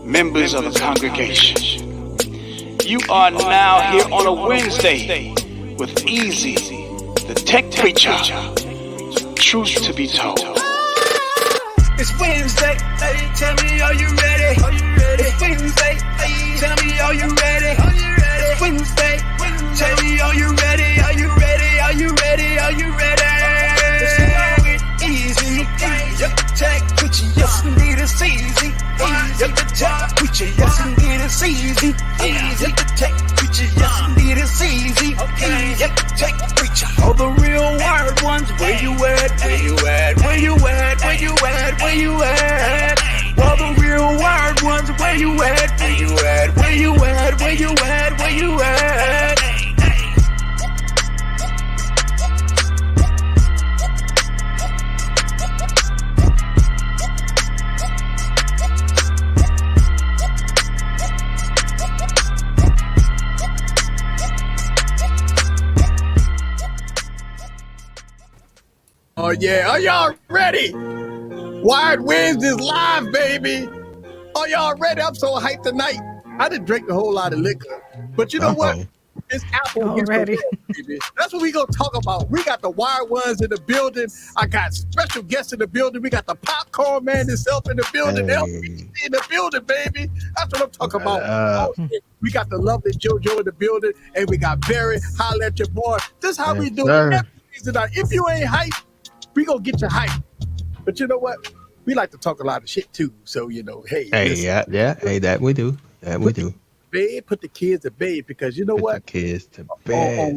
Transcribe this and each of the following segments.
members of the congregation. You are now here on a Wednesday with Easy, the tech preacher. Truth to be told. It's Wednesday, hey, tell me, are you ready? It's Wednesday, hey, tell me, are you ready? It's Wednesday, tell me, are you ready? Are you ready? Are you ready? Are you ready? It's easy, yep, tech preacher, yes, indeed, it's easy. Yep, the tech preacher, yes, indeed, it's easy. Yep, the tech preacher, yes, indeed, it's easy. Yep, the tech preacher. All the real wired ones, where you at? Where you at? Where you at? Where you at? Where you at? All the real wired ones, where you at? Where you at? Where you at? Where you at? Where you at? Oh yeah, are y'all ready? Wired Wednesdays live, baby. Are y'all ready? I'm so hyped tonight. I didn't drink a whole lot of liquor, but you know what? It's Apple Already. baby. That's what we gonna talk about. We got the wired ones in the building. I got special guests in the building. We got the popcorn man himself in the building. LPC in the building, baby. That's what I'm talking about. We got the lovely JoJo in the building, and we got Barry. Holla at your boy. This is how we do it. If you ain't hyped, we gonna get you hyped. But you know what? We like to talk a lot of shit too. So you know, hey, yeah. Hey, that we do. Bed, put the kids to bed, because you know Put what? the kids to bed.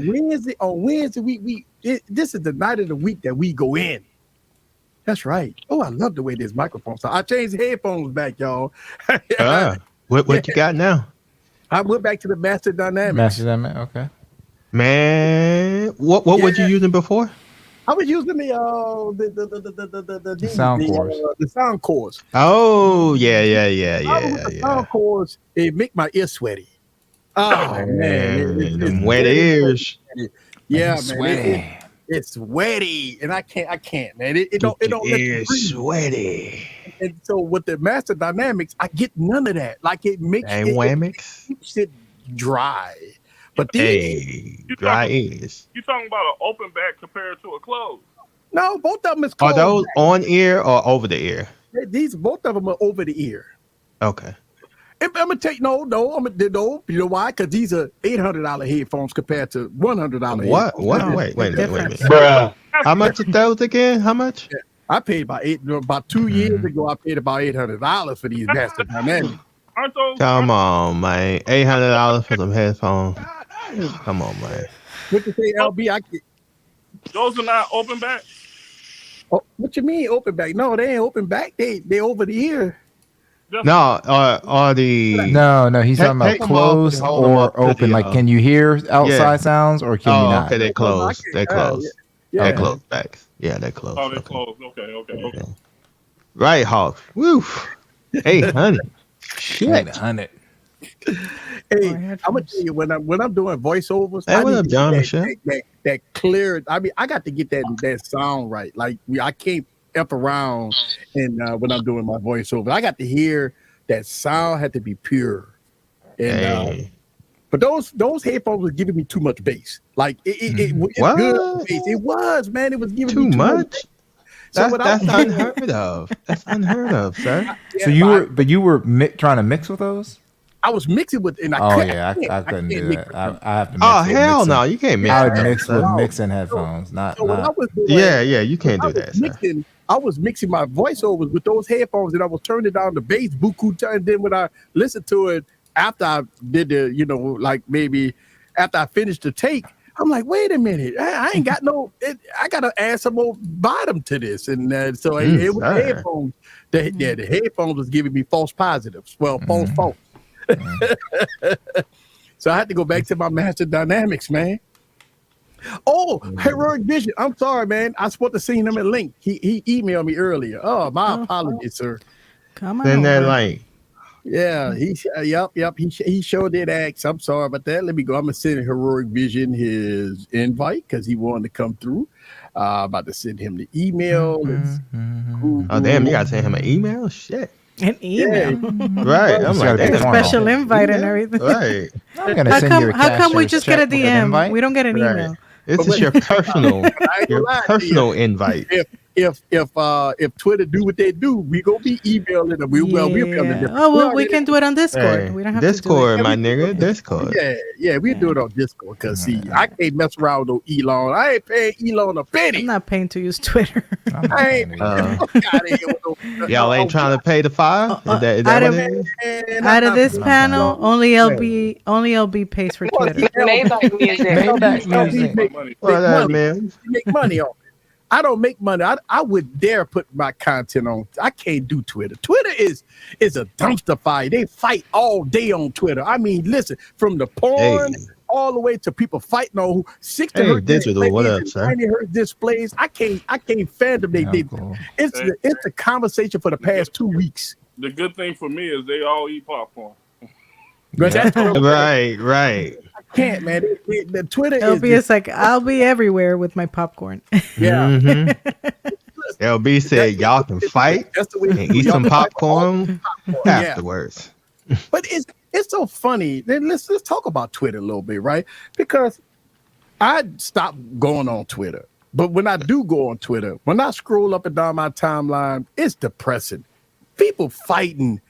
On Wednesday, this is the night of the week that we go in. That's right. Oh, I love the way this microphone sounds. I changed the headphones back, y'all. What you got now? I went back to the Master Dynamics. Okay. Man, what were you using before? I was using the sound cores. The sound cores. Oh, yeah. The sound cores, it make my ear sweaty. Oh man, them wet ears. Yeah, man, sweaty. it's sweaty, and I can't, man. It don't let me breathe. Sweaty. And so with the Master Dynamics, I get none of that. Like it makes keeps it dry. But dry ears. You talking about an open back compared to a closed? No, both of them is Are closed. those on ear or over the ear? Both of them are over the ear. Okay. I'm gonna take no. You know why? Because these are $800 headphones compared to $100. What? Headphones. Wait a minute. Bruh. How much are those again? How much? I paid about 2 years ago. I paid about $800 for these Master Dynamics. Aren't those? Come on, man. $800 for some headphones. Come on, man. What you say, LB? Those are not open back. Oh, what you mean open back? No, they ain't open back. They over the ear. No, are the No, he's talking about closed or open. Like, can you hear outside sounds or can you not? Okay, they closed. They closed. Yeah. They closed backs. Yeah, they closed. Oh, they closed. Okay. Right, Hawk. Woo. 800. Shit. 800. Hey, I'm gonna tell you when I'm doing voiceovers. Hey, what up, John? That clear. I mean, I got to get that sound right. Like I can't F around, and when I'm doing my voiceover, I got to hear that sound had to be pure. And but those headphones were giving me too much bass. Like it's good bass. It was, man. It was giving me too much. So that's unheard of. That's unheard of, sir. So you were trying to mix with those? I was mixing with, and I couldn't do that. I have to. Mix hell no, you can't mix. I would mix with mixing headphones, not. You can't do that. I was mixing my voiceovers with those headphones, and I was turning down the bass buku. And then when I listened to it after I did the, like maybe after I finished the take, I'm like, wait a minute, I ain't got I gotta add some more bottom to this, and so it was the headphones. The headphones was giving me false positives. Well, false. So I had to go back to my Master Dynamics, man. Oh, Heroic Vision. I'm sorry, man. I was supposed to send him a link. He emailed me earlier. Oh, my apologies, sir. Come on. Send that link. Yeah, yep. He sure did ask. I'm sorry about that. Let me go. I'm gonna send Heroic Vision his invite because he wanted to come through. About to send him the email. Oh damn, you gotta send him an email? Shit. An email. Right. I'm like, gotta be damn. Special invite and everything. Right. I'm gonna send you a How come we cashier's just get a check with an DM? invite. We don't get an Right. email. This is your personal, invite. If Twitter do what they do, we gonna be emailing them. We'll be able to. Oh, well, we can do it on Discord. Hey, We don't have Discord, to do it. my nigga. Discord. Yeah, we do it on Discord. Cause see, I can't mess around with no Elon. I ain't paying Elon a penny. I'm not paying to use Twitter. I ain't. Y'all ain't trying to pay the $5? Is that out what of- it is? Out of this panel, only LB pays for Twitter. Maybach music. Maybach music. Make Man. make money on it. I don't make money. I would dare put my content on. I can't do Twitter. Twitter is a dumpster fire. They fight all day on Twitter. I mean, listen, from the porn all the way to people fighting on 60 hertz digital. What up, sir? 90 hertz displays. I can't fathom they. It's a conversation for the past 2 weeks. The good thing for me is they all eat popcorn. But that's Right. I can't, man. The Twitter LB is like, I'll be everywhere with my popcorn. Yeah. LB said y'all can fight That's the way and eat some popcorn afterwards. But it's so funny. Then let's talk about Twitter a little bit, right? Because I stopped going on Twitter. But when I do go on Twitter, when I scroll up and down my timeline, it's depressing. People fighting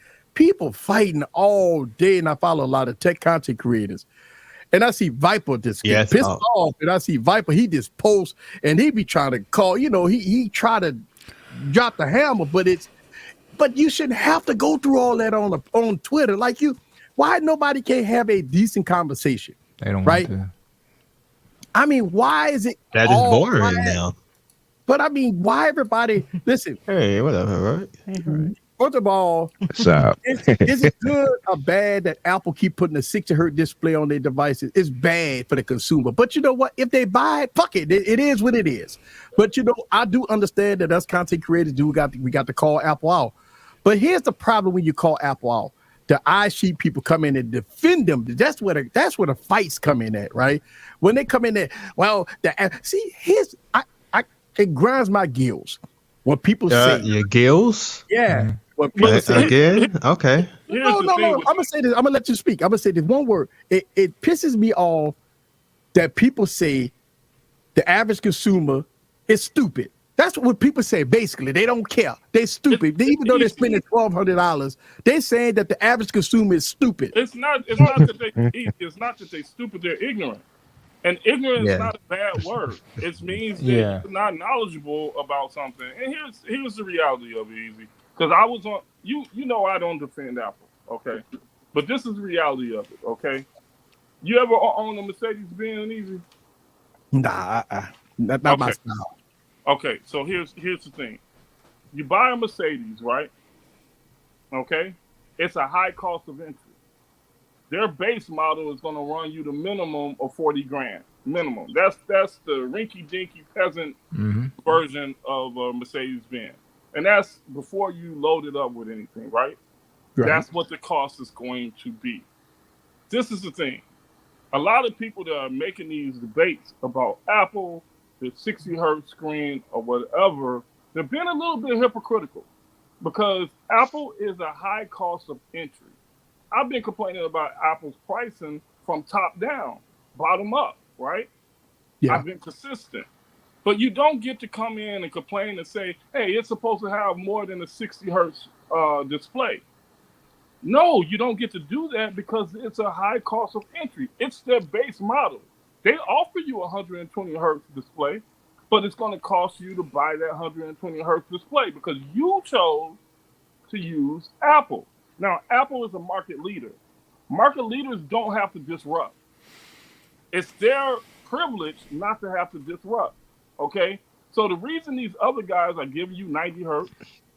all day, and I follow a lot of tech content creators. And I see Viper just get pissed off, and I see Viper, he just posts, and he be trying to call, he try to drop the hammer, but you shouldn't have to go through all that on Twitter. Like why nobody can't have a decent conversation? They don't right? want to. I mean, why is it That is boring now. But I mean, why everybody listen? Hey, whatever, right? First of all, What's up? is it good or bad that Apple keep putting a 60 hertz display on their devices? It's bad for the consumer. But you know what? If they buy it, fuck it. It is what it is. But I do understand that us content creators we got to call Apple out. But here's the problem when you call Apple out. The iSheet people come in and defend them. That's where the fights come in at, right? When they come in there, well, it grinds my gills when people say your gills. Yeah. When people say, again, okay. No. I'm gonna say this. I'm gonna let you speak. I'm gonna say this one word. It pisses me off that people say the average consumer is stupid. That's what people say. Basically, they don't care. They're stupid. Even though they're spending $1,200, they're saying that the average consumer is stupid. It's not that they're stupid. They're ignorant. And ignorant is not a bad word. It means that you're not knowledgeable about something. And here's the reality of it, Easy. Because I was on I don't defend Apple, okay? But this is the reality of it, okay? You ever own a Mercedes-Benz, Easy? Nah, not my style. Okay, so here's the thing. You buy a Mercedes, right? Okay? It's a high cost of entry. Their base model is going to run you the minimum of $40,000. Minimum. That's the rinky-dinky peasant version of a Mercedes-Benz. And that's before you load it up with anything, right? That's what the cost is going to be. This is the thing. A lot of people that are making these debates about Apple, the 60 hertz screen, or whatever, they're being a little bit hypocritical because Apple is a high cost of entry. I've been complaining about Apple's pricing from top down, bottom up, right? Yeah. I've been consistent. But you don't get to come in and complain and say, hey, it's supposed to have more than a 60 hertz display. No, you don't get to do that because it's a high cost of entry. It's their base model. They offer you a 120 hertz display, but it's going to cost you to buy that 120 hertz display because you chose to use Apple. Now, Apple is a market leader. Market leaders don't have to disrupt. It's their privilege not to have to disrupt, okay? So the reason these other guys are giving you 90 hertz,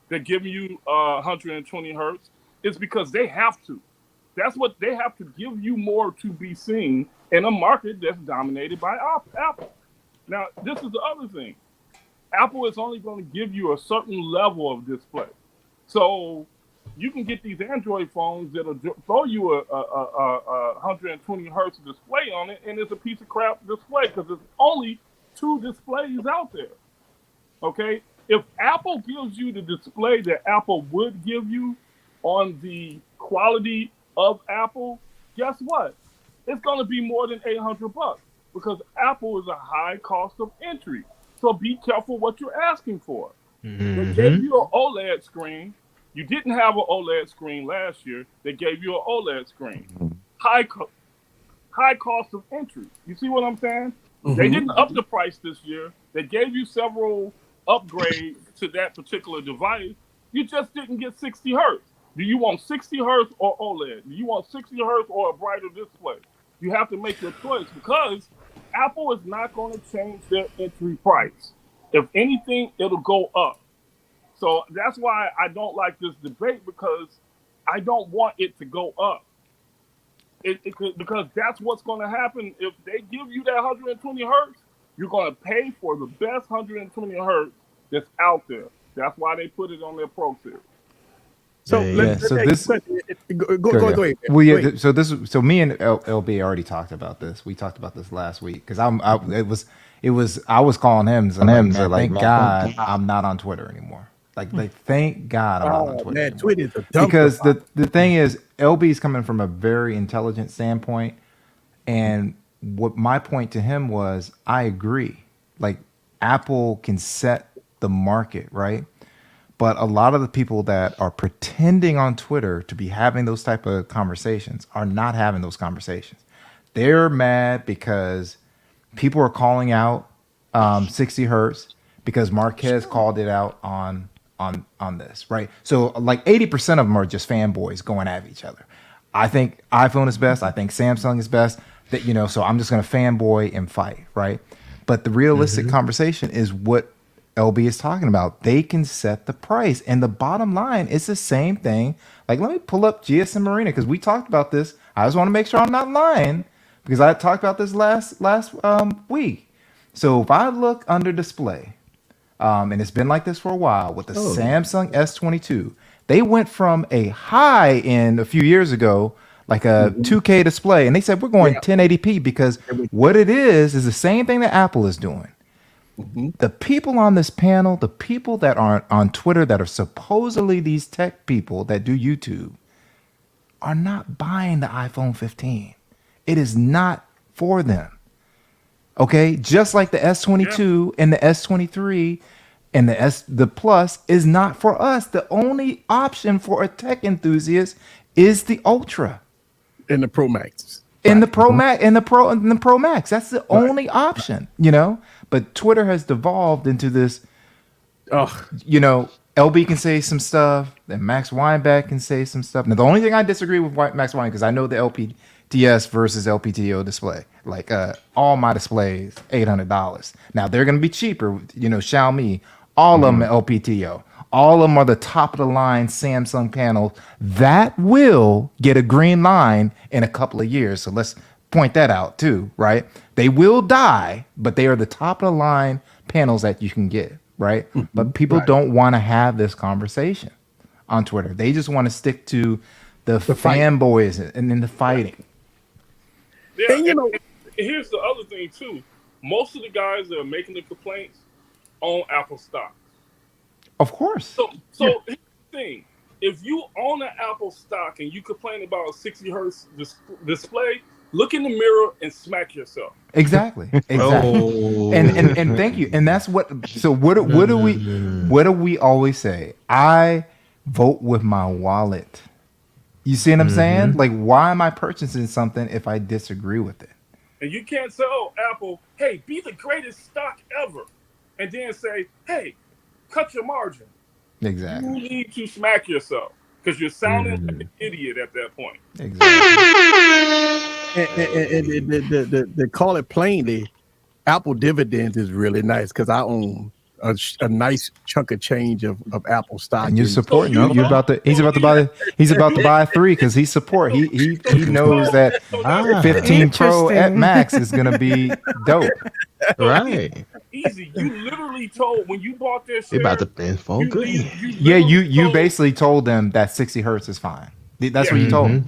they're giving you 120 hertz, is because they have to. That's what they have to give you more to be seen in a market that's dominated by Apple. Now, this is the other thing. Apple is only going to give you a certain level of display. So you can get these Android phones that'll throw you a 120 hertz display on it, and it's a piece of crap display because there's only 2 displays out there. Okay? If Apple gives you the display that Apple would give you, on the quality of Apple, guess what? It's going to be more than $800 because Apple is a high cost of entry. So be careful what you're asking for. They gave you an OLED screen. You didn't have an OLED screen last year. They gave you an OLED screen. High cost of entry. You see what I'm saying? They didn't up the price this year. They gave you several upgrades to that particular device. You just didn't get 60 hertz. Do you want 60 hertz or OLED? Do you want 60 hertz or a brighter display? You have to make your choice because Apple is not going to change their entry price. If anything, it'll go up. So that's why I don't like this debate because I don't want it to go up. Because that's what's going to happen. If they give you that 120 hertz, you're going to pay for the best 120 hertz that's out there. That's why they put it on their Pro Series. So go ahead. Well, yeah. So me and LB already talked about this. We talked about this last week because I was calling him and man, thank God I'm not on Twitter anymore. Like thank God I'm not on Twitter. Man, Twitter is a dumb because the thing is, LB is coming from a very intelligent standpoint, and what my point to him was, I agree. Like Apple can set the market, right? But a lot of the people that are pretending on Twitter to be having those type of conversations are not having those conversations. They're mad because people are calling out 60 hertz because Marquez called it out on this, right? So like 80% of them are just fanboys going at each other. I think iPhone is best. I think Samsung is best. That so I'm just going to fanboy and fight, right? But the realistic conversation is what LB is talking about. They can set the price, and the bottom line is the same thing. Like, let me pull up GSM Marina because we talked about this. I just want to make sure I'm not lying because I talked about this last week. So if I look under display, and it's been like this for a while with the Samsung S22, they went from a high end a few years ago, like a 2K display, and they said we're going 1080p because what it is the same thing that Apple is doing. The people on this panel, the people that are on Twitter that are supposedly these tech people that do YouTube, are not buying the iPhone 15. It is not for them. Okay, just like the S22 and the S23 and the Plus is not for us. The only option for a tech enthusiast is the Ultra and the Pro Max. In the Pro Max and the Pro Max. That's the only option, But Twitter has devolved into this. LB can say some stuff, then Max Weinbach can say some stuff. Now, the only thing I disagree with Max Weinbach because I know the LPTS versus LPTO display. Like all my displays, $800. Now they're gonna be cheaper. Xiaomi, all of them are LPTO. All of them are the top of the line Samsung panels that will get a green line in a couple of years. So let's point that out too, right? They will die, but they are the top of the line panels that you can get, right? But people don't want to have this conversation on Twitter. They just want to stick to the fanboys and then the fighting. Yeah, and here's the other thing too. Most of the guys that are making the complaints own Apple stock. Of course. So here's the thing. If you own an Apple stock and you complain about a 60 hertz display, look in the mirror and smack yourself. Exactly. And thank you. And that's what. So what do we always say? I vote with my wallet. You see what I'm saying? Like, why am I purchasing something if I disagree with it? And you can't tell Apple, hey, be the greatest stock ever, and then say, hey, cut your margin. Exactly. You need to smack yourself because you're sounding like an idiot at that point. Exactly. And they call it plainly, Apple dividends is really nice because I own a nice chunk of change of Apple stock. And you're supporting him. He's about to buy 3 because he knows that 15 Pro at Max is gonna be dope. Right. Easy. You literally told when you bought this. They about to bend for good. You basically told them that 60 hertz is fine. That's what you told them.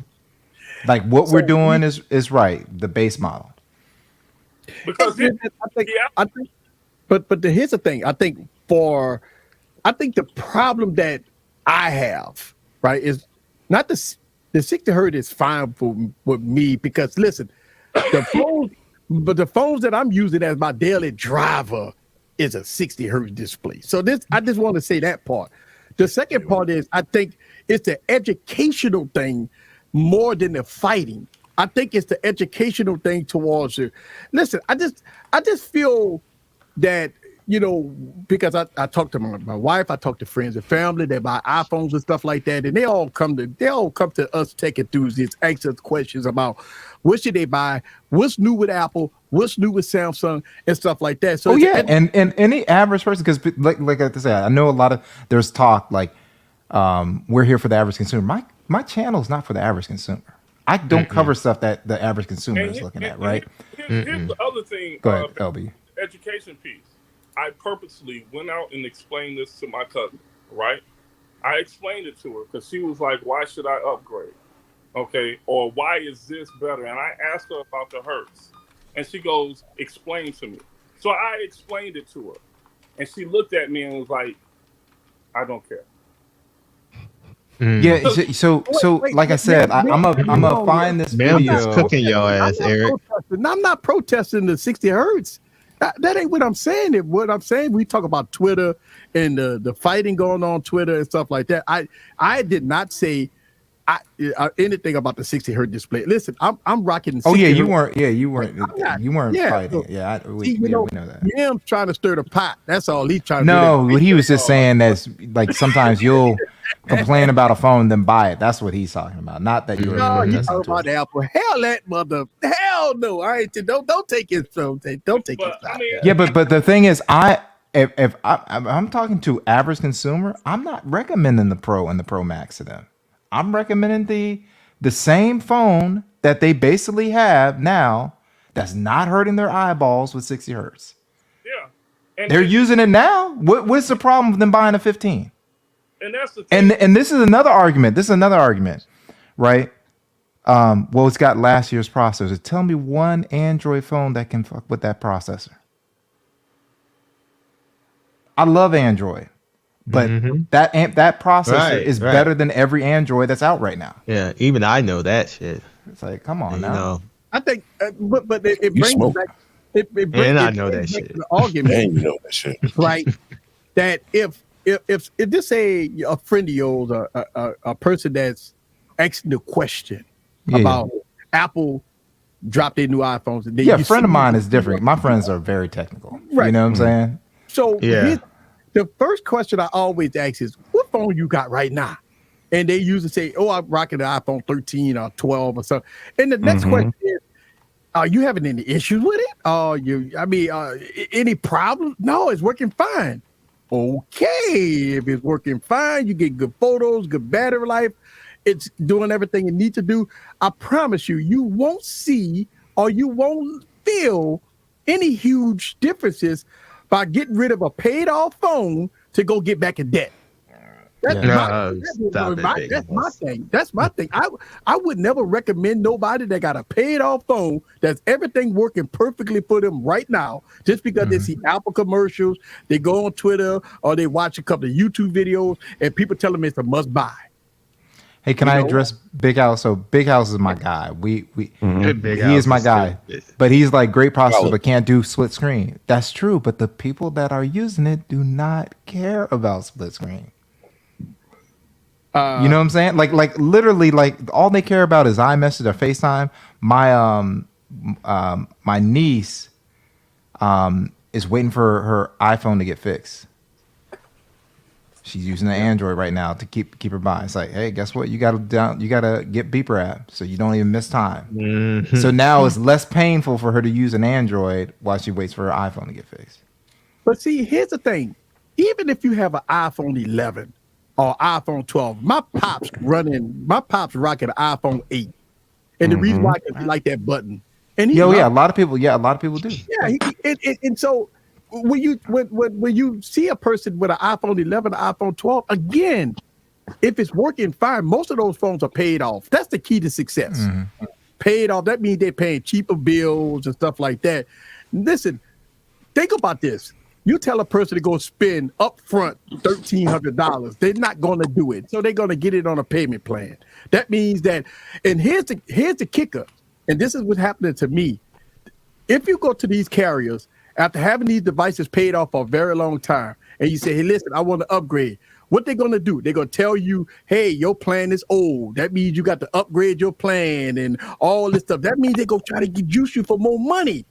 Like what we're doing is right. The base model. Because I think. But here's the thing. I think the problem that I have, right, is not the 60 hertz is fine with me because listen, the phones that I'm using as my daily driver is a 60 hertz display. So I just want to say that part. The second part is I think it's the educational thing more than the fighting. I think it's the educational thing towards you. Listen, I just feel that, because I talk to my wife, I talk to friends and family that buy iPhones and stuff like that, and they all come to us tech enthusiasts, ask us questions about what should they buy, what's new with Apple, what's new with Samsung, and stuff like that. So and any average person, because like I said, I know there's talk like we're here for the average consumer. My channel's not for the average consumer. I don't cover stuff that the average consumer is looking at, right? Here's the other thing. Go ahead, LB. Education piece. I purposely went out and explained this to my cousin, right? I explained it to her because she was like, why should I upgrade? Okay, or why is this better? And I asked her about the hertz. And she goes, explain to me. So I explained it to her. And she looked at me and was like, I don't care. Yeah, so like I said, I'm gonna find this Man, I'm video. just cooking your ass, Eric. I'm not protesting the 60 hertz. That ain't what I'm saying. What I'm saying, we talk about Twitter and the fighting going on Twitter and stuff like that. I did not say anything about the 60 hertz display. Listen, I'm rocking. Oh yeah, hertz. you weren't fighting. Yeah, we know that. Yeah, I'm trying to stir the pot. That's all he's trying to do. No, what he was just saying that's like sometimes you'll complain about a phone, then buy it. That's what he's talking about. Not that you're. No, you talking about the Apple? Hell, that mother. Hell no. I ain't. Don't take his phone. Don't take his. Yeah, but the thing is, if I'm talking to average consumer, I'm not recommending the Pro and the Pro Max to them. I'm recommending the same phone that they basically have now that's not hurting their eyeballs with 60 hertz. Yeah. And they're using it now. What's the problem with them buying a 15? And that's the thing. And this is another argument. Right? Well, it's got last year's processor. Tell me one Android phone that can fuck with that processor. I love Android. But that processor is better than every Android that's out right now. Yeah, even I know that shit. It's like, come on now. I think, but it brings back. I know that shit. The argument, Man, you know that shit, right? That if this a friend of yours, a person that's asking the question about Apple dropped their new iPhones, and a friend of mine is different. My friends are very technical. Right. You know what I'm saying? So the first question I always ask is, what phone you got right now? And they usually say, oh, I'm rocking the iPhone 13 or 12 or something. And the next question is, are you having any issues with it? Any problems? No, it's working fine. Okay, if it's working fine, you get good photos, good battery life, it's doing everything it needs to do. I promise you won't see or you won't feel any huge differences by getting rid of a paid off phone to go get back in debt. That's my thing. That's my thing. I would never recommend nobody that got a paid off phone that's everything working perfectly for them right now, just because they see Apple commercials, they go on Twitter, or they watch a couple of YouTube videos, and people tell them it's a must buy. Hey, can I address Big House? So Big House is my guy. He is my guy, but he's like great processor, but can't do split screen. That's true, but the people that are using it do not care about split screen. You know what I'm saying? Like literally, like all they care about is iMessage or FaceTime. My niece is waiting for her iPhone to get fixed. She's using an Android right now to keep her by. It's like, hey, guess what? You gotta get Beeper app so you don't even miss time. So now it's less painful for her to use an Android while she waits for her iPhone to get fixed. But see, here's the thing: even if you have an iPhone 11 or iPhone 12, my pop's rocking an iPhone 8, and the reason why I like that button. And a lot of people do. Yeah, and so. When you see a person with an iPhone 11, iPhone 12, again, if it's working fine, most of those phones are paid off. That's the key to success. Paid off. That means they're paying cheaper bills and stuff like that. Listen, think about this. You tell a person to go spend upfront $1,300, they're not going to do it. So they're going to get it on a payment plan. That means that, and here's the kicker, and this is what's happening to me. If you go to these carriers after having these devices paid off for a very long time, and you say, hey, listen, I want to upgrade. What they're going to do, they're going to tell you, hey, your plan is old. That means you got to upgrade your plan and all this stuff. That means they're going to try to juice you for more money.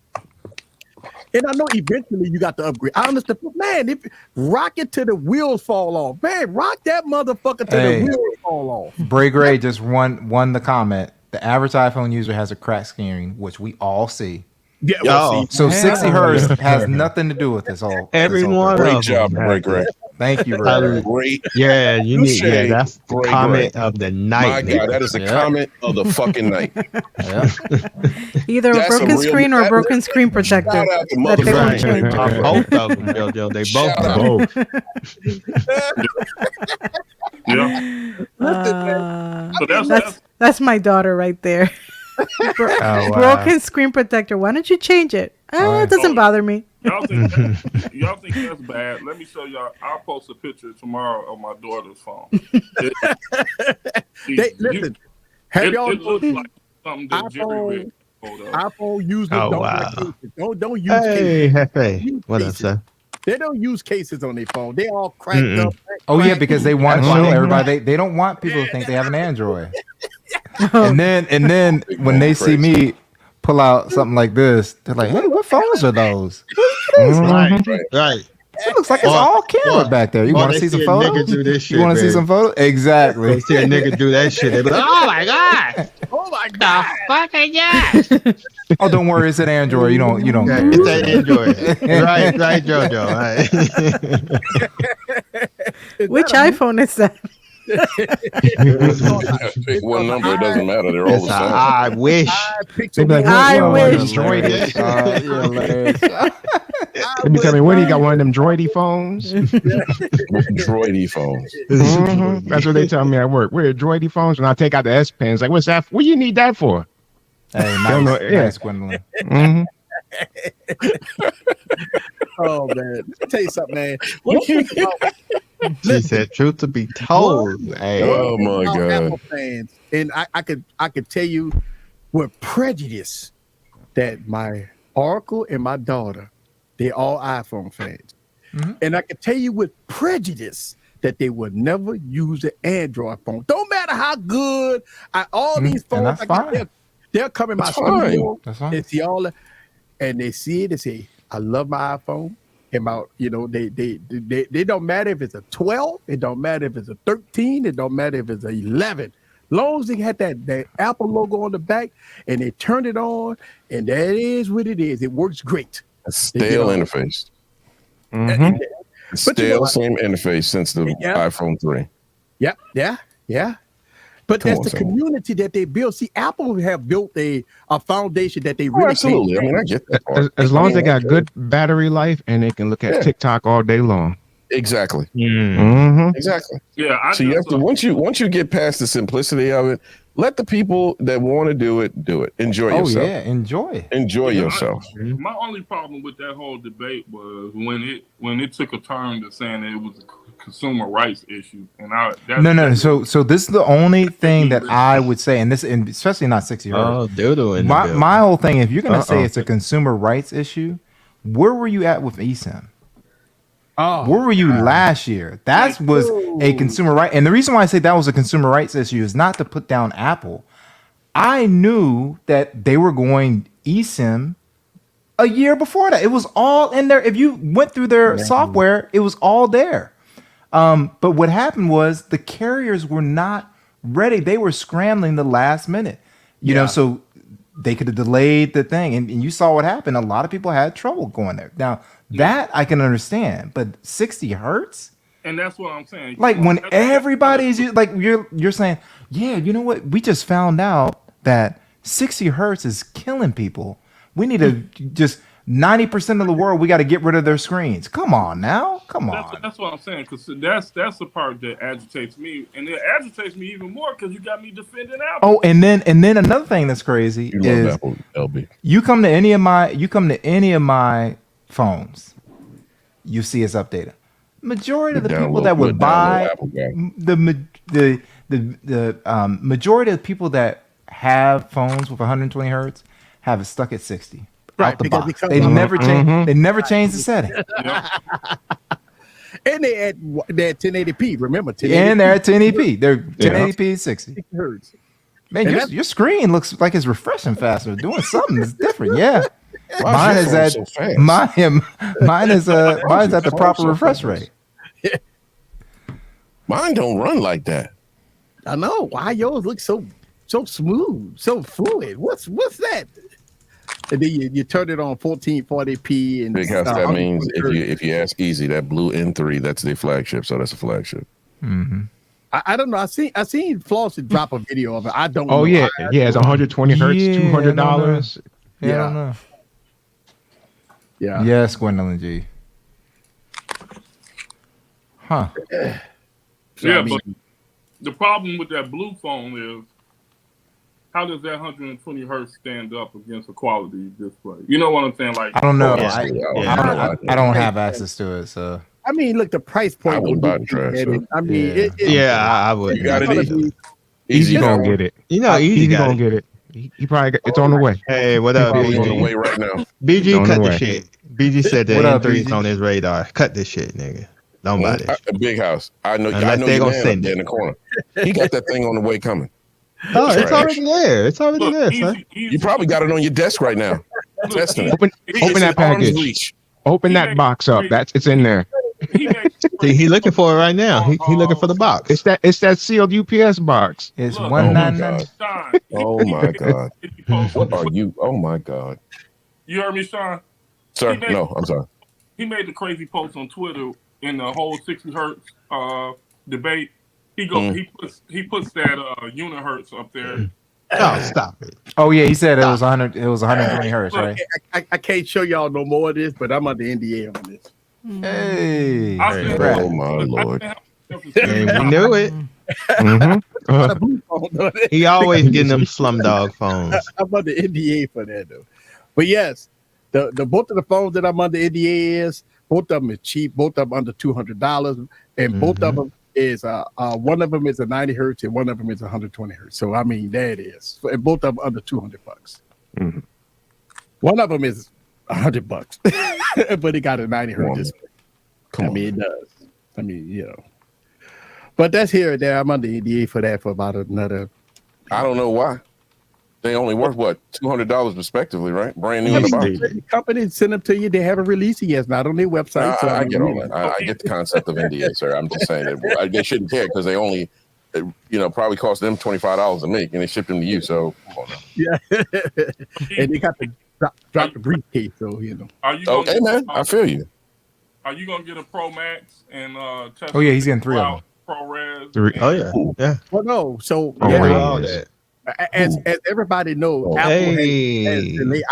And I know eventually you got to upgrade. I understand. Man, if rock it till the wheels fall off. Man, rock that motherfucker till the wheels fall off. Bray Gray just won the comment. The average iPhone user has a crack screen, which we all see. Yeah, well, So 60 hertz has nothing to do with this all. Everyone, Great job, Bray Gray. Thank you, Bray. Great. Yeah, you need. Touche. Yeah, that's the Great, comment great. of the night. My God, that is the comment of the fucking night. Either That's a a broken real- screen or a that- broken screen protector. Shout out to That they won't Right. change. Both of them, Jojo. They both. Yeah. So That's my daughter right there. Broken screen protector. Why don't you change it? It doesn't bother me. y'all think that's bad. Let me show y'all. I'll post a picture tomorrow of my daughter's phone. Listen, have y'all it looks like something that Jerry Rick photo. iPhone users Oh, don't wow. like cases. Don't use Hey, cases. Hefe. What up, sir? They don't use cases on their phone. They all cracked up. Oh yeah, because they want to That's show right. everybody. They don't want people to think they have an Android. And then when they see me pull out something like this, they're like, "Hey, what phones are those? Right. It looks like it's all camera back there. You want to see some A nigga photos? do this shit, You want to see man. some photos? Exactly. They see a nigga do that shit. They be like, oh my god, Oh my God. fucking yeah. Oh, don't worry, it's an Android. You don't. Yeah, it's that Android. right, Jojo. Right. Which iPhone is that? Pick one number, it doesn't matter. They're all It's the a, same. I wish. They be like, I what, wish. Droidy. I They be telling me, what do you got, one of them droidy phones? Droidy phones. Mhm. That's what they tell me at work. We're droidy phones. And I take out the S Pen. It's like, what's that? What do you need that for? Hey, Don't know, nice, yeah. nice, Gwendolyn. hmm Oh man, let me tell you something, man. She said, truth to be told. Hey. Oh my Our God. Apple fans, and I could tell you with prejudice that my uncle and my daughter, they're all iPhone fans, and I can tell you with prejudice that they would never use an Android phone. Don't matter how good all these and phones. that's fine. They'll come in my That's fine. studio. That's fine. They see all, and they see it. They say, "I love my iPhone." And my, they don't matter if it's a 12. It don't matter if it's a 13. It don't matter if it's a 11. Long as they had that Apple logo on the back and they turn it on, and that is what it is. It works great. A stale interface. But you Stale know what? same interface since the Yeah. iPhone 3. Yeah. But Come that's on, the Sam. community that they built. See, Apple have built a foundation that they Oh, really absolutely. I can't mean, I get that part. As long as they got Okay. good battery life and they can look at Yeah. TikTok all day long. Exactly. hmm Exactly. Yeah, I So you have just, to once you get past the simplicity of it, let the people that want to do it. Enjoy Oh yourself. yeah, enjoy. Enjoy yourself. my only problem with that whole debate was when it took a turn to saying that it was a consumer rights issue, and No. So this is the only thing that I would say, and especially not 60 hertz. Oh, doodle in the building. My whole thing, if you're gonna say Uh-oh. it's a consumer rights issue, where were you at with eSIM? Oh, Where were you last year? That was a consumer right. And the reason why I say that was a consumer rights issue is not to put down Apple. I knew that they were going eSIM a year before that. It was all in there. If you went through their software, it was all there. But what happened was the carriers were not ready. They were scrambling the last minute, you know, so they could have delayed the thing. And you saw what happened. A lot of people had trouble going there. Now, that I can understand, but 60 hertz? and that's what I'm saying. Like when That's- everybody's like you're saying, yeah, you know what? We just found out that 60 hertz is killing people. We need to just 90% of the world. We got to get rid of their screens. Come on now, come on. That's what I'm saying, because that's the part that agitates me, and it agitates me even more because you got me defending Apple. Oh, and then another thing that's crazy You is love Apple, LB. you come to any of my phones. you see it's updated. Majority of the people Download- that would download buy Apple guy. the majority of the people that have phones with 120 hertz have it stuck at 60 Right, out the because it box. comes They out- never change. They never change the setting, And they're at 1080p. Remember, 1080p and they're at 1080p. They're 1080p 60. hertz. Man, And your screen looks like it's refreshing faster. Doing something that's different. Yeah. Why Mine is is your at phone so fast? mine is mine's at the phone proper so refresh fast? rate. Mine don't run like that. I know why yours look so smooth, so fluid. What's that? And then you turn it on 1440p and Big house. That means 120 if you ask Easy, that blue N3, that's their flagship. So that's a flagship. I don't know. I seen Flossie drop a video of it. I don't. Oh know. yeah, yeah. It's 120 hertz, Yeah, $200. Yeah, I Yeah. don't know. Yeah. Yes, Gwendolyn G. Huh. So, Yeah, I mean, but the problem with that blue phone is how does that 120 hertz stand up against a quality display? You know what I'm saying? Like, I don't know. Yeah. I don't have access to it, so I mean, look, the price point. I wouldn't buy the trash, I mean, Yeah. I would. You got it gonna easy. be- Easy gonna going. get it. You know, Easy Easy got gonna it. get it. He probably got, it's on the way. Hey, what up, Probably on the way BG? right now. BG, On the cut the way. shit. BG said the What up, N3 is BG? on his radar. Cut this shit, nigga. Don't buy this. A big house. I know. I Unless know they your gonna man up send there it. in the corner. He got that thing on the way coming. Oh, it's Trash. already there. It's already look, there, son. You probably got it on your desk right now. Testing it. Open It's that in arm's package. reach. Open that box up. It's in there. See, he looking for it right now. He looking for the box. It's that sealed UPS box. it's Look, one oh my nine nine. God. Sean, Oh my God. What are you? Oh my God. you heard me, Sean? Sir, no, I'm sorry. He made the crazy post on Twitter in the whole 60 hertz debate. He puts that unihertz up there. Oh, stop it. Oh yeah, he said it was 100. It was 120 hertz, right? I can't show y'all no more of this, but I'm under NDA on this. Hey, I said- Brad. Oh my Lord. And we knew it. Mhm. I'm a blue phone, though. He always getting them slumdog phones. I'm under NDA for that though. But yes, the both of the phones that I'm under NDA is both of them is cheap. Both of them under $200, and both of them is one of them is a 90 hertz and one of them is 120 hertz. So I mean that is, and both of them under $200. Mhm. One of them is $100, but it got a 90 hertz display. Come I on. mean it does. I mean but that's here and there. I'm under NDA for that for about another. I don't know why. They only worth what, $200 respectively, right? Brand new in the box. The company send them to you. They haven't released it yet. Not on their website. So I don't get all know. that. I get the concept of NDA, sir. I'm just saying that they shouldn't care because they only, probably cost them $25 to make, and they ship them to you. So, come on now. Yeah, and they got to drop the briefcase. So Are you Oh, gonna hey man, I feel you. Are you gonna get a Pro Max and test? Oh yeah, he's getting 3 of them. ProRes. Oh yeah, yeah. Well, no. So Oh, yeah, really? All that. as everybody knows, Oh. Apple has Hey, delayed.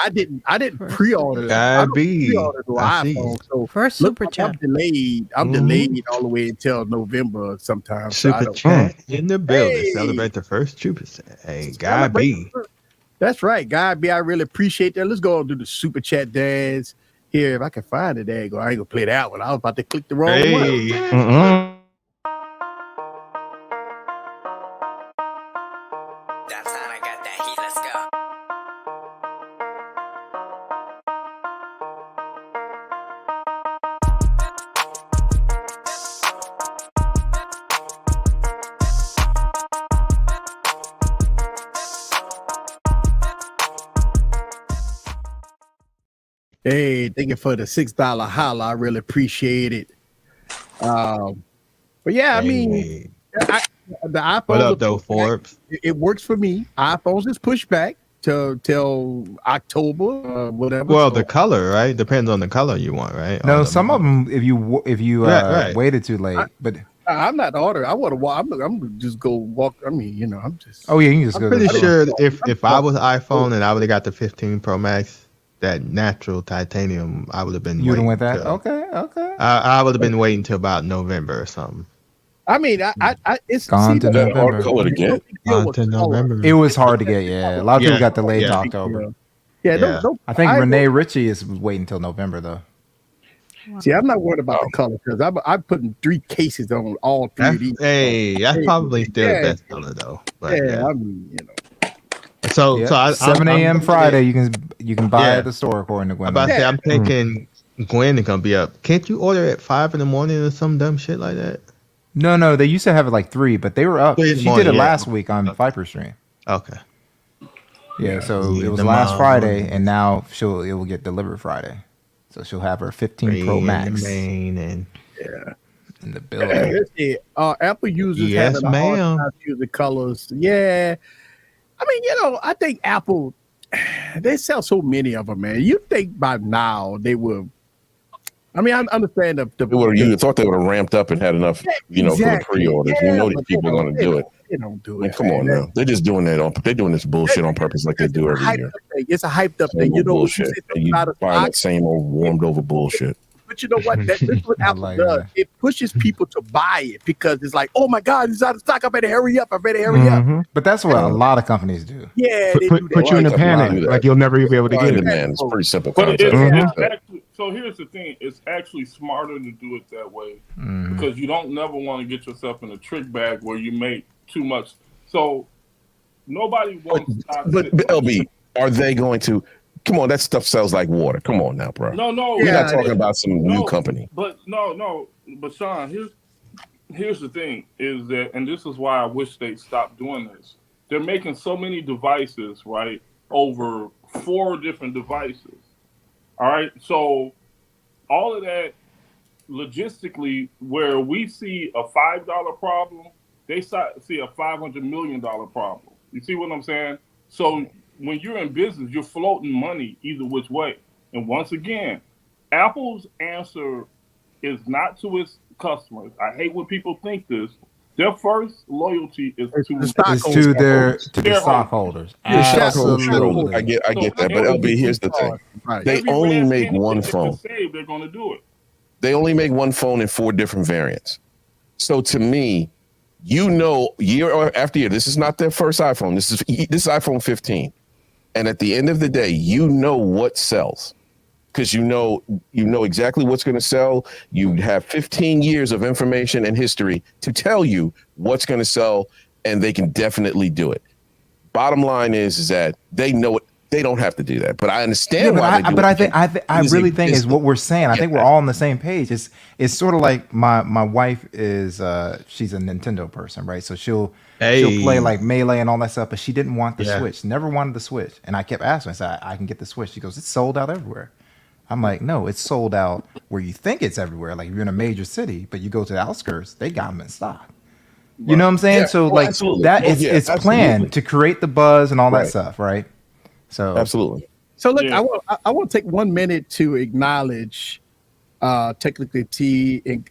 I didn't pre-order. Gotta I don't be. pre-order the I see iPhone. So First look, super I'm chat. delayed. I'm Mhm. delayed all the way until November sometimes. So I Super don't- chat in the building. Hey. Celebrate the first Super Chat. Hey, gotta be. That's right, God B. I really appreciate that. Let's go and do the super chat dance here. If I can find it, there you go. I ain't gonna play that one. I was about to click the wrong one. Hey, Mhm. That's how I got that heat. Let's go. Hey, thank you for the $6 holla. I really appreciate it. But yeah, I mean, hey. the iPhone. What up, though, Forbes? It works for me. iPhones is pushed back till October, whatever. Well, So- the color, right? Depends on the color you want, right? No, On the some of them if you Right. waited too late. But I'm not ordering. I want to walk. I'm gonna just go walk. I mean, I'm just. oh yeah, you can just I'm go. pretty to the sure if I was iPhone and I would have got the 15 Pro Max, that natural titanium, I would have been. You would have went waiting that. till- Okay. I would have been waiting till about November or something. I mean, I it's Gone to That November. hard color again. Until November. It was hard to get. Yeah, a lot of people Yeah. got delayed to Yeah. October. Yeah, Yeah. don't I think I- Renee Ritchie is waiting until November though. See, I'm not worried about the color because I'm putting 3 cases on all 3 of these. That's probably still the best color though. But I mean, you know. So Yep. so 7 a.m. Friday, you can buy Yeah. at the store according to Gwen. I'm about to say, I'm thinking Gwen is gonna be up. Can't you order at 5 in the morning or some dumb shit like that? No, they used to have it like 3, but they were up. 3 in the She did morning, it yeah. last week on Viper Stream. Okay. Yeah, so Yeah, it was the last mom. Friday, and now it will get delivered Friday. So she'll have her 15 Pro Max And in the building. Let's see. Apple users Yes, having a hard ma'am. time choosing colors. Yeah. I mean, you know, I think Apple, they sell so many of them, man. You think by now they will. I mean, I understand You thought they would have ramped up and had enough, for the Exactly. pre-orders. Yeah, you know these but people are going to do it. They don't do I mean, it. come on now. They're just doing that they're doing this bullshit on purpose like they do every year. It's a hyped up Same thing. You old know, bullshit. And you buy that same old warmed over bullshit. but you know what? This is what Apple like does. that. It pushes people to buy it because it's like, oh my God, it's out of stock. I better hurry up. I better hurry up. Mhm. But that's what a lot of companies do. Yeah, they Put do put that. you in a Like, I do panic, that. like you'll never be able to Supply get and it. demand. It's a pretty simple But concept. it's actually, so here's the thing: it's actually smarter to do it that way Mhm. because you don't never want to get yourself in a trick bag where you make too much. So nobody wants. But LB, are they going to? Come on, that stuff sells like water. Come on now, bro. No, We're Yeah, not talking about some new company. But but Sean, here's the thing: is that, and this is why I wish they'd stop doing this. They're making so many devices, right? Over 4 different devices. All right, so all of that logistically, where we see a $5 problem, they see a $500 million problem. You see what I'm saying? So when you're in business, you're floating money either which way. And once again, Apple's answer is not to its customers. I hate when people think this. Their first loyalty is to the stock It's to the Shareholders. stockholders. Absolutely. I get that. But LB, here's the thing. Right. They Every only last make penny one they can phone. save, they're going to do it. They only make one phone in 4 different variants. So to me, year after year, this is not their first iPhone. This is iPhone 15. And at the end of the day, you know what sells. Because you know exactly what's going to sell. You have 15 years of information and history to tell you what's going to sell, and they can definitely do it. Bottom line is that they know it. They don't have to do that, but I understand why. I really think is what we're saying. I think we're all on the same page. It's sort of like my wife is she's a Nintendo person, right? So she'll play like Melee and all that stuff, but she didn't want the Switch. Never wanted the Switch, and I kept asking. I said, I can get the Switch. She goes, it's sold out everywhere. I'm like, no, it's sold out where you think it's everywhere. Like you're in a major city, but you go to the outskirts, they got them in stock. You know what I'm saying? Yeah. So Oh, like absolutely. that, Oh, it's yeah, it's absolutely. planned to create the buzz and all that Right. stuff, right? So Absolutely. So look, Yeah. I want to take 1 minute to acknowledge Technically T in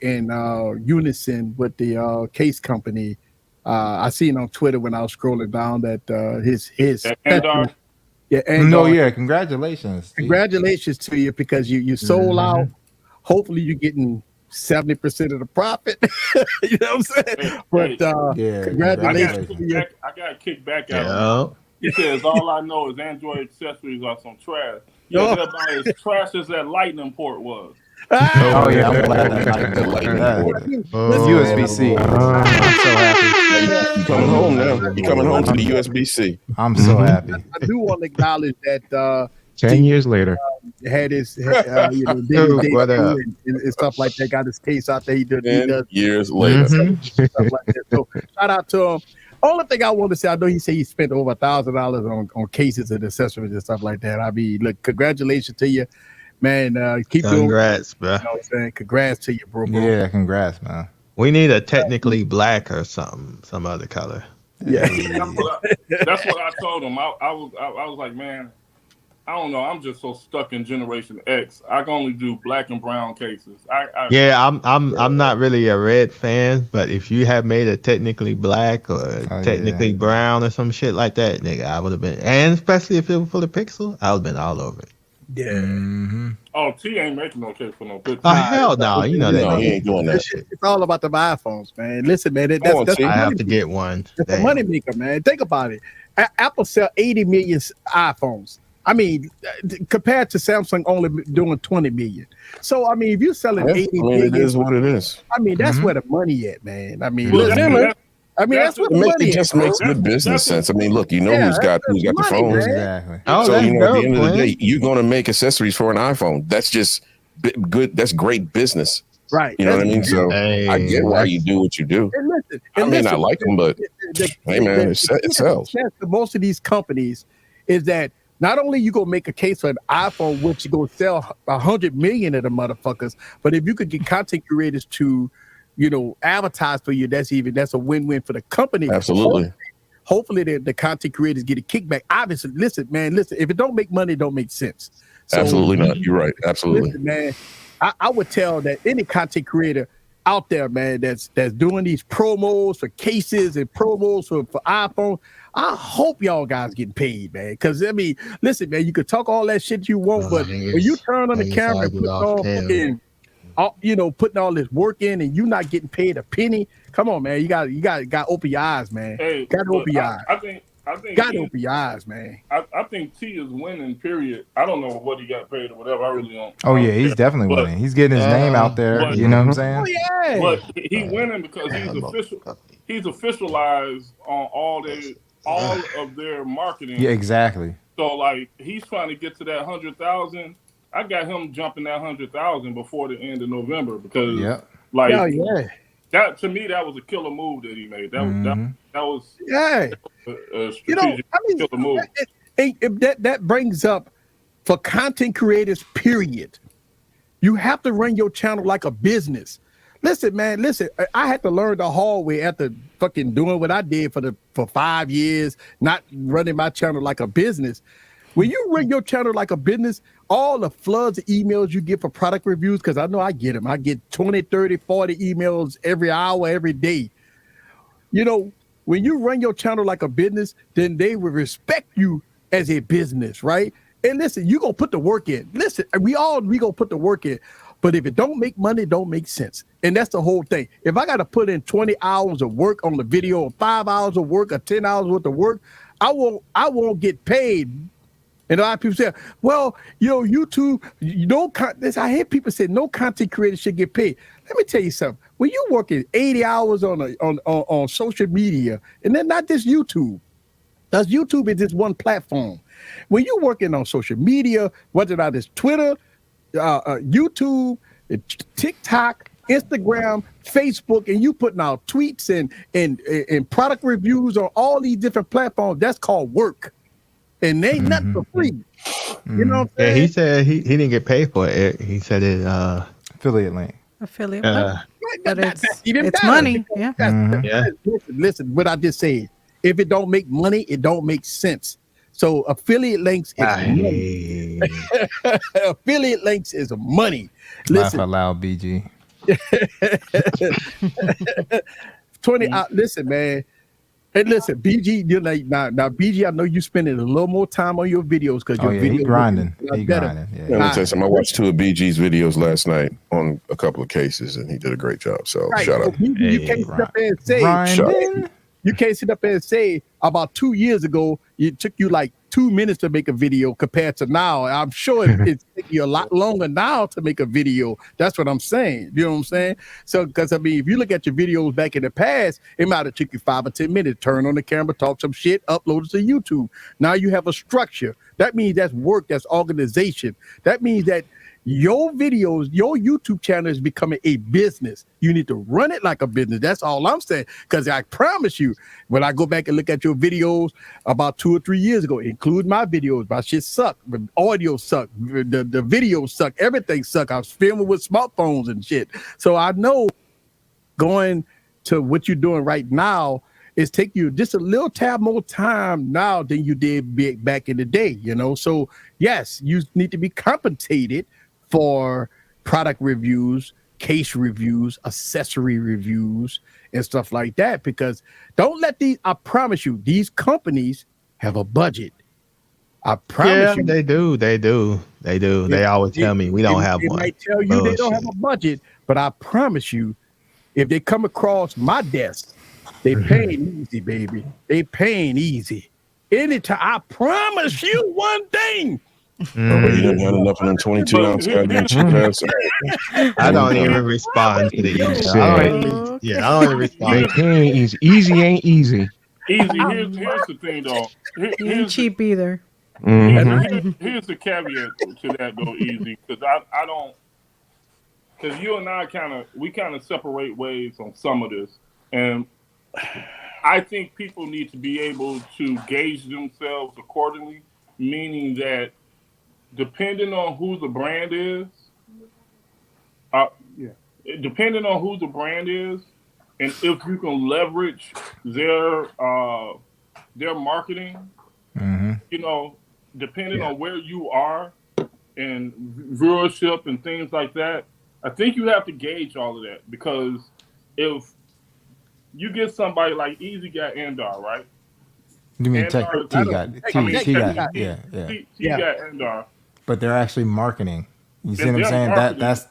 unison with the Case Company. I seen on Twitter when I was scrolling down that his And congratulations. Steve. congratulations to you because you sold out. Hopefully you're getting 70% of the profit. You know what I'm saying? But Yeah, congratulations to you. I got kicked back out. Yeah. He says, all I know is Android accessories are some trash. Yeah, they're about as trash as that lightning port was. Oh yeah, I'm glad that USB-C. I'm so happy. You're coming home now. You're coming home to the USB-C. I'm so happy. I do want to acknowledge that 10 years later. had his did Dude, his what debut up? and stuff like that. Got his case out there. He 10 does years later. stuff like that. So shout out to him. Only thing I want to say, I know he said he spent over $1,000 on cases and accessories and stuff like that. I mean, look, congratulations to you, man. Keep doing. Congrats, bro. You know what I'm saying? Congrats to you, bro. Yeah, congrats, man. We need a technically black or something, some other color. Yeah. That's what I told him. I was like, man, I don't know. I'm just so stuck in Generation X. I can only do black and brown cases. Yeah, I'm not really a red fan, but if you had made it technically black or technically brown or some shit like that, nigga, I would have been. And especially if it was for the Pixel, I would have been all over it. Yeah. Mm-hmm. Oh, T ain't making no case for no picture. Oh hell no, you know that. No, he ain't doing that. It's all about the iPhones, man. Listen, man, Come on, that's T. I the have money, to get one. that's the Damn. money maker, man. Think about it. Apple sell 80 million iPhones. I mean, compared to Samsung only doing 20 million. So I mean, if you're selling 80 million, it is what it is. I mean, that's where the money at, man. I mean, Well, listen, that's what the money It just is. makes good business sense. I mean, look, you know Yeah, who's got that's the money, phones. man. Exactly. Oh, So that's you know, at the dope, end of the man. day, you're going to make accessories for an iPhone. That's just good. That's great business. Right. You know what I mean? So I get why you do what you do. And listen, I may not like them, but hey, man, it sells. The most of these companies is that not only you gonna make a case for an iPhone, which you gonna sell 100 million of the motherfuckers, but if you could get content creators to, advertise for you, that's a win-win for the company. Absolutely. Hopefully the content creators get a kickback. Obviously, listen, if it don't make money, it don't make sense. So, Absolutely not. You're right. Absolutely. Listen, man, I would tell that any content creator out there, man, that's doing these promos for cases and promos for iPhone, I hope y'all guys getting paid, man. Because I mean, listen, man, you could talk all that shit you want, but when you turn on the camera and putting all this work in and you not getting paid a penny, come on, man, you got open your eyes, man. Hey, got to open your eyes. I think got to open your eyes, man. I think T is winning. Period. I don't know what he got paid or whatever. I really don't. Oh yeah, he's definitely winning. He's getting his name out there. You know what I'm saying? Oh yeah. But he winning because he's officialized on all of their marketing. Yeah, exactly. So like he's trying to get to that 100,000. I got him jumping that 100,000 before the end of November because that to me that was a killer move that he made. That was a strategic killer move. That brings up for content creators, period. You have to run your channel like a business. Listen, man, I had to learn the hard way after fucking doing what I did for 5 years, not running my channel like a business. When you run your channel like a business, all the floods of emails you get for product reviews, because I know I get them. I get 20, 30, 40 emails every hour, every day. When you run your channel like a business, then they will respect you as a business, right? And listen, you gonna put the work in. Listen, we gonna put the work in. But if it don't make money, it don't make sense. And that's the whole thing. If I got to put in 20 hours of work on the video, or 5 hours of work, or 10 hours worth of work, I won't get paid. And a lot of people say, well, YouTube, I hear people say no content creator should get paid. Let me tell you something. When you're working 80 hours on social media, and then not just YouTube, because YouTube is just one platform. When you're working on social media, whether that is Twitter, YouTube, TikTok, Instagram, Facebook, and you putting out tweets and product reviews on all these different platforms, that's called work. And they ain't nothing for free. You know what I'm saying? Yeah, he said he didn't get paid for it. He said it affiliate link. Affiliate link. But it's money. Yeah. Listen, what I just said. If it don't make money, it don't make sense. So affiliate links is money. Affiliate links is money. Laugh out loud, BG. 20. Listen, man. Hey, listen, BG. You're like now, BG. I know you spending a little more time on your videos because your videos he grinding. He grinding. Let me tell you something. I watched 2 of BG's videos last night on a couple of cases, and he did a great job. So shout out. You can't sit up there and say. You can't sit up there and say about 2 years ago it took you like 2 minutes to make a video compared to now. I'm sure it's taking you a lot longer now to make a video. That's what I'm saying. You know what I'm saying? So, because I mean, if you look at your videos back in the past, it might have took you 5 or 10 minutes. Turn on the camera, talk some shit, upload it to YouTube. Now you have a structure. That means that's work. That's organization. That means that your videos, your YouTube channel is becoming a business. You need to run it like a business. That's all I'm saying. Because I promise you, when I go back and look at your videos about 2 or 3 years ago, include my videos, my shit sucked. The audio sucked. The video sucked. Everything sucked. I was filming with smartphones and shit. So I know going to what you're doing right now is take you just a little tad more time now than you did back in the day, So yes, you need to be compensated for product reviews, case reviews, accessory reviews, and stuff like that. Because don't let I promise you, these companies have a budget. I promise you. They do. They always tell me we don't have one. They might tell you they don't have a budget, but I promise you, if they come across my desk, they paying easy, baby. They paying easy. anytime. I promise you one thing. You done had enough of them 22 ounce goddamn cheap ass. I don't even respond to the easy. I don't even respond. Easy ain't easy. Easy. Here's the thing, though. Ain't cheap either. Here's the caveat to that, though, Easy, because I don't. Because you and I kind of separate ways on some of this, and I think people need to be able to gauge themselves accordingly. Meaning that, depending on who the brand is, depending on who the brand is, and if you can leverage their marketing, you know, depending on where you are and viewership and things like that, I think you have to gauge all of that, because if you get somebody like Easy got Endar, right? You mean T got Endar. But they're actually marketing. You see what I'm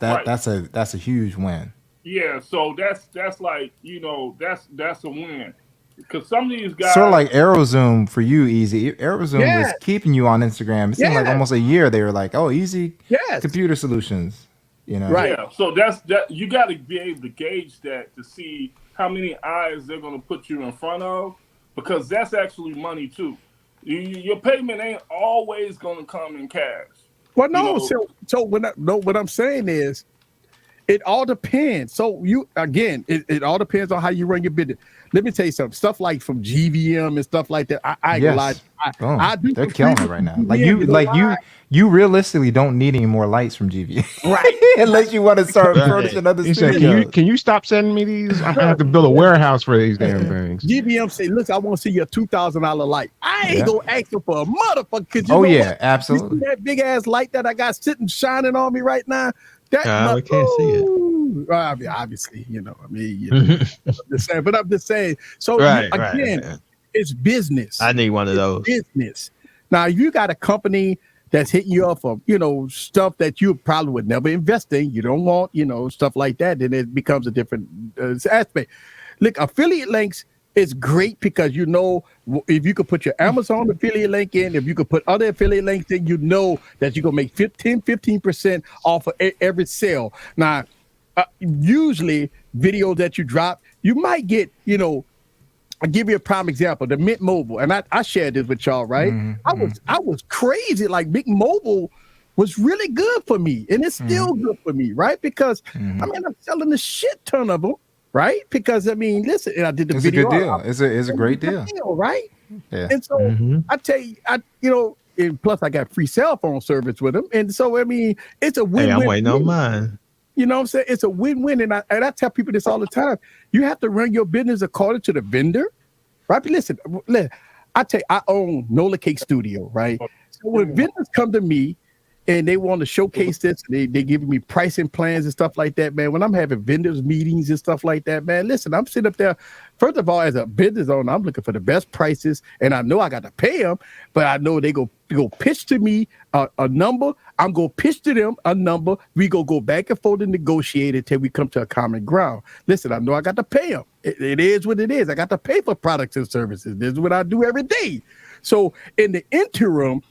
saying? That's a huge win. Yeah, so that's like, you know, that's a win. Because some of these guys, sort of like AeroZoom for you, Easy. AeroZoom was keeping you on Instagram. It seemed like almost a year. They were like, "Oh, Easy computer solutions," you know. Right. Yeah. So that you got to be able to gauge that to see how many eyes they're going to put you in front of, because that's actually money too. Your payment ain't always going to come in cash. Well, no. You know? So what I'm saying is, it all depends. So it all depends on how you run your business. Let me tell you something. Stuff like from GVM and stuff like that. I do. They're killing it right now. You realistically don't need any more lights from GVM, right? Unless you want to start furnishing other studios. Can you stop sending me these? I'm gonna have to build a warehouse for these damn things. GVM say, "Look, I want to see your $2,000 light. I ain't gonna ask you for a motherfucker." Oh yeah, absolutely. You see that big ass light that I got sitting shining on me right now? We can't see it. Well, I mean, obviously, you know. I'm just saying. So again, it's business. I need one of those. Business. Now, if you got a company that's hitting you up for, you know, stuff that you probably would never invest in, you don't want, you know, stuff like that, then it becomes a different aspect. Look, affiliate links is great because, you know, if you could put your Amazon affiliate link in, if you could put other affiliate links in, you know that you're going to make 15% off of every sale. Now, usually videos that you drop, you might get, you know, I'll give you a prime example, the Mint Mobile. And I shared this with y'all, right? I was crazy. Like, Mint Mobile was really good for me. And it's still good for me, right? Because, I mean, I'm selling a shit ton of them, right? Because, I mean, listen, and I did the video. It's a good deal. It's a great deal. Right? Yeah. And so I tell you, you know, and plus I got free cell phone service with them. And so, I mean, it's a win-win. Hey, I'm waiting on mine. You know what I'm saying? It's a win-win. And I tell people this all the time. You have to run your business according to the vendor, right? But listen, I tell you, I own Nola Cake Studio, right? So when vendors come to me and they want to showcase this, they giving me pricing plans and stuff like that, man. When I'm having vendors meetings and stuff like that, man, listen, I'm sitting up there. First of all, as a business owner, I'm looking for the best prices, and I know I got to pay them, but I know they go pitch to me a number. I'm going to pitch to them a number. We go back and forth and negotiate until we come to a common ground. Listen, I know I got to pay them. It is what it is. I got to pay for products and services. This is what I do every day. So in the interim,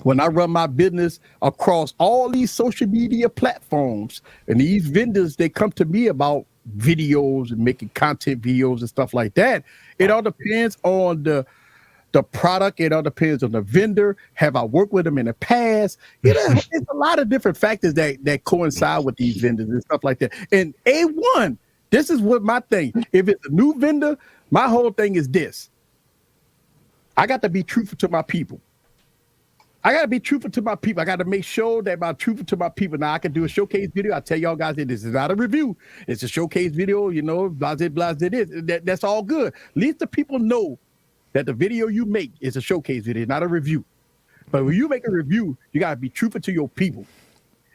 when I run my business across all these social media platforms, and these vendors, they come to me about videos and making content videos and stuff like that. It all depends on the product. It all depends on the vendor. Have I worked with them in the past? You know, it's a lot of different factors that coincide with these vendors and stuff like that. And A1, this is what my thing. If it's a new vendor, my whole thing is this. I got to be truthful to my people. I got to be truthful to my people. I got to make sure that I'm truthful to my people. Now, I can do a showcase video. I tell y'all guys that this is not a review. It's a showcase video, you know, blah, blah, blah, that's all good. At least the people know that the video you make is a showcase video, not a review. But when you make a review, you got to be truthful to your people.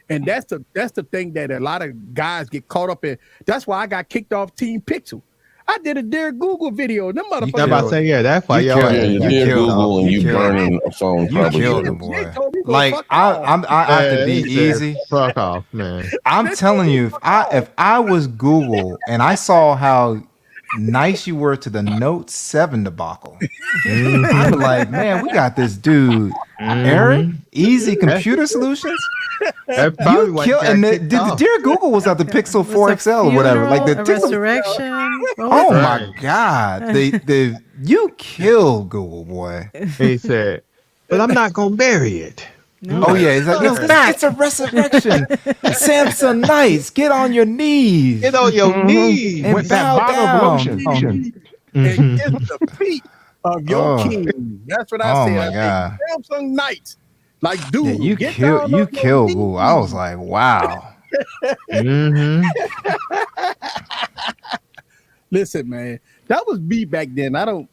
And that's the thing that a lot of guys get caught up in. That's why I got kicked off Team Pixel. I did a Dear Google video. Them motherfuckers. I'm about to say, yeah, that's why y'all. You did Google and you burning a phone. You killed them, boy. Like I have to be easy. Fuck off, man. I'm telling you, if I was Google and I saw how nice you were to the Note 7 debacle. I'm like, man, we got this dude, Eric, Easy Computer Solutions. You kill, and the dear Google was at the Pixel 4 XL or whatever. Like the resurrection. Oh my God, you killed Google, boy. He said, but I'm not gonna bury it. No. Oh yeah, it's like it's a resurrection. Samsung Knights, get on your knees. Get on your knees and with bow that bottle of down. lotion. And kiss the feet of your king. That's what I said. my God. Samsung Knights. Like, dude, Yeah, you get killed down you on your killed knees. Google. I was like, wow. Listen, man, that was me back then. I don't.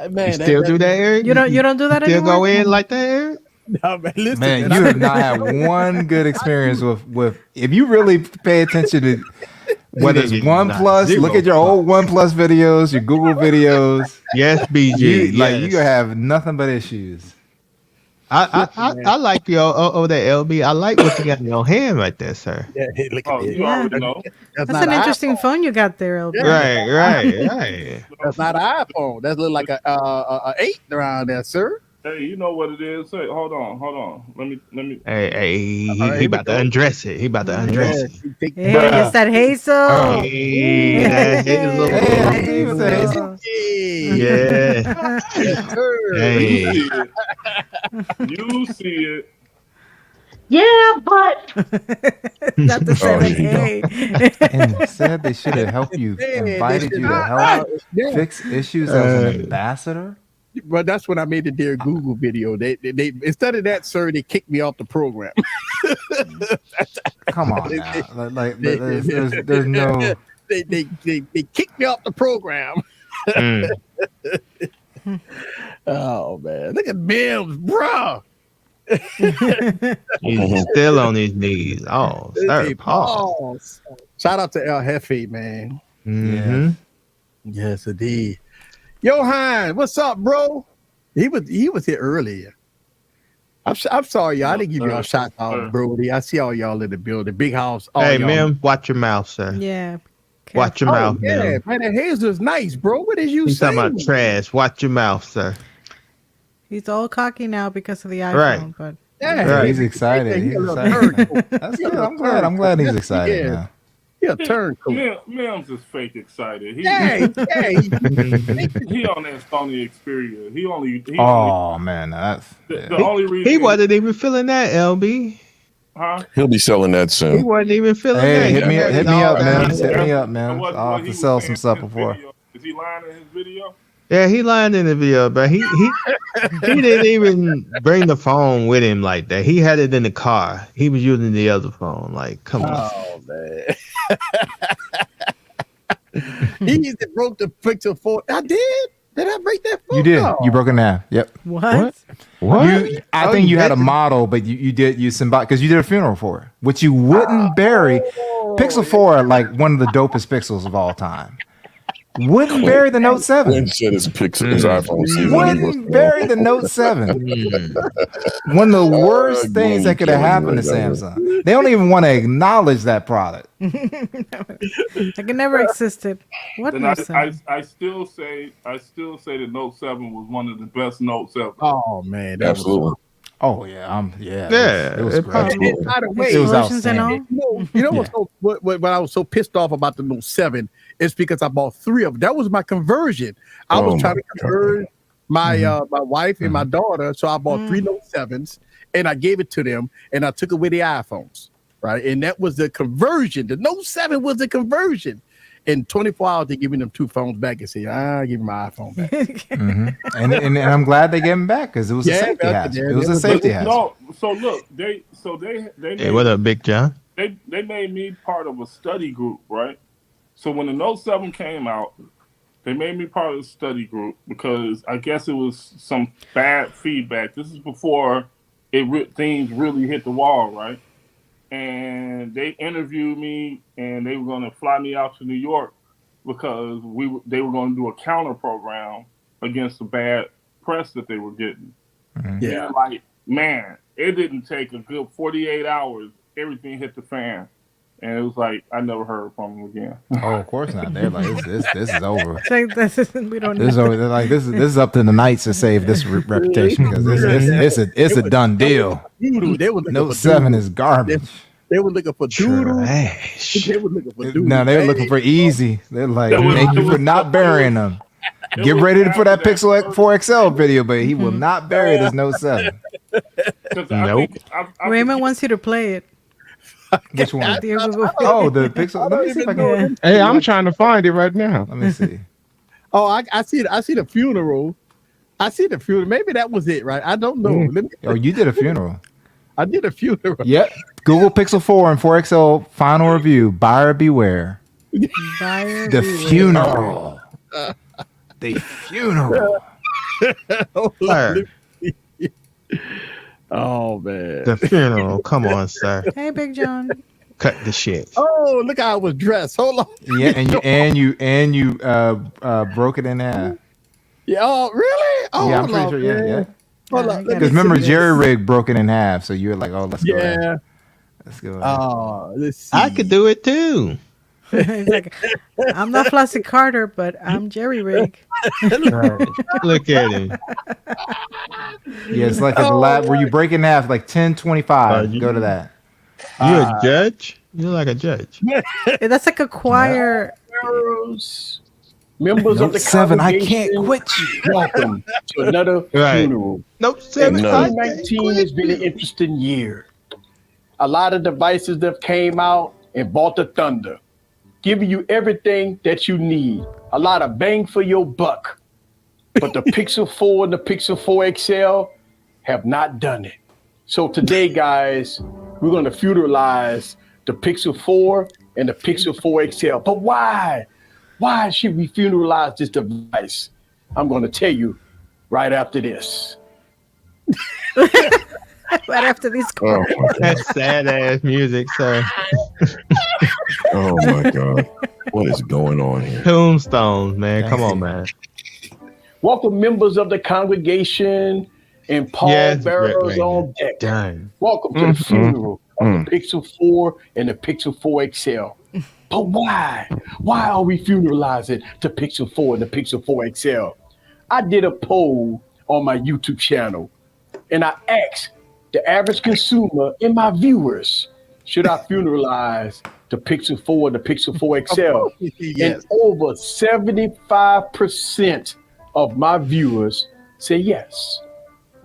Man, You still do that, Eric? You don't do that Still anymore? go in like that, Eric? No, man, listen, Man, man, you have not had one good experience with if you really pay attention to whether it's OnePlus, look at your old OnePlus videos, your Google videos. Yes, BG. You gonna have nothing but issues. I like your that LB. I like what you got in your hand right there, sir. Yeah, hey, look at it. You already know. That's That's not an interesting phone you got there, LB. Right. That's not an iPhone. That look like a 8 around there, sir. Hey, you know what it is? Hey, hold on. Let me. Hey, he about to undress it. He about to undress it. Hey, it's that Hazel. Hey, that Hazel. Yeah. Hey. You see it. Yeah, but Not the 7A. And said they should have helped you, invited you to help fix issues as an ambassador. But that's when I made the Dear Google video. They instead of that, sir, they kicked me off the program. Come on now. Like there's no They kicked me off the program. Oh man, look at Mims, bro. He's still on his knees. Oh, sir, Paul. Shout out to El Jefe, man. Mm-hmm. Yes, indeed. Johan, what's up, bro? He was here earlier. I'm sorry, y'all. I didn't give y'all a shout out, Brody. I see all y'all in the building. Big house. Hey, y'all. Mim, watch your mouth, sir. Yeah. Watch your mouth, yeah, Mim. man. That Hazel's nice, bro. What did you He's say? talking about trash. Watch your mouth, sir. He's all cocky now because of the iPhone, Right. but Yeah, he's excited. He's excited. That's good. I'm glad he's excited now. Yeah, turncoat. Mims is fake excited. He Yeah. he on that Sony Xperia. He only Man, that's the only reason He wasn't even feeling that, LB. huh? He'll be selling that He soon. wasn't even feeling Hey, that. hit me up, man. man. Hit me up, man. What I'll have he to sell was some saying stuff in his before. video. Is he lying in his video? Yeah, he lying in the video, but he didn't even bring the phone with him like that. He had it in the car. He was using the other phone. Like, come on. Oh man. He broke the Pixel 4. I did. Did I break that phone? You did. No. You broke it in half. Yep. what? I think you had a model, but you did symbolic because you did a funeral for it, which you wouldn't bury. Pixel 4 are like one of the dopest pixels of all time. Wouldn't bury the Note 7. Quinn said his iPhone season. Wouldn't bury the Note 7. One of the worst things that could have happened to Samsung. They don't even want to acknowledge that product. Like it never existed. What And was that? I still say the Note 7 was one of the best Notes ever. Oh man, that Absolutely. Oh yeah, Yeah, It was it great. And by the way, It was Explosions and all? outstanding. you know what's so, what I was so pissed off about the Note 7 is because I bought 3 of them. That was my conversion. I was Oh, trying my to convert my my wife and my daughter, so I bought 3 Note 7s and I gave it to them and I took away the iPhones, right? And that was the conversion. The Note 7 was the conversion. In 24 hours, they giving them 2 phones back and say, give me my iPhone back. And I'm glad they gave him back because it was a Yeah, safety that's- hazard. yeah, It was that a was- safety hazard. No, so look, they Hey, made, what up, Big John? they made me part of a study group, right? So when the Note 7 came out, they made me part of the study group because I guess it was some bad feedback. This is before things really hit the wall, right? And they interviewed me, and they were going to fly me out to New York because they were going to do a counter program against the bad press that they were getting. Yeah. And like, man, it didn't take a good 48 hours. Everything hit the fan. And it was like I never heard from him again. Oh, of course not. They're like, this is over. It's like, we don't This is over. They're like, this is up to the Knights to save this reputation because it's a done deal. Note 7 is garbage. They were looking for doodle. Trash. They were looking for doodle. No, they were looking for easy. They're like, thank you for not burying them. Get ready for that Pixel 4 XL video, but he will not bury this Note 7. Nope. Raymond wants you to play it. Which one? The Oh, the Pixel. Let me see if I can. Hey, I'm trying to find it right now. Let me see. Oh, I see it. I see the funeral. I see the funeral. Maybe that was it, right? I don't know. Let me, Oh, you did a funeral. I did a funeral. Yep. Google Pixel 4 and 4 XL final review. Buyer beware. Buyer The beware. funeral. The funeral. Sir, Oh man. the funeral. Come on, sir. Hey, Big John. Cut the shit. Oh, look how I was dressed. Hold on. Yeah, and you broke it in half. Yeah. Oh, really? Oh, Yeah, I'm hold pretty on, sure. Yeah, man. yeah. Hold on. Because remember, Jerry Rig broke it in half, so you were like, "Oh, let's go." Yeah. Ahead. Let's go. Ahead. Oh, let's see. I could do it too. He's like, I'm not Flossie Carter, but I'm Jerry Rig. Look at him. Yeah, it's like a lab where you break it in half, like 10:25. Go to that. You a judge? You're like a judge. That's like a choir. Members of Note the 7, I congregation, can't quit you. welcome to another Right. funeral. Nope. And 7. 2019 has been an interesting year. A lot of devices that came out and bought the thunder, giving you everything that you need. A lot of bang for your buck. But the Pixel 4 and the Pixel 4 XL have not done it. So today, guys, we're going to funeralize the Pixel 4 and the Pixel 4 XL. But why? Why should we funeralize this device? I'm going to tell you right after this. Right after these calls. That's sad ass music, sir. Oh my God. What is going on here? Tombstones, man. Come on, man. Welcome, members of the congregation and pallbearers on deck. Done. Welcome to the funeral of the Pixel 4 and the Pixel 4 XL. But why? Why are we funeralizing the Pixel 4 and the Pixel 4 XL? I did a poll on my YouTube channel, and I asked the average consumer and my viewers, should I funeralize the Pixel 4 and the Pixel 4 XL? Yes. And over 75% of my viewers say yes.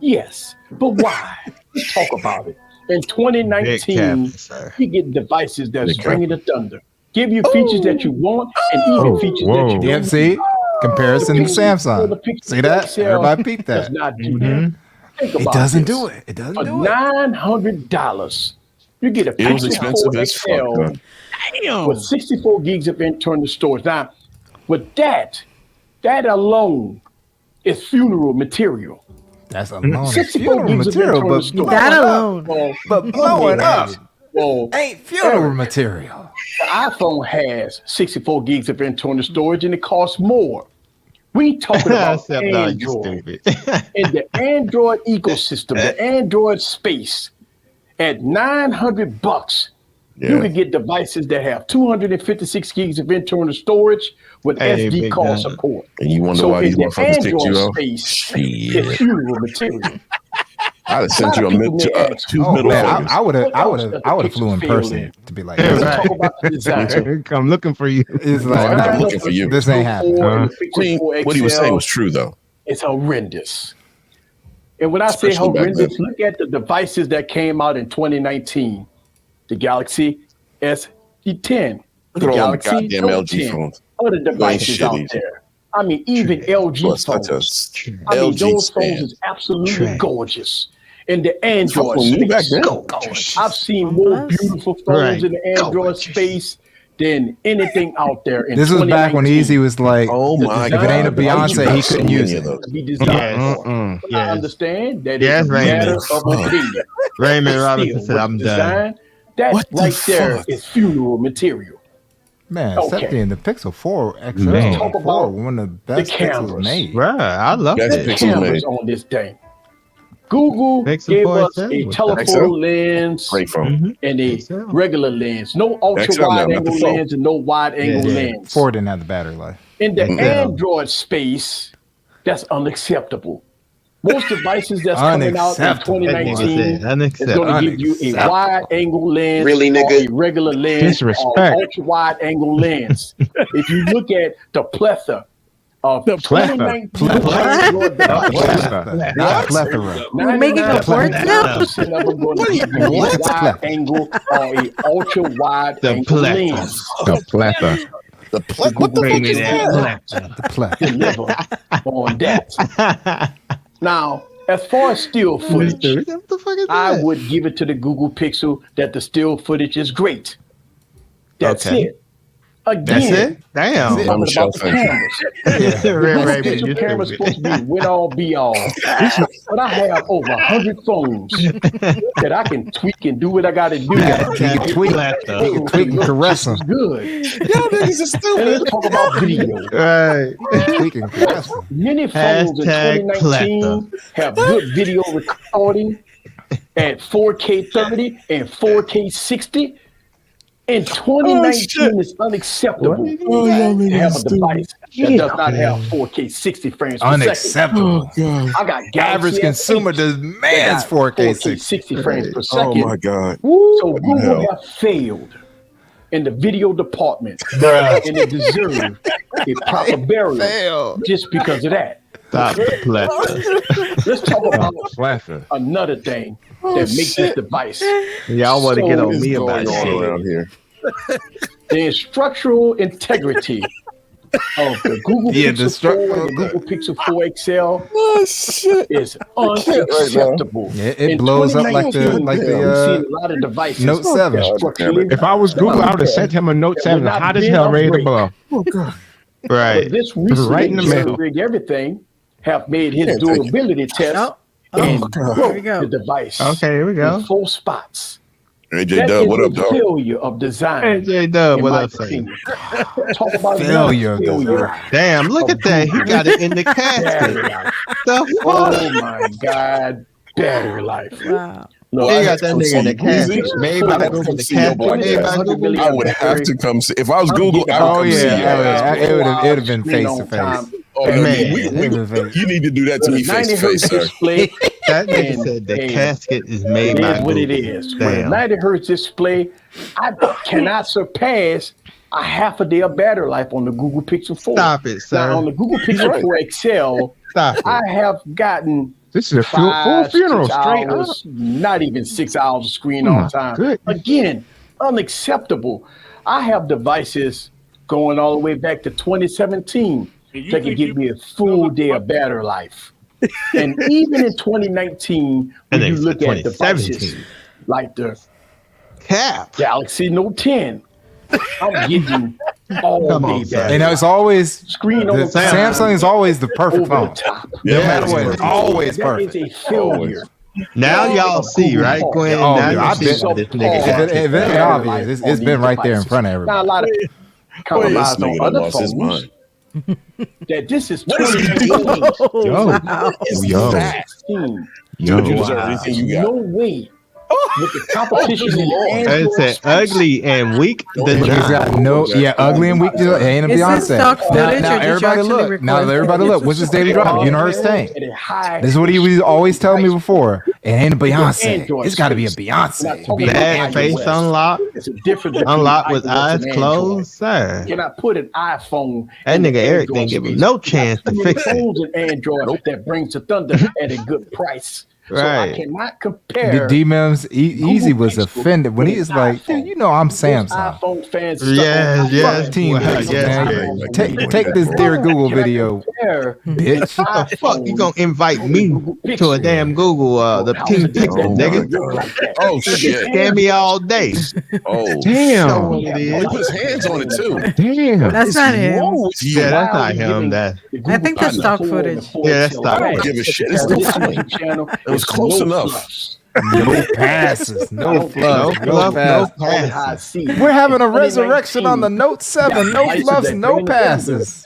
Yes. But why? Let's talk about it. In 2019, we get devices that's bringing the thunder. Give you features that you want and even features that you don't. Yeah, see? Comparison to Samsung. See that? Everybody peeped that. Does not do that. Think It about doesn't this. do it. It doesn't For do it. $900, you get a It was Pixel expensive 4 as fuck. XL with 64 gigs of internal storage. Now, with that alone is funeral material. That's alone. 64 Funeral gigs of material, internal but storage. That alone. but blowing up Well, ain't funeral material. the iPhone has 64 gigs of internal storage and it costs more. We talking about Except now you Android. stupid. In the Android ecosystem, the Android space, at $900, you Yeah. can get devices that have 256 gigs of internal storage with Hey, SD big card guy. support. And you wonder So why in these the motherfuckers ticked you Android off? space, Shit. it's funeral material. I'd have sent A you lot of people may ask, two Oh middle man, fingers. I would What else does have the flew in Pixel fail person in? to be like, Let's Right. talk about the design. I'm looking for you. it's I'm like not looking for you. this ain't happening. Pixel 4 and the Pixel 4 What he was saying XL, was true, though. it's horrendous. And when I say Especially back horrendous, then. look at the devices that came out in 2019. The Galaxy S10. Look at all them Galaxy goddamn Note LG 10. phones. Other devices shit out these. there. I mean, even LG Plus, phones. such a I mean, LG those phones stand. is absolutely Trash. gorgeous. And the Android Phone new back space, then. I've seen more beautiful phones Right. in the Android space than anything out there. In This was back when 2019. Easy was like, Oh my if it ain't a God. Beyonce, he So couldn't many use of it. those. Be designed for. Mm-mm. But I Yes. understand that Yes, it's a matter Raymond. of opinion. Raymond But Robinson still, said, what's I'm done. designed, that What the right there fuck? is funeral material. Man, Okay. except in the Pixel 4 XL, Man. Talk 4, about one of the best the pixels cameras. made. Bruh, I love That's it. Pixel Cameras made. on this thing. Google Pixel gave 4 us XL a was telephoto XL? lens Great phone. and a XL. regular lens. No ultra XL now, wide not angle the phone. lens and no wide angle Yeah. lens. Ford didn't have the battery life. In the XL. Android space, that's unacceptable. Most devices that's coming out in Unacceptable. That nigga 2019 said is going to give you a Unacceptable. wide angle lens, Really, or nigga? a regular lens, Disrespect. or ultra wide angle lens. If you look at the plethora of plethora. 2019 Android devices, Not plethora. You're making up words now? 99% of them going to give you a What? wide angle or a ultra wide The angle plethora. lens. The plethora. What the fuck is that? The plethora. Deliver on that. Now, as far as still footage, What the fuck is I that? would give it to the Google Pixel that the still footage is great. That's Okay. it. Again, That's it? Damn. I'm talking about the cameras. Red The Raven, Pixel you camera's stupid. supposed to be win all, be all. But I have over 100 phones that I can tweak and do what I got to do. You can tweak, and caress them. Good. Y'all niggas are And stupid. let's talk about video. Right. Tweak and caress them. Many phones in Hashtag 2019 have good video recording at 4K 30 and 4K 60. In 2019, it's unacceptable to have a device that does not have 4K 60 frames per second. Unacceptable. I got Galaxy Average S8 consumer that demands got 4K 60 60. frames per Oh second. my god. So Google have failed in the video department, and they deserve a proper burial just because of that. Stop the plethora. Let's talk about Plethora. another thing that makes this device. Y'all want to get So on me Going about on shit. around here. The structural integrity of the Google Yeah, the Pixel 4 structural- and the Google Pixel 4 XL Oh shit. is unacceptable. Yeah, it In blows up like the 2019, we've seen a lot of devices Note 7. structurally. If I was Google, I would have sent him a Note 7, Would not hot as be hell, an ready to upgrade. blow. Right. But this recent Right in the middle. rig everything have made his Can't take it. durability test Oh, and here we go. the device Okay, here we in go. 4 spots. AJ That Dub, is what a up, dog? failure of design. Hey, J Dub, in what my up, saying? opinion. Talk about Failure of another design. Damn, look at that. He got it in the casket. Battery life. The fuck? Oh my God, battery life. Wow. Look, He got that nigga in the casket. Made by Google, the casket made by Google. I would have to come see. If I was Google, I would Oh come yeah, see oh you. yeah. It would have been Screen face on to time. face. Oh, Man, you need to do that to me face 90 to hertz face, sir. display. That nigga And, said the hey, casket is made It by is Google. what it is. With a Damn. 90 hertz display, I cannot surpass a half a day of battery life on the Google Pixel 4. Stop it, Now, on sir. the Google Pixel 4 XL, Stop it. I have gotten This is a full 5, funeral 6 straight up. hours, not even 6 hours of screen Oh, my on time. goodness. Again, unacceptable. I have devices going all the way back to 2017 And you that can think give you- me a full day of battery life. And even in 2019, when And you it's look at 2017. devices like the Cap. Galaxy Note 10, I'm getting all Come on, day son. battery And it's always Screen the on time. Samsung is always the perfect over phone. the top. No Yeah, matter what, it's it's always That perfect. is a failure. Now y'all see, right, Gwen? Oh, Now yeah, you I see bet- why this If nigga If got it it. been obvious, it's been right there in front of Now, a everybody. lot of Boy, compromise this on nigga done other lost his phones mind. that this is What is he 2019. Yo, Wow. yo, You deserve wow. anything you No got. way with the competition in the It Android said space. ugly and weak. The Niggas got no, yeah, ugly and weak. Ain't a Is this Beyonce. stock footage Now or did you everybody actually look. record Now everybody look. What's his daily drop? You know her thing. At a high This is what he was always telling me before. It ain't a Beyonce. Android It's got to be a space. Beyonce. to be bad iOS. face unlocked. It's a difference between Unlocked with iOS eyes and closed, sir. Can I put an iPhone? That in nigga the Eric Android didn't give him space? no chance to Too fix many it. phones in Android that brings the thunder at a good price. So I Right. cannot The compare. D-Mems Easy was Pixel offended when with he was an like, iPhone. "Dude, you know I'm Those Samsung." iPhone fans. Yes, yes. Fuck Team Wow, Pixel, yes, man. Greg. Take this dear Google Can I video, compare bitch. What the fuck you gonna invite me to a damn Google, the Team Pixel, nigga? Oh shit. Scam me all day. Oh. Damn. It He is. put his hands on it too. Damn. That's not him. Yeah, that's not him. That I think that's stock footage. Yeah, that's stock I don't give a shit. It's still funny. It was close enough. No passes, no fluff, no no passes. passes. We're having a resurrection on the Note 7. No fluffs, no passes.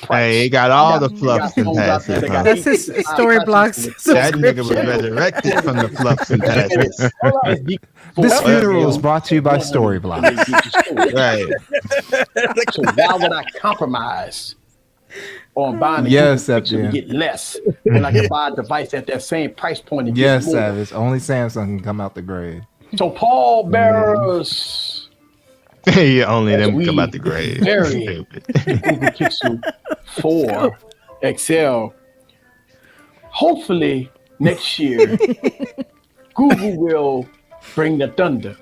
Hey, he got all the fluffs and passes. Huh? That's his story blocks. That nigga was resurrected from the fluffs and passes. This funeral is brought to you by Storyblock. Right. So why would I compromise on buying the Yes, Google Pixel Sapien. to get less when I can buy a device at that same price point and get Yes, more? Savage. Only Samsung can come out the grave. So Paul Bearers Yeah, only them we come out the grave. bury Stupid. Google Pixel 4 XL. Hopefully next year, Google will bring the thunder.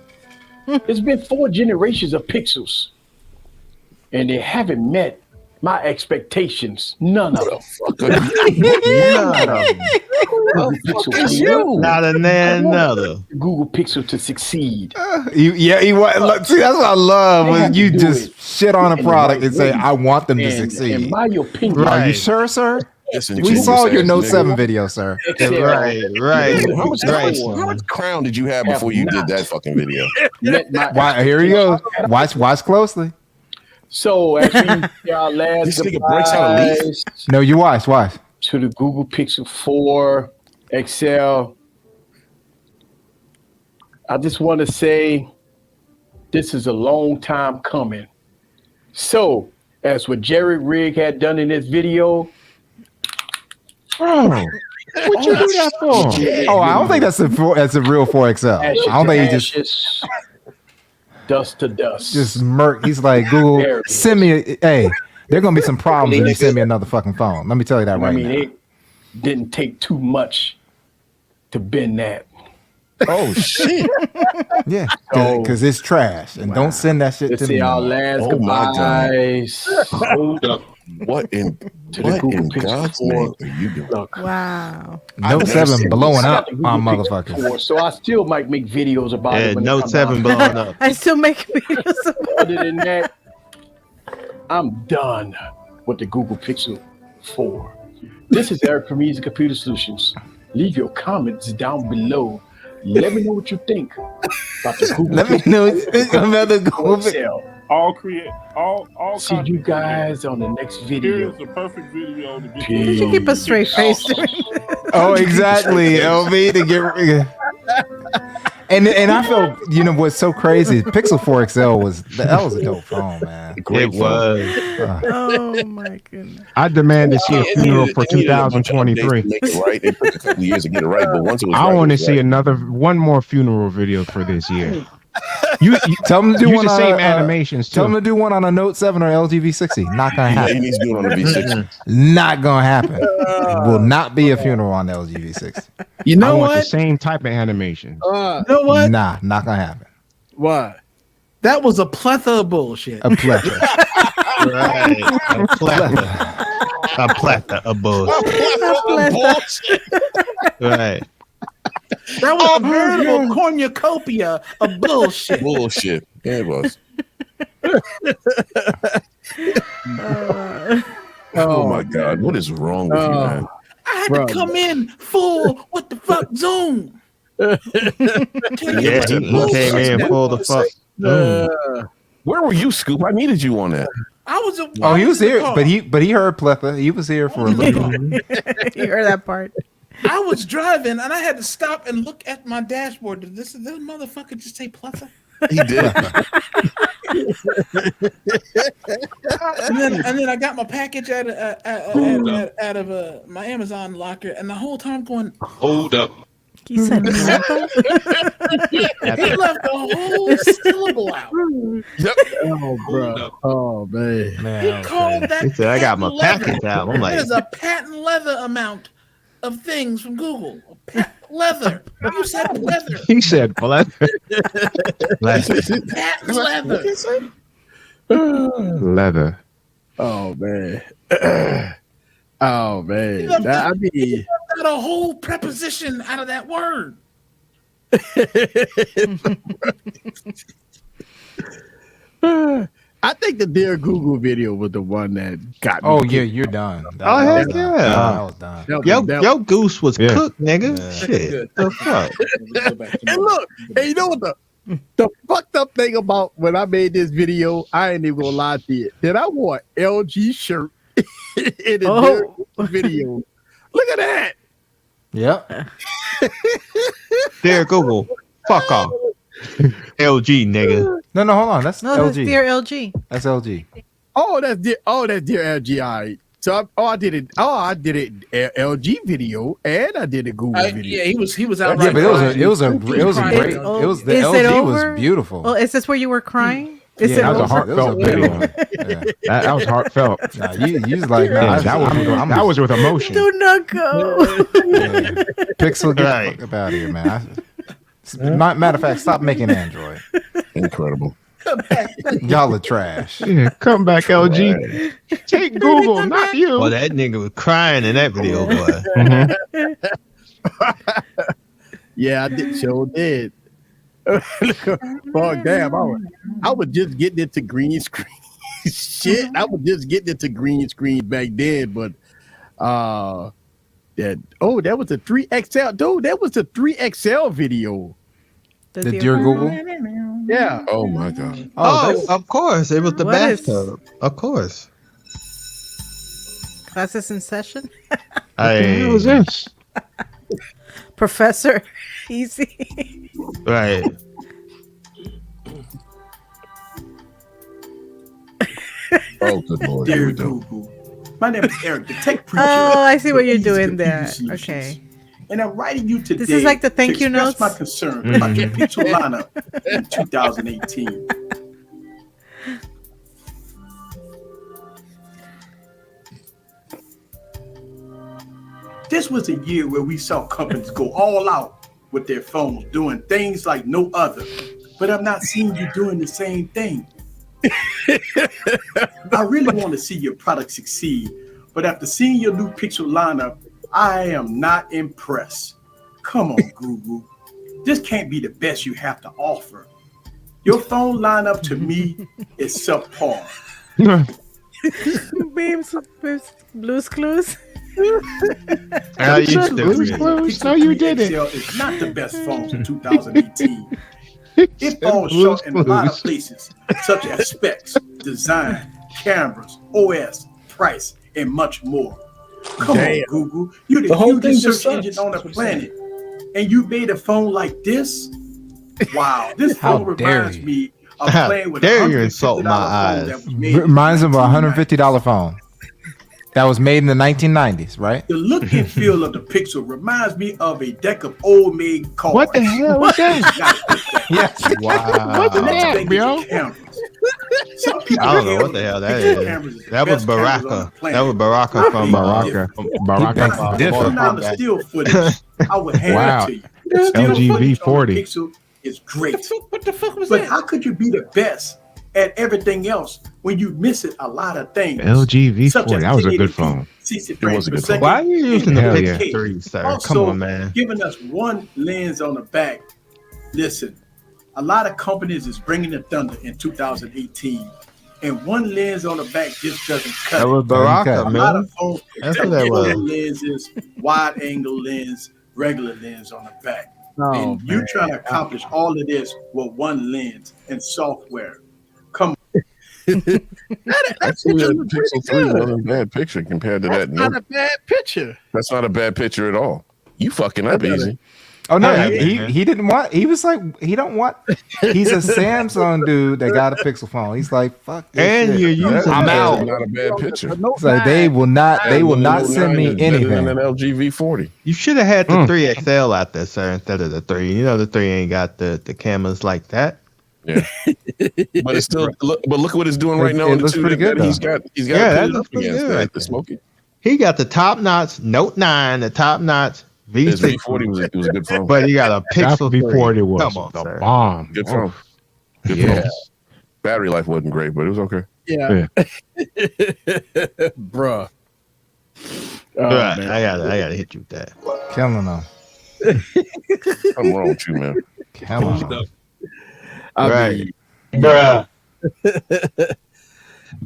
It's been 4 generations of Pixels, and they haven't met my expectations. None of them. None of them. Not another. Google Pixel to succeed. See, that's what I love when you do just it shit on a in the product right and say, way. I want them to In succeed. my opinion, Are you sure, sir? Listen, We genius saw your ass Note nigga. 7 video, sir. Right. How much crown did you have before you did that fucking video? Here you go. Watch closely. So as we our last This nigga breaks out a leaf? goodbyes No, you watch. to the Google Pixel 4 XL, I just want to say this is a long time coming. So, as what Jerry Rigg had done in this video, Bro, what you do that for? Oh, I don't think that's a real 4XL. I don't think he just dust to dust. just murk. He's like, Google, send me. Hey, there are gonna be some problems if you send me another fucking phone. Let me tell you that I right mean, now. it didn't take too much to bend that. Oh shit! Yeah, because it's trash, and don't send that shit Let's to see me. our last Oh, my God. goodbyes. Hold up. What in To the Google Pixel God's 4. name are you doing? Look, Wow. Note I've 7 never blowing I up got the on Google Pixel motherfuckers. 4, so I still might make videos about Yeah, it. When Note 7 blowing up. I still make videos of Other than that, I'm done with the Google Pixel 4. This is Eric from Easy Computer Solutions. Leave your comments down below. Let me know what you think about the Google Let me Pixel know what you think about the Google XL. All See you content guys on the next video. Here's a perfect video to get You should keep a straight face. Oh, exactly, LV to get. And I felt, what's so crazy? Pixel 4 XL was a dope phone, man. It was. Oh my goodness. I demand to see a funeral for They needed a bunch of updates to 2023. make it right. It took a couple years to get it right, but once it was I right, want to it was see right. one more funeral video for this year. You Tell them to do use one the on same a, animations Tell them too. to do one on a Note 7 or LG V60. Not gonna Yeah, he happen. needs to do it on the V6. Not gonna happen. It will not be a funeral on the LG V60. You I know want the what? same type of animations. You know what? Nah, not gonna happen. What? That was a plethora of bullshit. A plethora. Right. A plethora. A plethora of bullshit. Right. That was a veritable cornucopia of bullshit. Bullshit. Yeah, it was. Oh my God, what is wrong with you, man? I had to come in full. What the fuck, Zoom? Yeah, he came in full the fuck. Where were you, Scoop? I needed you on that. I was. Oh, he was here, but he heard plethora. He was here for a little while. You heard that part. I was driving and I had to stop and look at my dashboard. Did this motherfucker just say plethora? He did. and then I got my package out of my Amazon locker, and the whole time going, Hold up. He said plethora? he left the whole syllable out. Yep. Oh, bro. Oh, man. He called that. He said, I got my patent package leather. out. I'm like, There's a patent leather amount of things from Google. Patent leather. You said leather. He said plethora. Patent leather. Leather. Oh, man. Oh, man. Got a whole preposition out of that word. I think the Dear Google video was the one that got me. Oh yeah, you're done. Oh, heck yeah. That was done. Yo, goose was cooked, nigga. Yeah. Shit. The fuck? And look, and you know what the fucked up thing about when I made this video, I ain't even gonna lie to you. That I wore an LG shirt in the Dear Google video. Look at that. Yep. Dear Google, fuck off. LG, nigga. No, hold on. That's No, LG. that's Dear LG. That's LG. Oh, that's Dear LG. All right. So I did it LG video and I did a Google video. Yeah, he was out. Yeah, but it was a great. It was the Is it LG over? was beautiful. Oh, is this where you were crying? Is Yeah, it That was a over? heartfelt video. That was heartfelt. Nah, you was like, nah, that was with emotion. Do not go. Pixel, get the fuck up out of here, man. Matter of fact, stop making Android. Incredible. Y'all are trash. Yeah, come back, LG. Take Google, not you. Well, that nigga was crying in that video, boy. Yeah, I did. Sure did. Fuck, damn! I was just getting into green screen shit. I was just getting into green screen back then, but that was a 3XL, dude. That was a 3XL video. The Dear Google. Yeah. Oh my god. Oh, of course, it was the What is- bathtub. Of course. Classes in session. What was this? Professor Easy. Right. Oh, good lord. Dear Google. My name is Eric, the tech preacher. Oh, I see what for you're Easy doing there. Computer Solutions. Okay. And I'm writing you today. This is like the thank to you express notes? my concern about your picture lineup in 2018. This was a year where we saw companies go all out with their phones, doing things like no other. But I'm not seeing you doing the same thing. I really want to see your product succeed, but after seeing your new Pixel lineup, I am not impressed. Come on, Google. This can't be the best you have to offer. Your phone lineup to me is subpar. Babes, Blue's Clues. How you stupid. No, you didn't. XL is not the best phones in 2018. It falls short in a lot of places, such as specs, design, cameras, OS, price, and much more. Come on, Google. You're the whole thing hugest just search engine sucks. on the planet, and you made a phone like this? Wow, this How phone dare reminds you. me of How playing with dare you $150 insult my phone eyes. that was made in Reminds him of a $1990. $150 phone that was made in the 1990s, right? The look and feel of the Pixel reminds me of a deck of old maid cards. What the hell was that? Yes. Wow. What The the next heck, thing is bro? the cameras. Some people I don't know feel what the hell that Pixel is. cameras the That was best cameras on the Baraka. planet. That was Baraka from Baraka. Different. Now the still footage, I would hand Wow. it to you. The still LG footage on the V40. Pixel is great. What the fuck was But that? how could you be the best at everything else when you miss it a lot of things? LG such V40. as That was a 1080p, good phone. 60 It frames was a per good phone. second. Why are you using the Hell Pixel yeah. 3, sir? Also, Come on, man. giving us one lens on the back. Listen, a lot of companies is bringing the thunder in 2018, and one lens on the back just doesn't cut That it. was Baraka, A lot man. of phones That's have what that different was. lenses, wide angle lens, regular lens on the back. Oh, and you're man. trying to accomplish all of this with one lens and software. Come on. Actually, that Pixel 3 wasn't a bad picture compared to that. Not a bad picture. That's not a bad picture at all. You fucking up easy. Oh no, Yeah, he man. didn't want. He was like, he don't want. He's a Samsung dude that got a Pixel phone. He's like, fuck this And shit. you're using I'm that. out. Not a bad picture. It's like they will not. They will not send me Better than anything. an LG V40. You should have had the 3XL out there, sir, instead of the 3. You know the 3 ain't got the cameras like that. Yeah, but it's still. But look what it's doing right now. It on the looks two pretty that good, He's though. got. He's Yeah, got that to put it looks up pretty against good that. right The there. Smoky. He got the top notch Note 9, the top notch His V6, V40 was a good phone. but he got a That Pixel 3. V40 was Come on, the sir. bomb. Good phone. Good Yeah. phone. Battery life wasn't great, but it was okay. Yeah. Bruh. Oh, Right, man. I gotta hit you with that. Killing them. Something wrong with you, man. Killing them. I Right. mean, Bruh.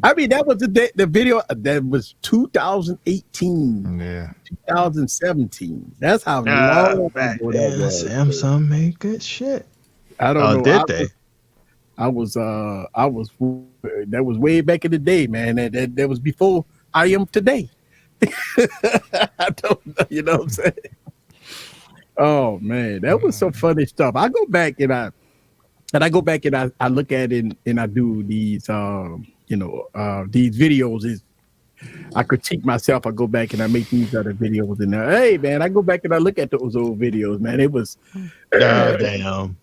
I mean, that was the video that was 2018. Yeah. 2017. That's how long back ago then, that was. Samsung made good shit. I don't know. Did they? I was that was way back in the day, man. That was before I am today. I don't know, you know what I'm saying? Oh man, that was some funny stuff. I go back and I look at it and I do these these videos. I critique myself. I go back and I make these other videos and hey man, I go back and I look at those old videos, man. It was damn.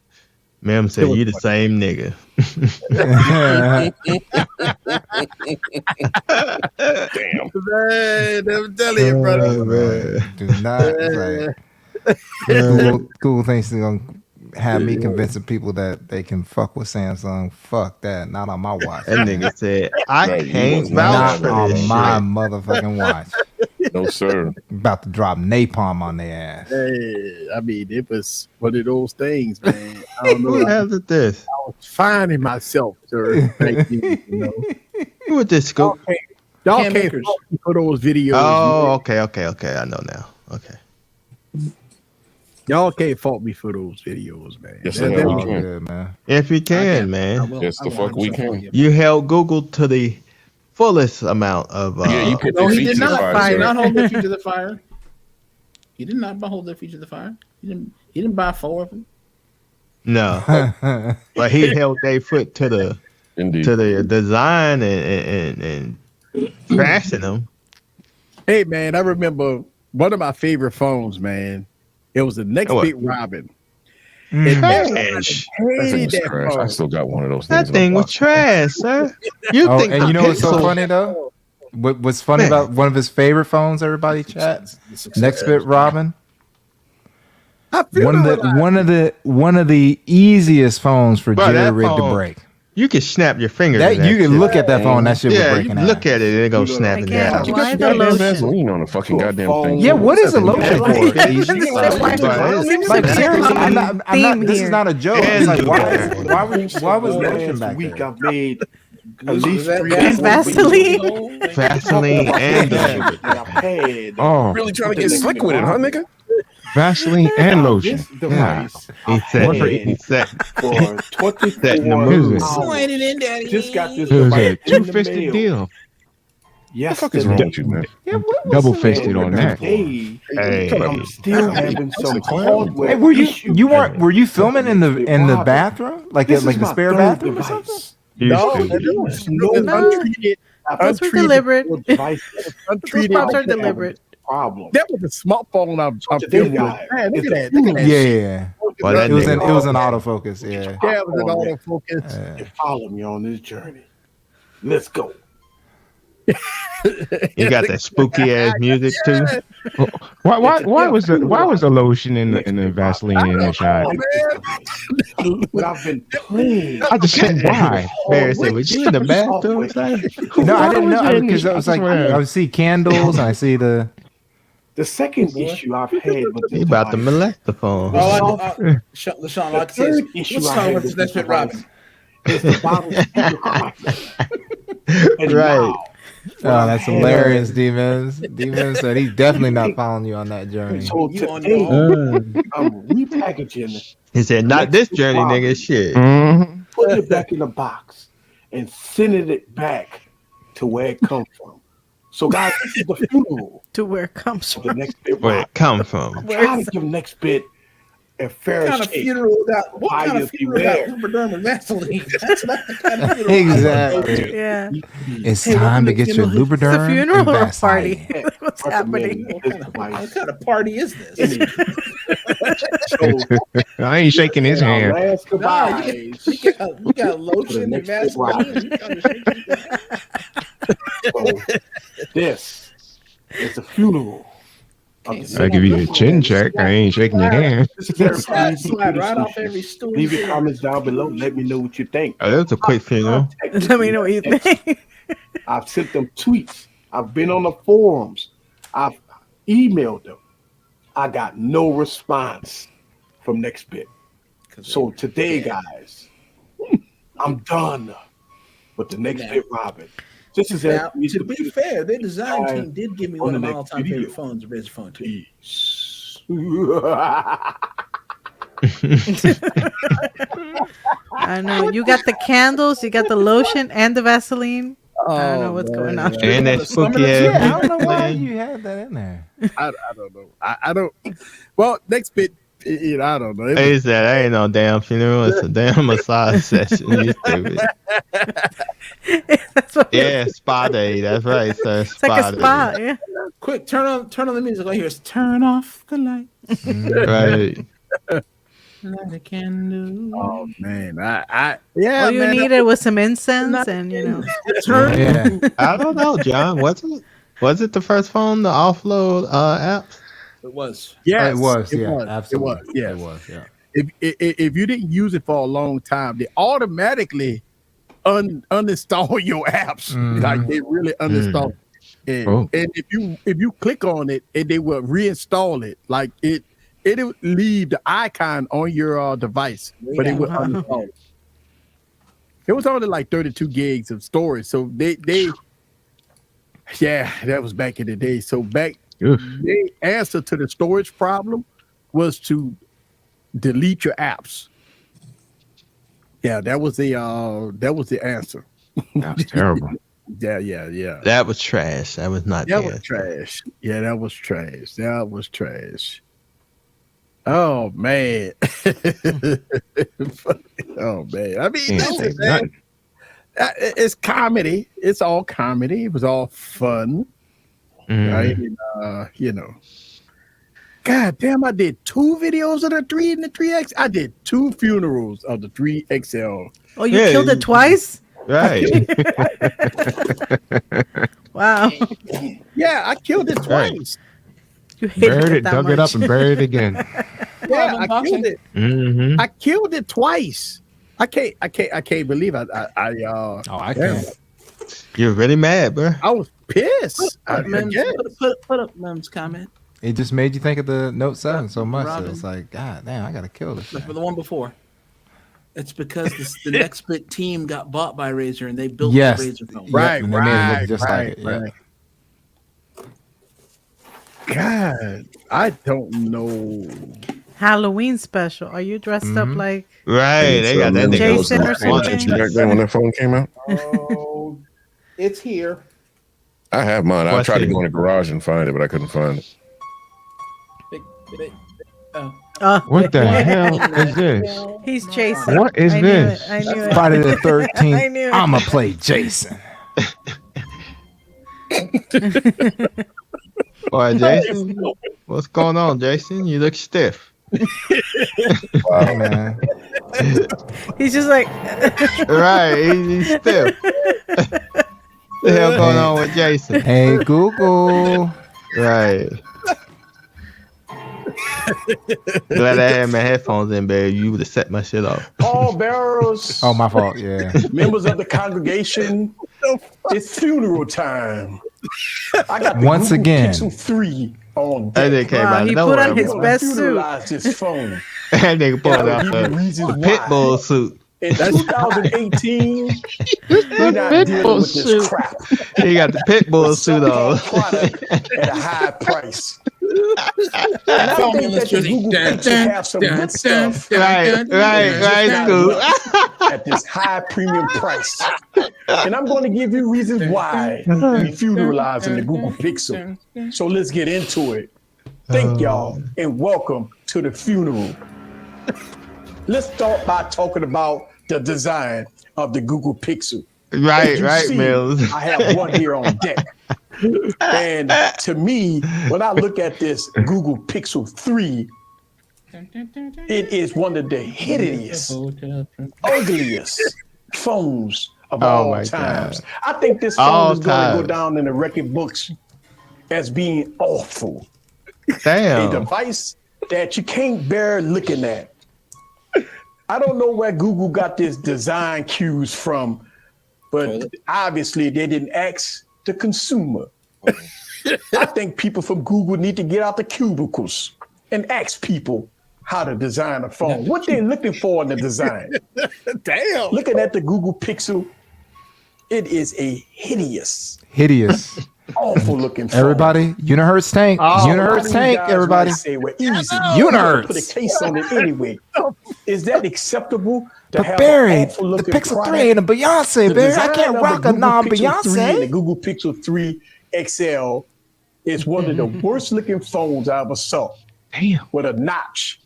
Ma'am said you the same nigga. Damn. Man, I'm telling you, brother. Do not Google thinks they're gonna have me convincing people that they can fuck with Samsung. Fuck that. Not on my watch. That nigga said I can't not vouch for on this my shit. motherfucking watch. No, sir. About to drop napalm on their ass. Hey, I mean, it was one of those things, man. I don't know. Who has it this? I was finding myself, sir. Back then, you know. Who with this scoop? Y'all Cam can't makers. fault me for those videos. Oh, man. okay. I know now. Okay. Y'all can't fault me for those videos, man. Yes, That- sir. that We was- can. Good, man. If you can, I man. will. Yes, I the will. fuck we I'm so can. for you. You held Google to the fullest amount of Yeah, you put No, their he feet did to the not. fire, He sir. did not hold their feet to the fire. He did not hold their feet to the fire. He didn't buy 4 of them. no. But he held their foot to the Indeed. design and crashing them. Hey, man, I remember one of my favorite phones, man. It was the Next What? Big Robin. Trash. That thing Hated was that trash. I phone. still got one of those That things. in thing my was box. trash, sir. You Oh, think and you know what's so Pixel- funny though? What's funny Man. about one of his favorite phones? Everybody chats. Nextbit Robin. I feel One of the easiest phones for Bro, that Jared to phone- break. You can snap your fingers. That in you can shit. look at that phone. That shit Yeah, was you breaking. look at it and it goes snapping Again, down. You why got some the goddamn lotion? Vaseline on the fucking goddamn thing. Yeah, what is the lotion for? Like, Like seriously, I'm not. theme This is here. not a joke. It's like why was lotion back week there? I've made at least that 3 gas Vaseline? Vaseline and that I've had. Oh, Really trying to get slick with it, huh, nigga? Vaseline and lotion. This device he said I've he had said for Setting the 24 mood. hours. it in, Daddy. Just got this It was a device in the two-fisted mail. deal. What the Yes, fuck is wrong with you, man? Double-fisted on that. Hey, Hey. I'm still having some hardware. Hey, were issues. you filming in the bathroom like This the is my spare third bathroom or device. something? No, Houston. it was No. untreated. Those were deliberate. Device Those Untreated. pops are deliberate. problem. That was a smartphone. I'm Today, filming with. guys, Man, look it's at that. Look at that. Yeah, shit. yeah. Well, that It was nigga- an autofocus. Yeah. Yeah, it was an autofocus. And follow me on this journey. Let's go. You got that spooky ass music too. Why was the lotion in the Vaseline in the shot? But I've been playing. I just said why. Barry said, "Was you in the bathroom?" son?" No, I didn't know was it? because I was like, I I would see candles. And I see the. The second issue I've had with He this about to device, molest the phone. LaShawn, like I said, third what's issue the I song had with with Next this Bit Robin? device is the bottle speaker crisis. And Right. now, Oh, that's hilarious, D-Miz. D-Miz said he's definitely not following you on that journey. so You on today, your own. I'm repackaging, He said, "Not this journey, nigga. Shit." Mhm. putting it back in the box, and sending it back to where it comes from. So, guys, this is the funeral To where it comes of from. the Next Bit Where Rock. it come from? I'm trying to give Next Bit a fair What kind of shake. funeral got? What kind Buyer of funeral got beware. Lubriderm and Vaseline? That's not the kind of funeral. Exactly. Yeah. It's Hey, time to welcome get to your the- It's a Lubriderm funeral and or a Vaseline. party? What's happening? Recommend What this kind of- device. what kind of party is this? So, I ain't shaking his our hand. last Nah, goodbyes. you got lotion and Next Bit Vaseline. You gotta shake it. So, this is a funeral. of the I give you a chin check. I ain't shaking your hand. This is very Slide, easy. slide right off every stool. Leave your comments down below. Let me know what you think. Oh, that was a quick funeral. Let me know what you think. I've sent them tweets. I've been on the forums. I've emailed them. I got no response from NextBit. So today, guys, I'm done with the NextBit Robin. This is Now, to be fair, their design team did give me on one of the my next all-time video. favorite phones, the Razr Phone 2. I know. You got the candles, you got the lotion, and the Vaseline. I don't know what's going on. And that spooky Yeah, I don't know why ass. you had that in there. I don't know. I don't. Well, next bit, I don't know. Hey, said, "That ain't no damn funeral. It's a damn massage session." You stupid. Yeah, spa day. That's right, sir. It's like a spa, day. yeah. Quick, turn on the music. All I hear is turn off the lights. Right. Light a candle. Oh man, yeah. All you man, needed was some incense, and you know. Yeah. I don't know, John. Was it the first phone to offload apps? It was. Yes, it was. It Yeah, was. absolutely. It was. Yes. It was. Yeah. If you didn't use it for a long time, they automatically uninstall your apps. Like they really uninstall. And if you click on it, and they will reinstall it. Like it would leave the icon on your device, but it would uninstall it. It was only like 32 gigs of storage, so they yeah, that was back in the day. So the answer to the storage problem was to delete your apps. Yeah, that was the answer. That was terrible. Yeah. That was trash. That was not That good. was trash. Yeah, that was trash. That was trash. Oh man. Oh man. I mean, listen, man, it's comedy. It's all comedy. It was all fun. Right? And, you know. God damn, I did 2 videos of the 3 and the 3X. I did 2 funerals of the 3XL. Oh, you killed it twice? Right. Wow. Yeah, I killed it twice. You hated Buried it it, that dug it much. up, and buried it again. Yeah, I killed it. Mm-hmm. I killed it twice. I can't believe I can't. You're really mad, bro. I was pissed. I guess. Put up Mem's comment. It just made you think of the Note 7 so much. Robin. So it's like, God damn, I gotta kill this. Like for the one before. It's because the Nextbit team got bought by Razr and they built Yes. the Razr phone. Right, and they made it look right, just like it, yeah. right. God, I don't know. Halloween special. Are you dressed up like Right. They got that nigga. Jason or something? Back then when that phone came out, Oh, it's here. I have mine. I What's tried to it? go in the garage and find it, but I couldn't find it. What the hell is this? He's Jason. What is I knew this? it. I knew it. Friday the I 13th. knew it. I'ma play Jason. Boy, Jason. What's going on, Jason? You look stiff. Wow, man. He's just like Right. He's stiff. The hell going on with Jason? Hey Google. Right. Glad I had my headphones in, babe. You would have set my shit off. All bearers, Oh, my fault. Yeah. members of the congregation, it's funeral time. I got the Once Google again. Pixel 3 on That deck. nigga came Wow, out of he nowhere. put on his boy. best suit. Funeralize this phone. That nigga pulled I'll out give you reasons the why. pit bull suit. In 2018, we're not dealing with this crap. He got the pit bull suit on. Product at a high price. And I think that the Google Pixel have some good stuff. Right, Scoop. At this high premium price. And I'm going to give you reasons why we funeralizing the Google Pixel. So let's get into it. Thank y'all and welcome to the funeral. Let's start by talking about the design of the Google Pixel. Right, As you right, see, Mills. I have one here on deck. And to me, when I look at this Google Pixel 3, it is one of the hideous, ugliest phones of all my times. God. I think this All phone is going to go times. down in the record books as being awful. A Damn. device that you can't bear looking at. I don't know where Google got this design cues from, but obviously they didn't ask the consumer. I think people from Google need to get out the cubicles and ask people how to design a phone. What they're looking for in the design. Damn. Looking at the Google Pixel, It is a hideous, awful looking phone. Everybody, Unihertz tank. Unihertz tank, everybody. Say, well, easy. Unihertz. Put a case on it anyway. Is that acceptable to have Barry, an awful the looking Pixel product? 3 and a Beyonce, The Barry. I design can't of rock the a Google Pixel 3 and the non-Beyonce. Google Pixel 3 XL is one of the worst looking phones I ever saw. Damn. With a notch.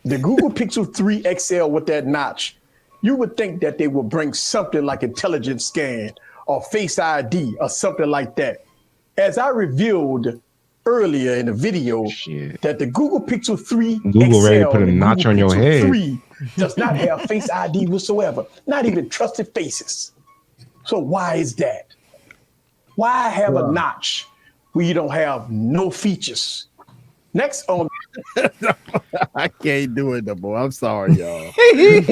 The Google Pixel 3 XL with that notch, you would think that they would bring something like intelligence scan or Face ID or something like that. As I revealed earlier in the video, that the Google Pixel 3 Google XL ready to put a and the notch Google on your Pixel head. 3 does not have Face ID whatsoever, not even trusted faces. So why is that? Why have a notch where you don't have no features? Next on, I can't do it no more. I'm sorry, y'all. He's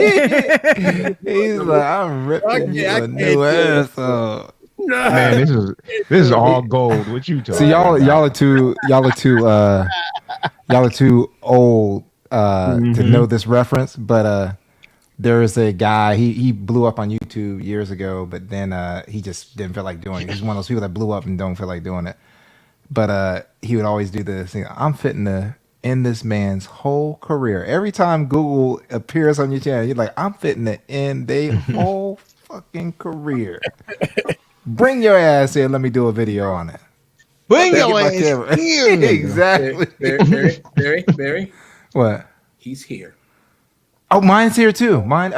like, I'm ripping you a new asshole. Man, this is all gold. What you talking? See, y'all about? are too old to know this reference, but there is a guy, he blew up on YouTube years ago, but then he just didn't feel like doing it. He's one of those people that blew up and don't feel like doing it. But he would always do this thing. I'm fitting to end this man's whole career. Every time Google appears on your channel, you're like, I'm fitting to end their whole fucking career. Bring your ass here. Let me do a video on it. Bring Get your my ass camera. here, nigga. Exactly. Barry. What? He's here. Oh, mine's here too. Mine's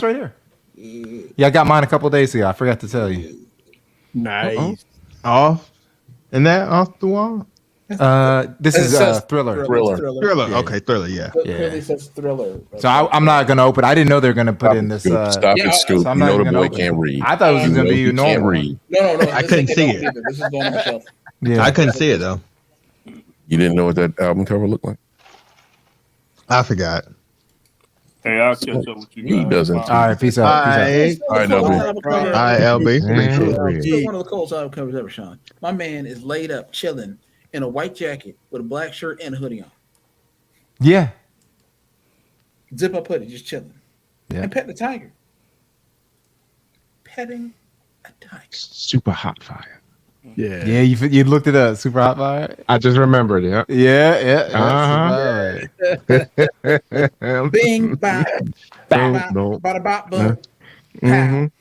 right here. Yeah, I got mine a couple days ago. I forgot to tell you. Nice. Off. And that off the wall? This is Thriller. Thriller. Yeah. Okay, Thriller, yeah. Clearly says Thriller. So I'm not gonna open. I didn't know they were gonna put in this. Stop it, Scoop. so You I'm not know the even boy gonna can't open read. I thought it was You gonna know be he normal. can't read. No. I couldn't see it. This is going on the shelf. Yeah. I couldn't see it though. You didn't know what that album cover looked like? I forgot. Hey, I'll catch up with you guys. He doesn't. All right, peace out. All right, LB. Still one of the coolest album covers ever, Sean. My man is laid up, chilling in a white jacket with a black shirt and a hoodie on. Yeah. Zip up hoodie, just chilling. Yeah. And petting the tiger. Petting a tiger. Super hot fire. Yeah. Yeah, you looked it up. Super hot fire. I just remembered it. Yeah. Bing, bop, bop, No. bada bop, boom. Mhm.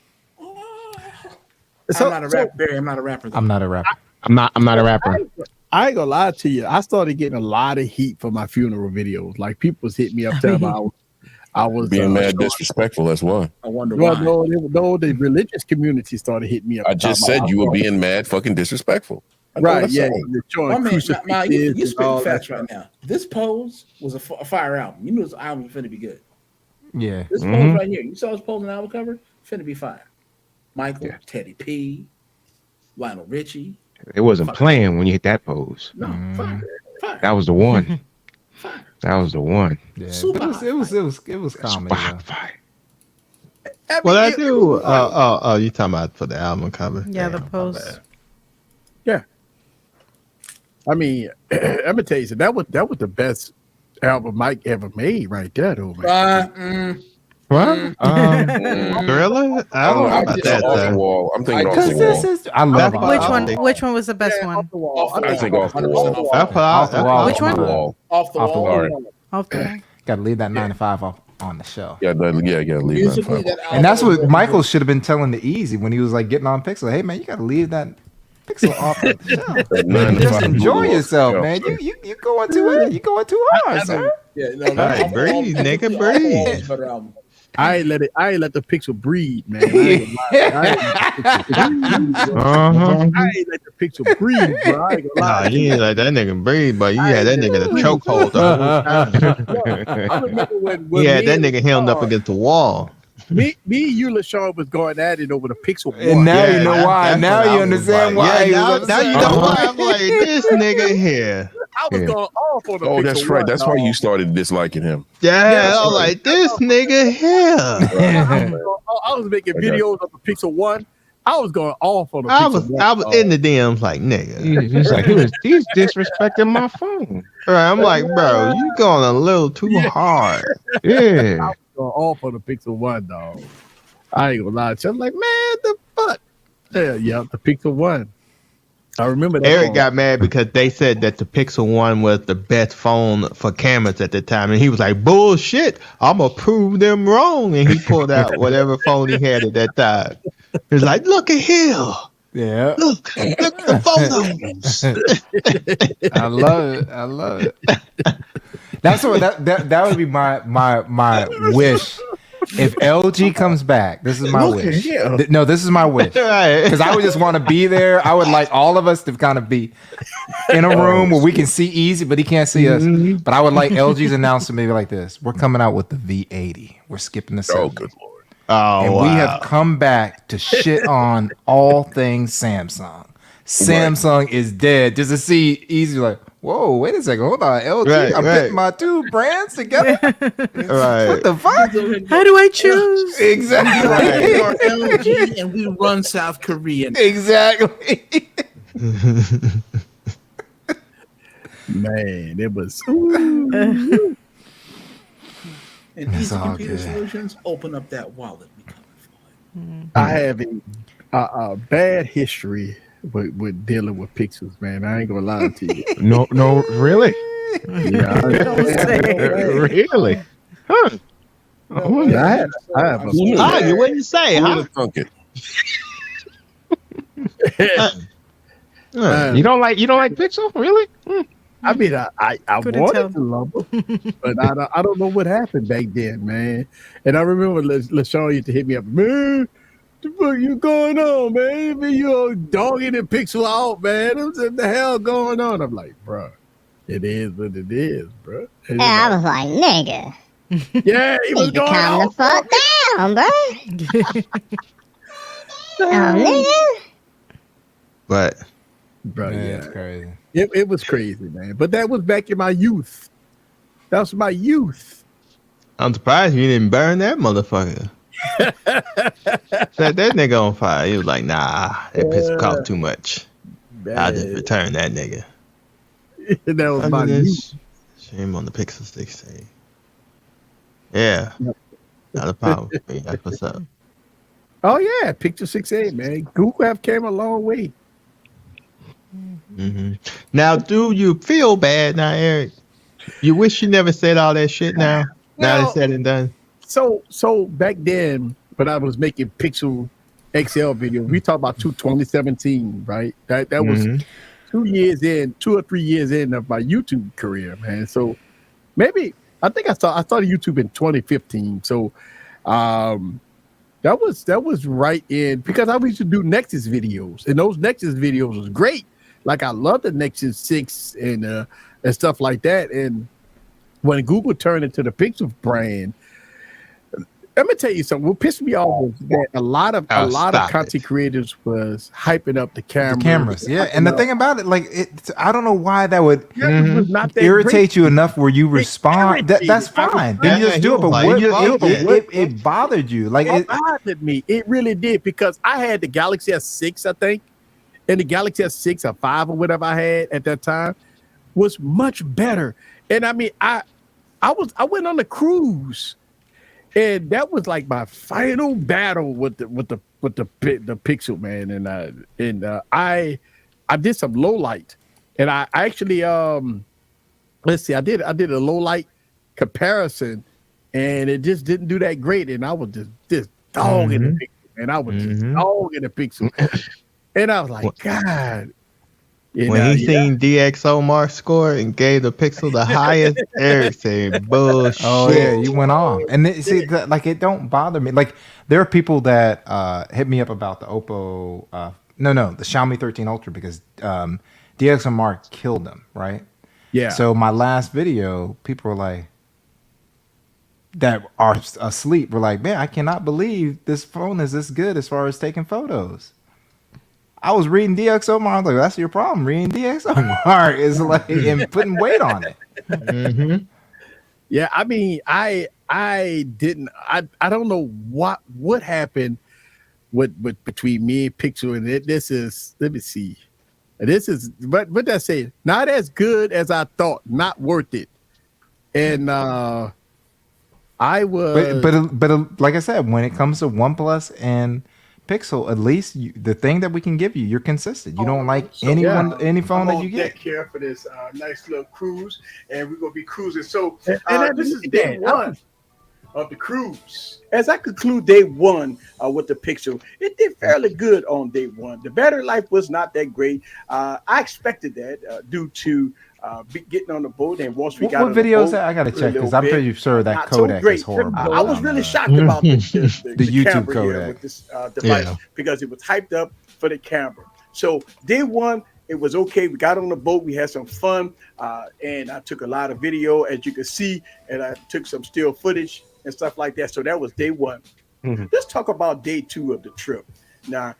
I'm not a rapper, Barry. I'm not a rapper. I'm not a rapper. I'm not a rapper. I ain't gonna lie to you. I started getting a lot of heat for my funeral videos. Like people was hitting me up telling me I was Being mad disrespectful, that's why. I wonder Well, why. no, the religious community started hitting me up. I just said you were being mad fucking disrespectful. That's all right. I'm Yeah, saying. you're showing My man, crucifixes now you and spitting all facts that right now. This pose was a fire album. You knew this album was finna be good. Yeah. This pose right here. You saw this pose on the album cover? Finna be fire. Michael, Teddy P, Lionel Richie. It wasn't playing when you hit that pose. No, fire. That was the one. That was the one. Yeah. But it was comedy. Hot fire. Well, I do. You talking about for the album cover? Yeah, the Damn, my post. bad. Yeah. I mean, I'm gonna tell you, so that was the best album Mike ever made, right there, though, man. What? Thriller? I don't know about that. Off the wall. I'm thinking off the This wall. is. I love Which one was the best one? I think off the wall. Off the wall. Which one? Wall. Off the Off the wall. wall. Off the wall. Got to leave that 9 to 5 off on the show. Yeah, leave Musically, that. that And that's album what Michael should have been telling the Easy when he was like getting on Pixel. Hey man, you got to leave that Pixel off the show. Just enjoy yourself, man. You going too hard. You going too hard, sir. Yeah, no, All right, breathe, nigga, breathe. Better album. I ain't let the Pixel breathe, man. I ain't let the Pixel breathe, bro. I ain't gonna lie. Nah, you ain't let that nigga breathe, but you had that nigga in a chokehold the whole time. I remember when You had me that and nigga held up against the wall. Me and you, LaShawn, was going at it over the Pixel 1. And now you know Yeah, why. that's Now what you I was understand like. why. Yeah, he now was you upset. know why I'm like this nigga here. I was going off on the Pixel Oh, that's right. 1, That's dog. why you started disliking him. Yeah, I was like this nigga here. I was making videos of the Pixel 1. I was going off on the I Pixel was 1. I was in the DMs like nigga. He's like, he's disrespecting my phone. Right, I'm like, bro, you going a little too hard. Yeah. I was going off on the Pixel 1, dog. I ain't gonna lie to you. I'm like, man, the fuck? Yeah, the Pixel 1. I remember that. Eric phone. got mad because they said that the Pixel 1 was the best phone for cameras at the time. And he was like, bullshit, I'm going to prove them wrong. And he pulled out whatever phone he had at that time. He was like, look at here. Yeah. Look at the photos. I love it. That's what that would be my wish. If LG comes back, this is my wish. No, this is my wish. Because I would just want to be there. I would like all of us to kind of be in a room where we can see easy, but he can't see us. But I would like LG's announcement maybe like this. We're coming out with the V80. We're skipping the 70. Oh, good Lord. And we have come back to shit on all things Samsung. Samsung is dead. Just to see easy like, whoa, wait a second, hold on, LG. I'm putting my two brands together. What the fuck? How do I choose? Exactly. We are LG and we run South Korea. Exactly. Man, it was. And That's Easy all Computer good. Solutions open up that wallet. I have a bad history with dealing with pixels, man. I ain't gonna lie to you. No, really? Yeah, Really? Huh? Oh, I have a. You wouldn't say, huh? You don't like Pixel, really? I mean, I Couldn't wanted tell. to love them, but I don't know what happened back then, man. And I remember LaShawn used to hit me up, man. What the fuck you going on, man? You're dogging the Pixel out, man. What the hell going on? I'm like, bro, it is what it is, bro. And I was like, nigga. Yeah, he was Need to going calm the off. fuck down, bro. Oh, nigga. But Bro, Man, yeah, it's crazy. it was crazy, man. But that was back in my youth. That was my youth. I'm surprised you didn't burn that motherfucker. Set that nigga on fire. He was like, nah, that piss cost too much. I'll just return that nigga. That was my Other than youth. Shame on the Pixel 16. Yeah. Not a problem for me. That's what's up. Oh yeah, Picture 6A, man. Google have came a long way. Hmm. Now, do you feel bad now, Eric? You wish you never said all that shit now? Now Well, it's said and done. So back then, when I was making Pixel XL videos, we talked about 2017, right? That was 2 or 3 years in of my YouTube career, man. So maybe I think I started YouTube in 2015. So that was right in, because I used to do Nexus videos, and those Nexus videos was great. Like I love the Nexus 6 and stuff like that. And when Google turned into the Pixel brand, let me tell you something. What pissed me off was that a lot of content creators was hyping up the cameras. Yeah, and the thing about it, like, I don't know why that would was not that irritate great. you enough where you respond. That's fine. Then you just do it. But it bothered you. Like It bothered me. It really did, because I had the Galaxy S6, I think, and the Galaxy S6 or 5 or whatever I had at that time was much better. And I mean, I went on the cruise, and that was like my final battle with the Pixel, man. And I did some low light, and I actually let's see, I did a low light comparison, and it just didn't do that great. And I was just dogging the Pixel, and I was just dogging the Pixel, and I was like, God. When he seen DxOMark score and gave the Pixel the highest, Eric said, bullshit. Oh yeah, you went off. And see, like, it don't bother me. Like, there are people that hit me up about the Oppo, the Xiaomi 13 Ultra, because DxOMark killed them, right? Yeah. So my last video, people were like, that are asleep, were like, man, I cannot believe this phone is this good as far as taking photos. I was reading DxOMark. I was like, that's your problem. Reading DxOMark is like, and putting weight on it. Yeah, I mean, I don't know what happened with between me and Pixel, and this is, let me see. This is, but that say, not as good as I thought, not worth it. And I was, but like I said, when it comes to OnePlus and Pixel, at least the thing that we can give you, you're consistent. You don't like any phone that you get. Deck here for this nice little cruise, and we're gonna be cruising. So And this is day one of the cruise. As I conclude day one with the Pixel, it did fairly good on day one. The battery life was not that great. I expected that due to getting on the boat, and once we got what on the video is boat, that? I gotta a check because little I'm bit, pretty sure that not so codec great. is horrible. I was really shocked about the YouTube camera here codec. with this device because it was hyped up for the camera. So day one, it was okay. We got on the boat. We had some fun, and I took a lot of video, as you can see, and I took some still footage and stuff like that. So that was day one. Let's talk about day two of the trip. Now,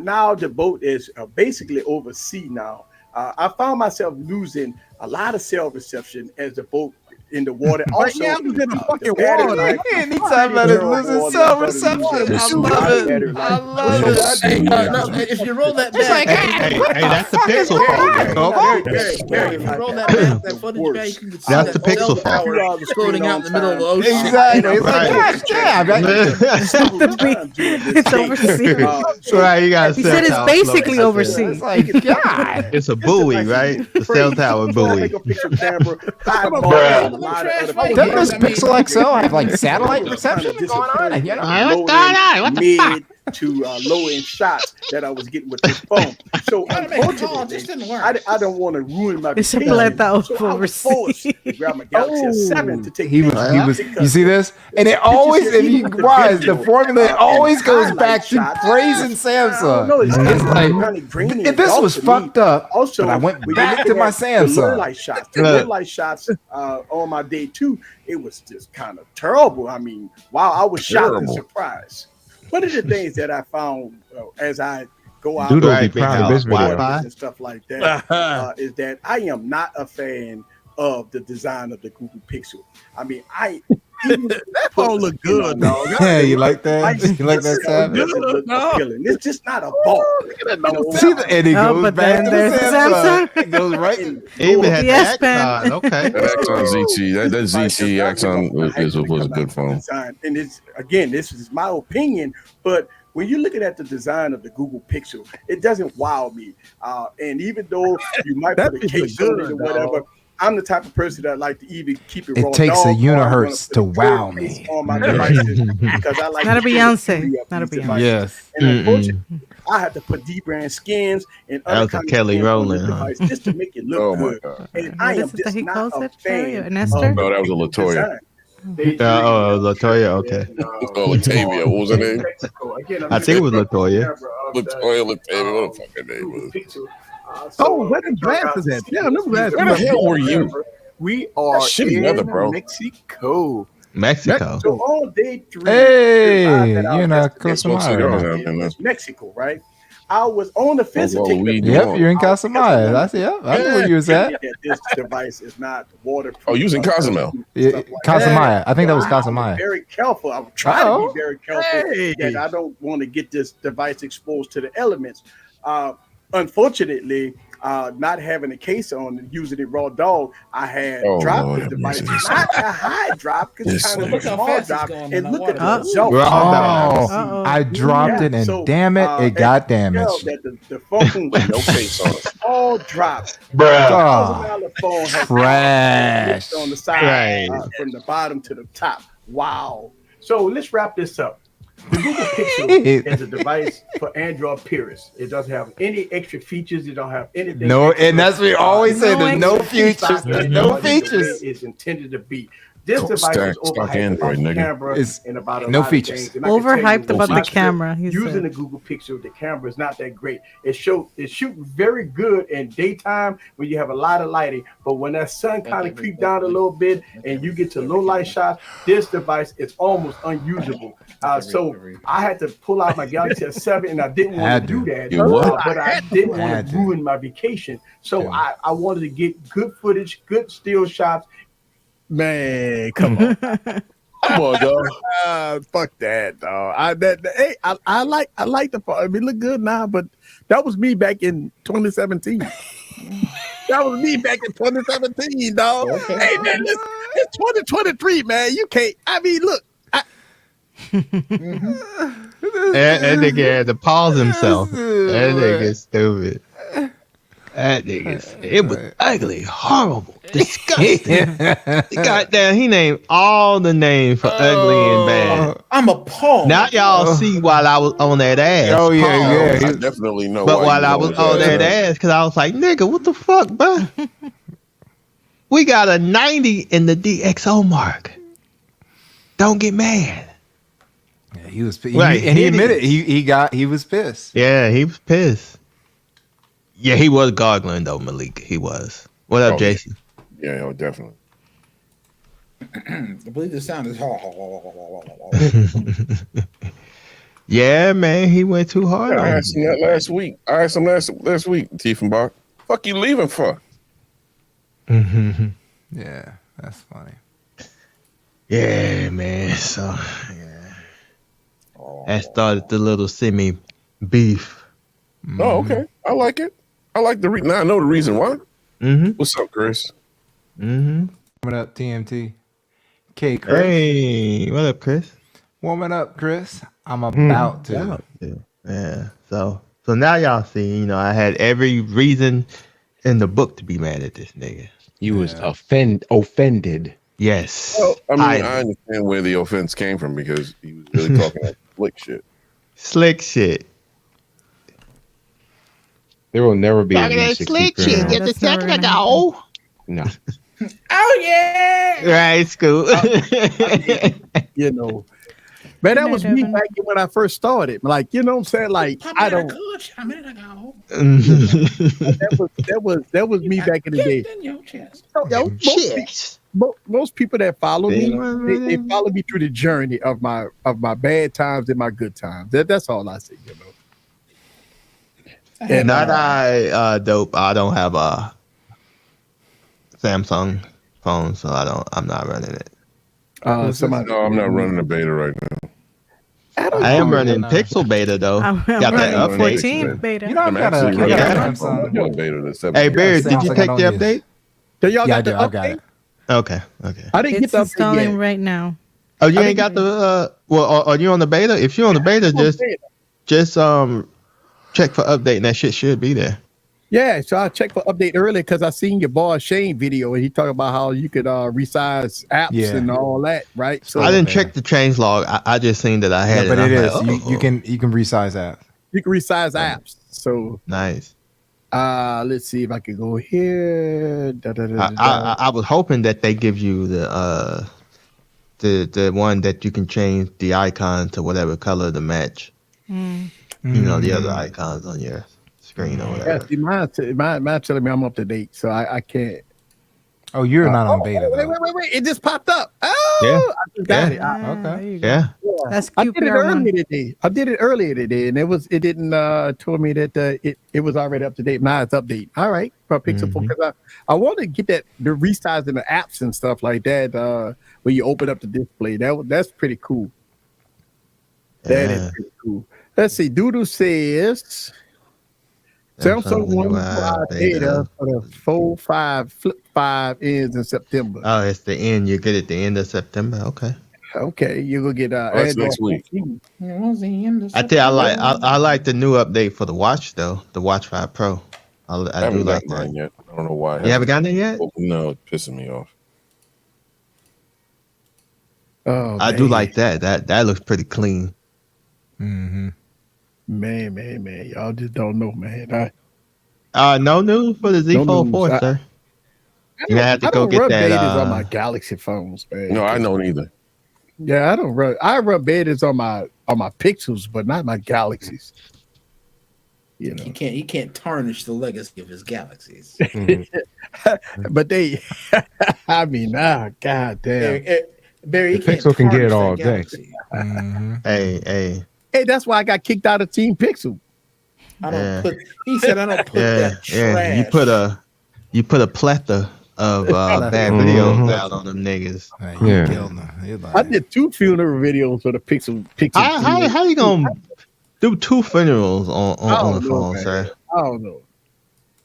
now the boat is basically over sea now. I found myself losing a lot of cell reception as the boat in the water. Also, I was in the fucking battery water. life- Anytime about it losing cell reception. I love it. I love it. Hey, no, if you roll that back, Hey, that's the Pixel phone. Gary, if you roll that back, that footage back, you can see That's the that cell Pixel tower phone. floating out in the middle of the ocean. Exactly. It's like, gosh, It's overseas. Right, you got. He said it's basically overseas. It's like, God. It's a buoy, right? The cell tower buoy. Doesn't this Pixel XL have like satellite reception going on? You know? What's going on? What the fuck? To low end shots that I was getting with this phone. So unfortunately, I don't want to ruin my It's a vacation. blackout So I was forced to grab my Galaxy S7 to take He was. You see this? And it always, if you watch the formula, it always goes back to praising Samsung. It's like if this was fucked up, but I went back to my Samsung. The low light shots on my day two, it was just kind of terrible. I mean, wow, I was shocked and surprised. One of the things that I found as I go out Doodle be proud of this video. and stuff like that is that I am not a fan of the design of the Google Pixel. I mean, that phone look good, dog. Yeah, you like that? You like that, Sam? It's just not a ball. See, and it goes but back then to there's the the Samsung. Samsung. It goes right. Even had the Yes, Axon. Okay. That Axon ZT, that ZT Axon was a good phone. And it's again, this is my opinion, but when you're looking at the design of the Google Pixel, it doesn't wow me. And even though you might put a case on it or whatever, I'm the type of person that like to even keep it raw. It takes a dog, unihertz to wow me. on my devices because I like Not a to Beyonce. up Not a these Beyonce. devices. Yes. And unfortunately, I had to put D-brand skins and That was a Kelly Rowland, huh? device just to make it look Oh my good. God. And I am What is it that just he not calls a it, Cherry, fan an Esther? of No, that was a the Latoya. design. Latoya, okay. Oh, Latavia. What was her name? I think it was Latoya. Latavia, what the fucking name was? Oh, where the glasses at? Yeah, them glasses. Where the hell were you? We are Shitty in weather, bro. Mexico. Mexico. So on day 3, Hey, that I you're was not yesterday, Costamare. cigar. it was Mexico, right? I was on the fence Oh, to take weed. the Yep, you're in Casamaya. I see. Yep, I know where you was at. This device is not waterproof. Oh, using Cozumel. Yeah, Casamaya. I think that was Casamaya. Very careful. I'm trying to Uh-oh. be very careful that I don't want to get this device exposed to the elements. Unfortunately, not having a case on and using it raw dog, I had dropped Lord, the device. Jesus. Not a high drop because Yes, it's kind of sir. a small Look how fast drop. it's going And on look the at the water. result. Oh, I dropped it, and So, damn it, it got as you can tell damaged. that the phone No case on it. all dropped. Oh, The phone has trash. on the side Right. from the bottom to the top. Wow. So let's wrap this up. The Google Pixel is a device for Android purists. It doesn't have any extra features. It don't have anything. No, extra. and that's what we always say. There's no extra features. There's no features. It's intended to be. This device Stock is overhyped Android, about the nigga. camera It's and about a no lot of features. things. And I can tell you Overhyped with about my the camera, he Using said. the Google Pixel, the camera is not that great. It shoots very good in daytime when you have a lot of lighting, but when that sun kind of creep down a little bit and you get to low light shots, this device is almost unusable. So I had to pull out my Galaxy S7, and I didn't want to do that, You what? but I didn't want Had to to. ruin my vacation. So I wanted to get good footage, good still shots. Man, come on. Come on, dog. Fuck that, dog. I like the phone. I mean, look good now, but that was me back in 2017. That was me back in 2017, dog. Okay. Hey man, listen, it's 2023, man. You can't. I mean, look, That nigga had to pause himself. That nigga stupid. That nigga, it was ugly, horrible, disgusting. Goddamn, he named all the names for ugly and bad. I'm appalled. Now y'all see while I was on that ass. Oh yeah. I definitely know. But why while you I was on that ass, because I was like, nigga, what the fuck, bro? We got a 90 in the DxO mark. Don't get mad. Yeah, he was. Right, And he admitted he was pissed. Yeah, he was pissed. Yeah, he was gargling though, Malik. He was. What up, Jason? Yeah, definitely. I believe the sound is. Yeah, man, he went too hard. I asked him that last week. I asked him last week, Tiefenbach. Fuck you leaving for? Yeah, that's funny. Yeah, man. So yeah, that started the little semi beef. Oh, okay. I like it. I like the now I know the reason why. What's up, Chris? Warming up, TMT. Okay, Chris. Hey, what up, Chris? Warming up, Chris. I'm about to. Yeah. So now y'all see, I had every reason in the book to be mad at this nigga. You was offended. Yes. Well, I understand where the offense came from because he was really talking like slick shit. Slick shit. There will never be a Talking that V60 slick shit. Crown. Get the second ago. No. Oh yeah. Right, school. Man, that was me back when I first started. Like, you know what I'm saying? Like, I don't. That was me back in the day. Most people that follow me, they follow me through the journey of my bad times and my good times. That's all I say, And dope. I don't have a Samsung phone, so I'm not running it. No, I'm not running a beta right now. I am running Pixel beta though. I'm Got that running update. 14 beta. I'm actually running a beta that's Hey, Barry, did you take the update? So y'all Yeah, got I the got update? it. Okay. I didn't It's get the update installing yet. right now. Oh, you ain't got the are you on the beta? If you're on the beta, just check for update and that shit should be there. Yeah, so I checked for update earlier because I seen your boy Shane video and he talked about how you could resize apps and all that, right? So I didn't check the change log. I just seen that I had Yeah, but it. it I'm is. like, You can resize apps. You can resize apps. So nice. Let's see if I can go here. I was hoping that they give you the one that you can change the icon to whatever color to match. The other icons on your screen or whatever. Yeah, see, mine telling me I'm up to date, so I can't. Oh, you're not on beta though. Wait! It just popped up. Oh, Yeah. I just got it. Okay. Yeah. That's I did it QPR one. earlier today, and it didn't tell me that it was already up to date. Now it's update. All right, for Pixel 4, because I want to get the resizing the apps and stuff like that. When you open up the display, that's pretty cool. That is pretty cool. Let's see. Doodle says Samsung one beta for the 4.5 Flip 5 ends in September. Oh, it's the end. You get it the end of September. Okay. Okay, you're gonna get that's next week. I tell you, I like the new update for the watch though. The Watch 5 Pro. I haven't do like gotten mine that. yet. I don't know why. You haven't gotten it yet? No, it's pissing me off. Oh, I do like that. That looks pretty clean. Mm-hmm. Man, y'all just don't know, man. No news for the Z Fold 4, sir. You have to go get run that. betas on my Galaxy phones, man. No, I don't either. Yeah, I don't run. I run betas on my Pixels, but not my Galaxies. You know, He can't tarnish the legacy of his galaxies. but they. I mean, god damn. Barry, The Pixel can get it all day. Hey. Hey, that's why I got kicked out of Team Pixel. I don't put. He said I don't put that trash. Yeah. You put a plethora of bad videos out on them niggas. I did 2 funeral videos for the Pixel. How you gonna do 2 funerals on the phone, man. sir? I don't know.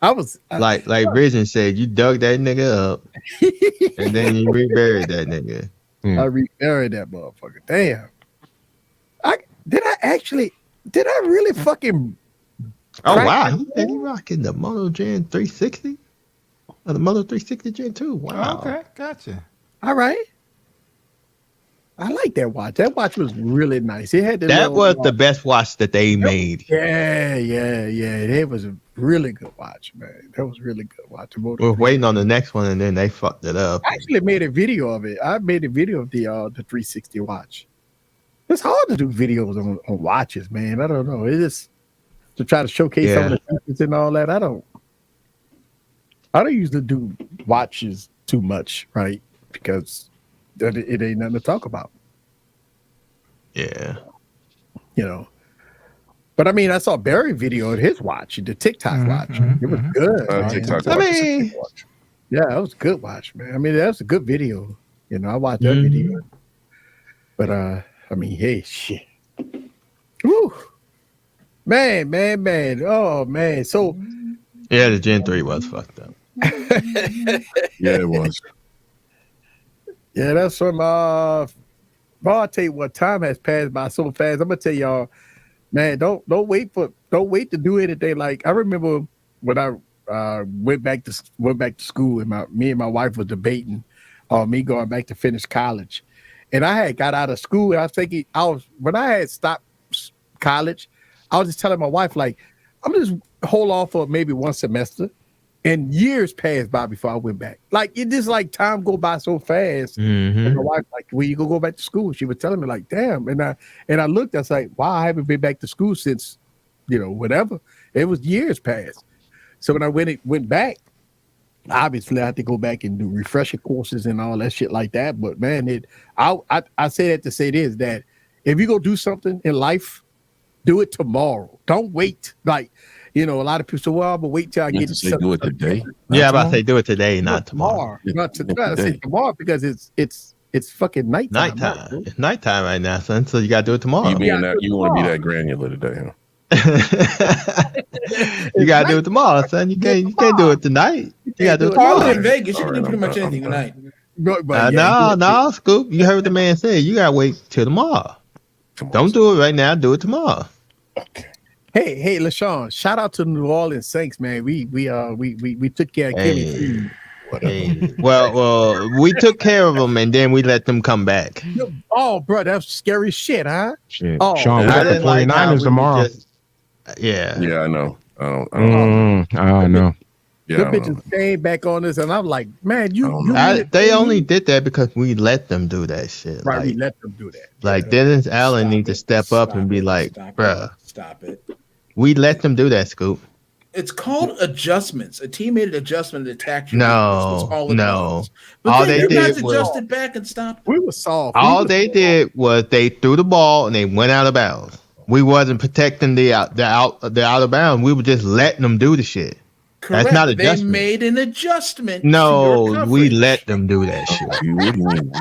I was like Vision said, you dug that nigga up and then you reburied that nigga. I reburied that motherfucker. Damn. Did I really fucking? Oh crack wow, that? he rocking the Moto Gen 360, or the Moto 360 Gen 2. Wow. Okay, gotcha. All right. I like that watch. That watch was really nice. It had That was the best watch that they made. Yeah. It was a really good watch, man. That was really good watch. We're waiting on the next one, and then they fucked it up. I actually made a video of it. I made a video of the 360 watch. It's hard to do videos on watches, man. I don't know. It's just to try to showcase some of the features and all that. I don't usually do watches too much, right? Because it ain't nothing to talk about. Yeah. You know. But I mean, I saw Barry video of his watch, the TikTok watch. It was good. Man. TikTok I watch. mean, yeah, that was a good watch, man. I mean, that was a good video. You know, I watched that video. But I mean, hey, shit. Woo. Man. Oh man. So yeah, the Gen 3 was fucked up. Yeah, it was. Yeah, that's from I'll tell you what, time has passed by so fast. I'm gonna tell y'all, man, don't wait to do anything. Like I remember when I went back to school and me and my wife was debating on me going back to finish college. And I had got out of school and I was thinking when I had stopped college, I was just telling my wife, like, I'm gonna just hold off for maybe one semester. And years passed by before I went back. Like it just like time go by so fast. And my wife like, "When you gonna go back to school?" She was telling me like, "Damn." And I looked. I was like, "Wow, I haven't been back to school since, whatever." It was years past. So when I went back, obviously I had to go back and do refresher courses and all that shit like that. But man, I say that to say this, that if you go do something in life, do it tomorrow. Don't wait. Like. A lot of people say, "Well, I'm gonna wait till I get to do it today." Yeah, I'm about to say do it today, not tomorrow. Not today. I say tomorrow because it's fucking nighttime. Nighttime. It's nighttime right now, son. So you gotta do it tomorrow. You want to be that granular today, huh? You gotta do it tomorrow, son. You can't do it tonight. You gotta do it Tomorrow tomorrow. in Vegas, you can do pretty much anything tonight. No, Scoop. You heard what the man said. You gotta wait till tomorrow. Don't do it right now. Do it tomorrow. Hey, LaShawn, shout out to New Orleans Saints, man. We took care of Kenny. Well, we took care of them and then we let them come back. Oh, bro, that's scary shit, huh? Shit. Oh, Sean, we got the 49ers tomorrow. Yeah. Yeah, I know. I know. The bitches came back on us, and I'm like, man, they only did that because we let them do that shit. Right, like, we let them do that. Like Dennis Allen needs to step up and be like, bruh, stop it. We let them do that, Scoop. It's called adjustments. A team made an adjustment to attack you. No. But all then they you did guys was adjusted back and stopped. We were soft. All they did was they threw the ball and they went out of bounds. We wasn't protecting the out of bounds. We were just letting them do the shit. Correct. That's not They adjustment. made an adjustment. No, we let them do that shit.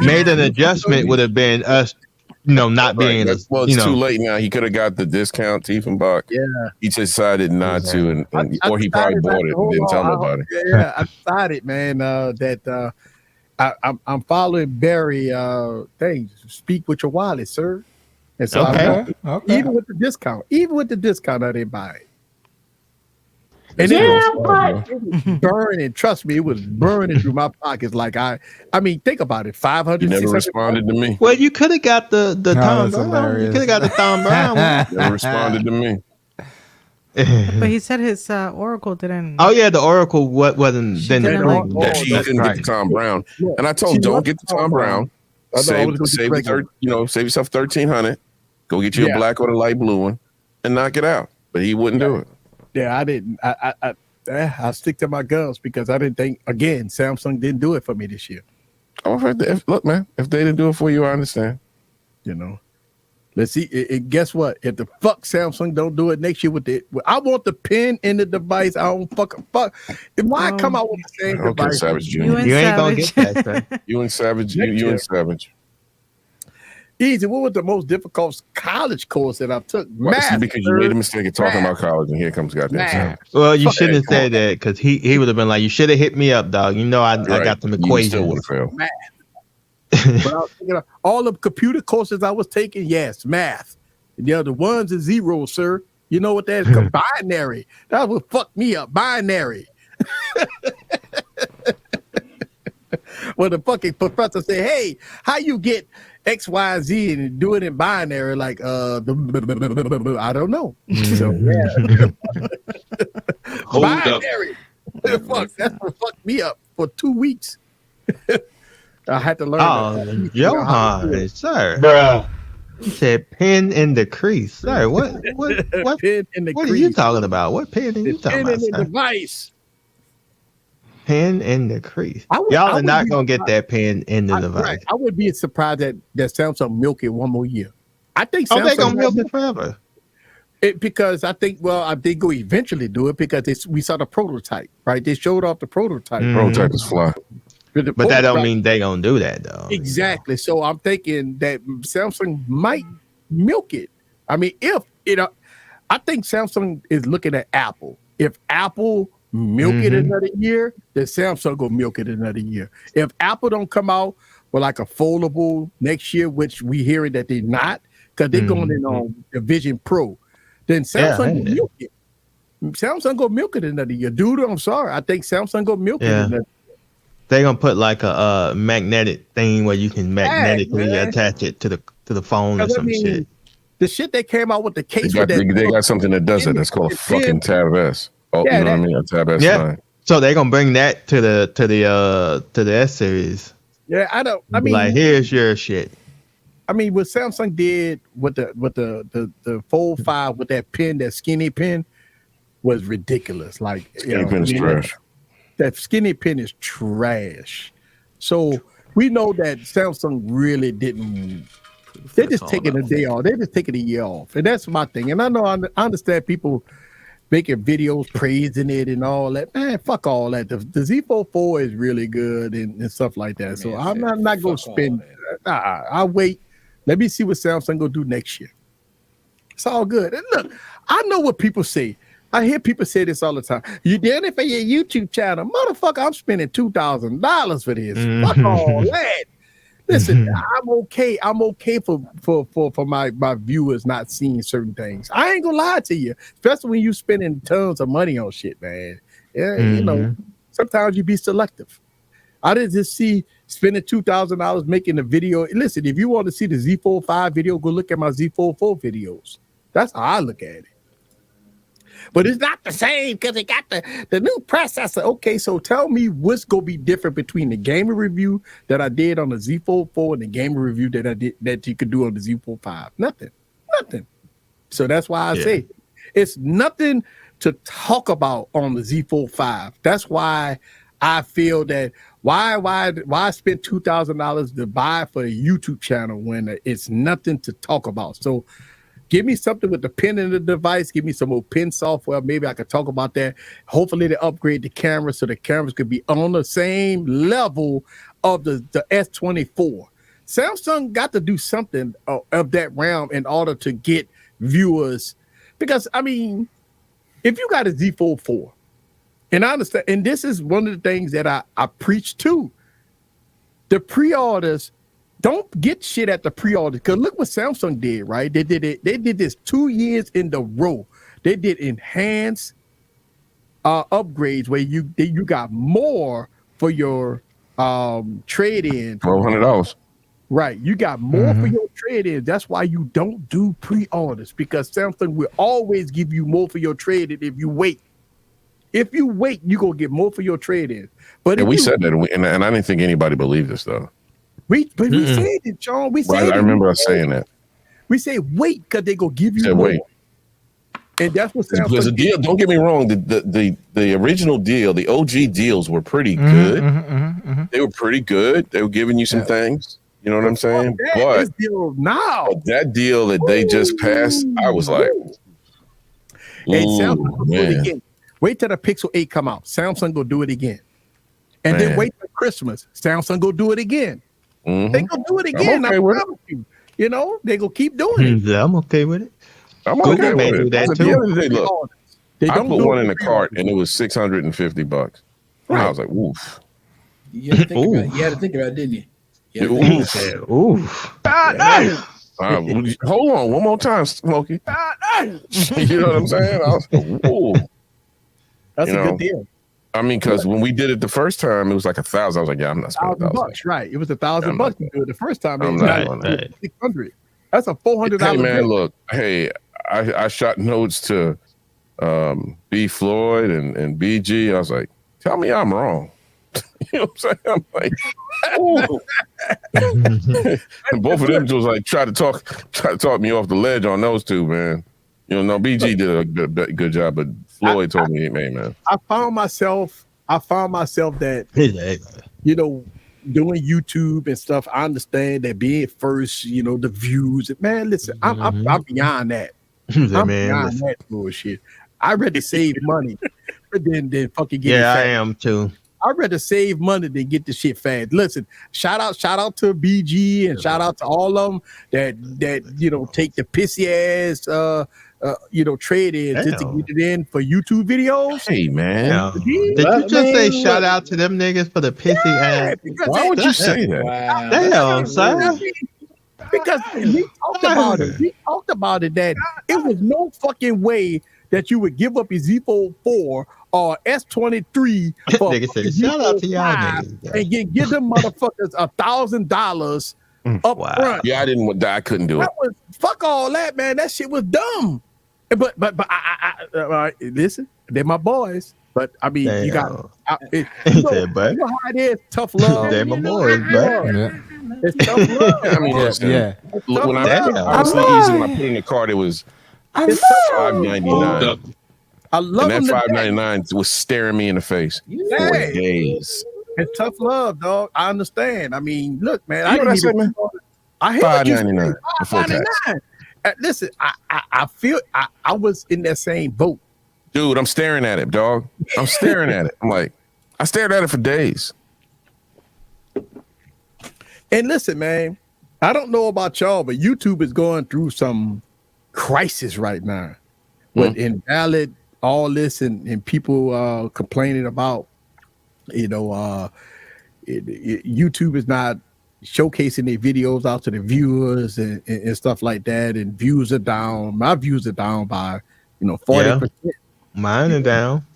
Made an adjustment would have been us, not being. Well, it's too late now. He could have got the discount, Tiefenbach. Yeah. He decided not to, or he probably bought it and didn't tell nobody. Yeah, I decided, man, that I'm following Barry. Speak with your wallet, sir. And so even with the discount, I didn't buy it. And it was burning. Trust me, it was burning through my pockets. Like I mean, think about it. 500. You never responded to me. Well, you could have got the Tom Brown. You could have got the Tom Brown one. Never responded to me. But he said his Oracle didn't. Oh yeah, the Oracle wasn't. She didn't like She didn't get the Tom Brown, and I told him, don't get the Tom Brown. Save yourself $1,300. Go get you a black or a light blue one, and knock it out. But he wouldn't do it. Yeah, I didn't. I stick to my guns because I didn't think. Again, Samsung didn't do it for me this year. Look, man, if they didn't do it for you, I understand. Let's see. Guess what? If the fuck Samsung don't do it next year I want the pin in the device. I don't fuck. Why come out with the same device? Okay, Savage Jr. You ain't gonna get that, man. You and Savage. You and Savage. Easy. What was the most difficult college course that I took? Math. Because you made a mistake of talking about college, and here comes goddamn Sam. Well, you shouldn't have said that because he would have been like, you should have hit me up, dog. I got them equations. You still would have failed. Math. But I was thinking of all the computer courses I was taking, yes, math. Yeah, the ones and zeros, sir. You know what that is? Binary. That would fuck me up. Binary. Well, the fucking professor say, "Hey, how you get X, Y, Z and do it in binary?" Like, I don't know. So yeah, binary. Fuck, that's what fucked me up for 2 weeks. I had to learn. Oh, Johan, sir. Bruh. You said pin in the crease, sir. What Pin in the what crease. are you talking about? What pin are you talking Pin about, in the sir? device. Pin in the crease. I would- Y'all I are would not be gonna get surprised. that pin in the device. Right. I would be surprised that Samsung milk it one more year. I think Oh, they Samsung gonna milk it forever. because I think they go eventually do it because we saw the prototype, right? They showed off the prototype. Prototype is fly. But the But that don't prototype- mean they gonna do that though. exactly. So I'm thinking that Samsung might milk it. I mean, if I think Samsung is looking at Apple. If Apple milk it another year, then Samsung go milk it another year. If Apple don't come out with like a foldable next year, which we hearing that they're not, because they're going in on the Vision Pro, then Samsung go milk it. Samsung go milk it another year. Dude, I'm sorry. I think Samsung go milk it another They gonna put like a magnetic thing where you can magnetically man. attach it to the phone or Because, I some mean, shit. the shit that came out with the They case got, with that they got something that does it. That's called a fucking Tab S. Oh, Yeah, you know what I that- mean? A Tab S9. Yeah. So they're gonna bring that to the S series. Yeah, I mean, like here's your shit. I mean, what Samsung did with the Fold 5 with that pin, that skinny pin, was ridiculous. Like Skinny pin is trash. That skinny pin is trash. So we know that Samsung really didn't. They're just taking a day off. They're just taking a year off, and that's my thing. And I know I understand people making videos praising it and all that. Man, fuck all that. The Z Fold 4 is really good and stuff like that. So I'm not going to spend. I'll wait. Let me see what Samsung gonna do next year. It's all good. And look, I know what people say. I hear people say this all the time. You did it for your YouTube channel, motherfucker. I'm spending $2,000 for this. Fuck all that. Listen, I'm okay. I'm okay for my viewers not seeing certain things. I ain't gonna lie to you, especially when you spending tons of money on shit, man. Yeah, you know, sometimes you be selective. I didn't just see spending $2,000 making a video. Listen, if you want to see the Z Fold 5 video, go look at my Z Fold 4 videos. That's how I look at it. But it's not the same because it got the new processor. Okay, so tell me what's gonna be different between the gamer review that I did on the Z Fold 4 and the gamer review that I did that you could do on the Z Fold 5. Nothing. So that's why I say it's nothing to talk about on the Z Fold 5. That's why I feel that why spend $2,000 to buy for a YouTube channel when it's nothing to talk about. So give me something with the pin in the device. Give me some more pin software. Maybe I could talk about that. Hopefully they upgrade the camera so the cameras could be on the same level of the S24. Samsung got to do something of that realm in order to get viewers. Because, I mean, if you got a Z Fold 4, and I understand, and this is one of the things that I preach to, the pre-orders, don't get shit at the pre-order. Because look what Samsung did, right? They did it. They did this 2 years in the row. They did enhanced upgrades where you got more for your trade-in. $1,200. Right. You got more for your trade-in. That's why you don't do pre-orders, because Samsung will always give you more for your trade-in if you wait. If you wait, you're going to get more for your trade-in. But we said that, and I didn't think anybody believed us, though. We said it, John. We said I remember us saying that. We say wait because they go give you said more. wait. And that's what Samsung Because the deal, don't get me wrong, the original deal, the OG deals were pretty good. They were pretty good. They were giving you some things. You know what I'm saying? This deal now. That deal that they just passed, I was like, and Samsung will do it man. again. Wait till the Pixel 8 come out. Samsung go do it again. And then wait till Christmas. Samsung go do it again. They go do it again. okay I with it. promise you. You know, they go keep doing it. Yeah, I'm okay with it. I'm Google okay may with do it. that At the too. end of the day, look, They I don't put do one it in the for cart and it was $650. And I was like, oof. You had to think about it. You had to think about it, didn't you? Oof. Oof. Hold on, one more time, Smokey. You know what I'm saying? I was like, whoa. That's a good deal. I mean, because when we did it the first time, it was like $1,000. I was like, yeah, I'm not spending $1,000, right? It was $1,000 to do it the first time. I'm not doing that. $600. That's a $400. Hey man, look. Hey, I shot notes to B Floyd and BG. I was like, tell me I'm wrong. You know what I'm saying? I'm like, and both of them was like try to talk me off the ledge on those two, man. You know, no, BG did a good job, but Floyd told me, hey, man. I found myself that, you know, doing YouTube and stuff. I understand that being first, you know, the views. Man, listen, I'm beyond that. I'm beyond that bullshit. I'd rather save money than fucking get it fast. I am too. I'd rather save money than get the shit fast. Listen, shout out to BG and shout out to all of them that you know take the pissy ass you know trade in just to get it in for YouTube videos. Hey man, did you just say shout out to them niggas for the pissy ass? Why would you say that? Wow. Damn, son. Because we talked about it. We talked about it that it was no fucking way that you would give up your Z Fold 4 or S23 for nigga said, shout out to y'all niggas and give them motherfuckers $1,000 up front. Yeah, I couldn't do it. Fuck all that, man. That shit was dumb. But I listen, they're my boys. But I mean, you got you know how it is, tough love. They're my boys, but it's tough love. I mean, listen, when I was easy when I put in the card, it was $5.99. I love and that them. $5.99 was staring me in the face for days. It's tough love, dog. I understand. I mean, look, man. You know what I said, man? I hear what you said. $5.99 before tax. Listen, I feel I was in that same boat. Dude, I'm staring at it, dog. I'm staring at it. I'm like, I stared at it for days. And listen, man, I don't know about y'all, but YouTube is going through some crisis right now with invalid all this and people complaining about, you know, YouTube is not showcasing their videos out to the viewers and stuff like that, and views are down. My views are down by 40%. Mine are down.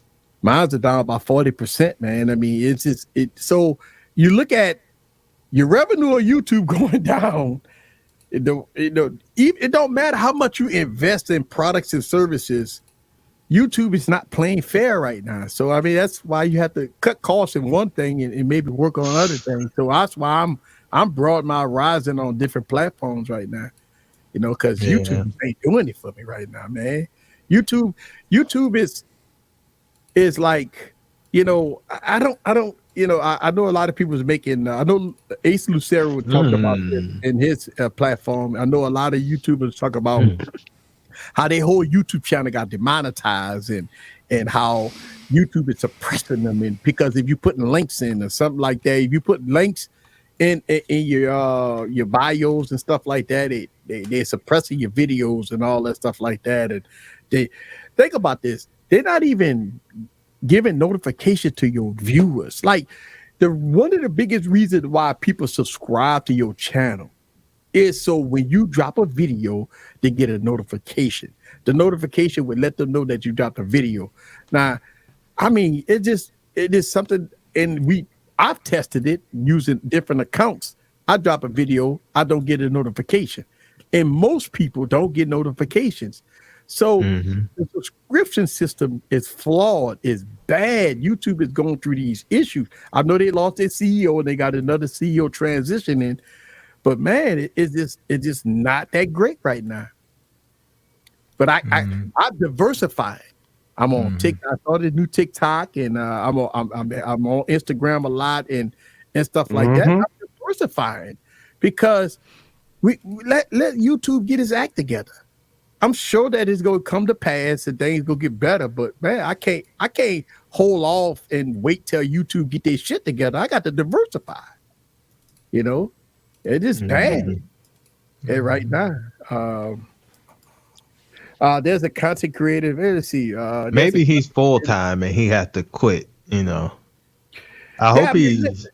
Mine's are down by 40%, man. I mean, it's just so you look at your revenue on YouTube going down. It don't matter how much you invest in products and services. YouTube is not playing fair right now. So I mean, that's why you have to cut costs in one thing and maybe work on other things. So that's why I'm broad my horizon on different platforms right now. Because YouTube ain't doing it for me right now, man. YouTube is like, I don't. I know a lot of people is making. I know Ace Lucero was talking about this in his platform. I know a lot of YouTubers talk about how their whole YouTube channel got demonetized and how YouTube is suppressing them. And because if you putting links in or something like that, if you put links in your bios and stuff like that, they're suppressing your videos and all that stuff like that. And they think about this. They're not even giving notification to your viewers. Like one of the biggest reasons why people subscribe to your channel is so when you drop a video, they get a notification. The notification would let them know that you dropped a video. Now, I mean, it is something, and I've tested it using different accounts. I drop a video, I don't get a notification. And most people don't get notifications. So the subscription system is flawed, is bad. YouTube is going through these issues. I know they lost their CEO and they got another CEO transitioning, but man, it's just not that great right now. But I diversified. I'm on TikTok. I started a new TikTok, and I'm on Instagram a lot and stuff like that. I'm diversifying because we let YouTube get his act together. I'm sure that it's going to come to pass and things going to get better, but man, I can't hold off and wait till YouTube get their shit together. I got to diversify. It is bad right now. There's a content creator. Let's see. Maybe he's full time and he had to quit. I hope he's.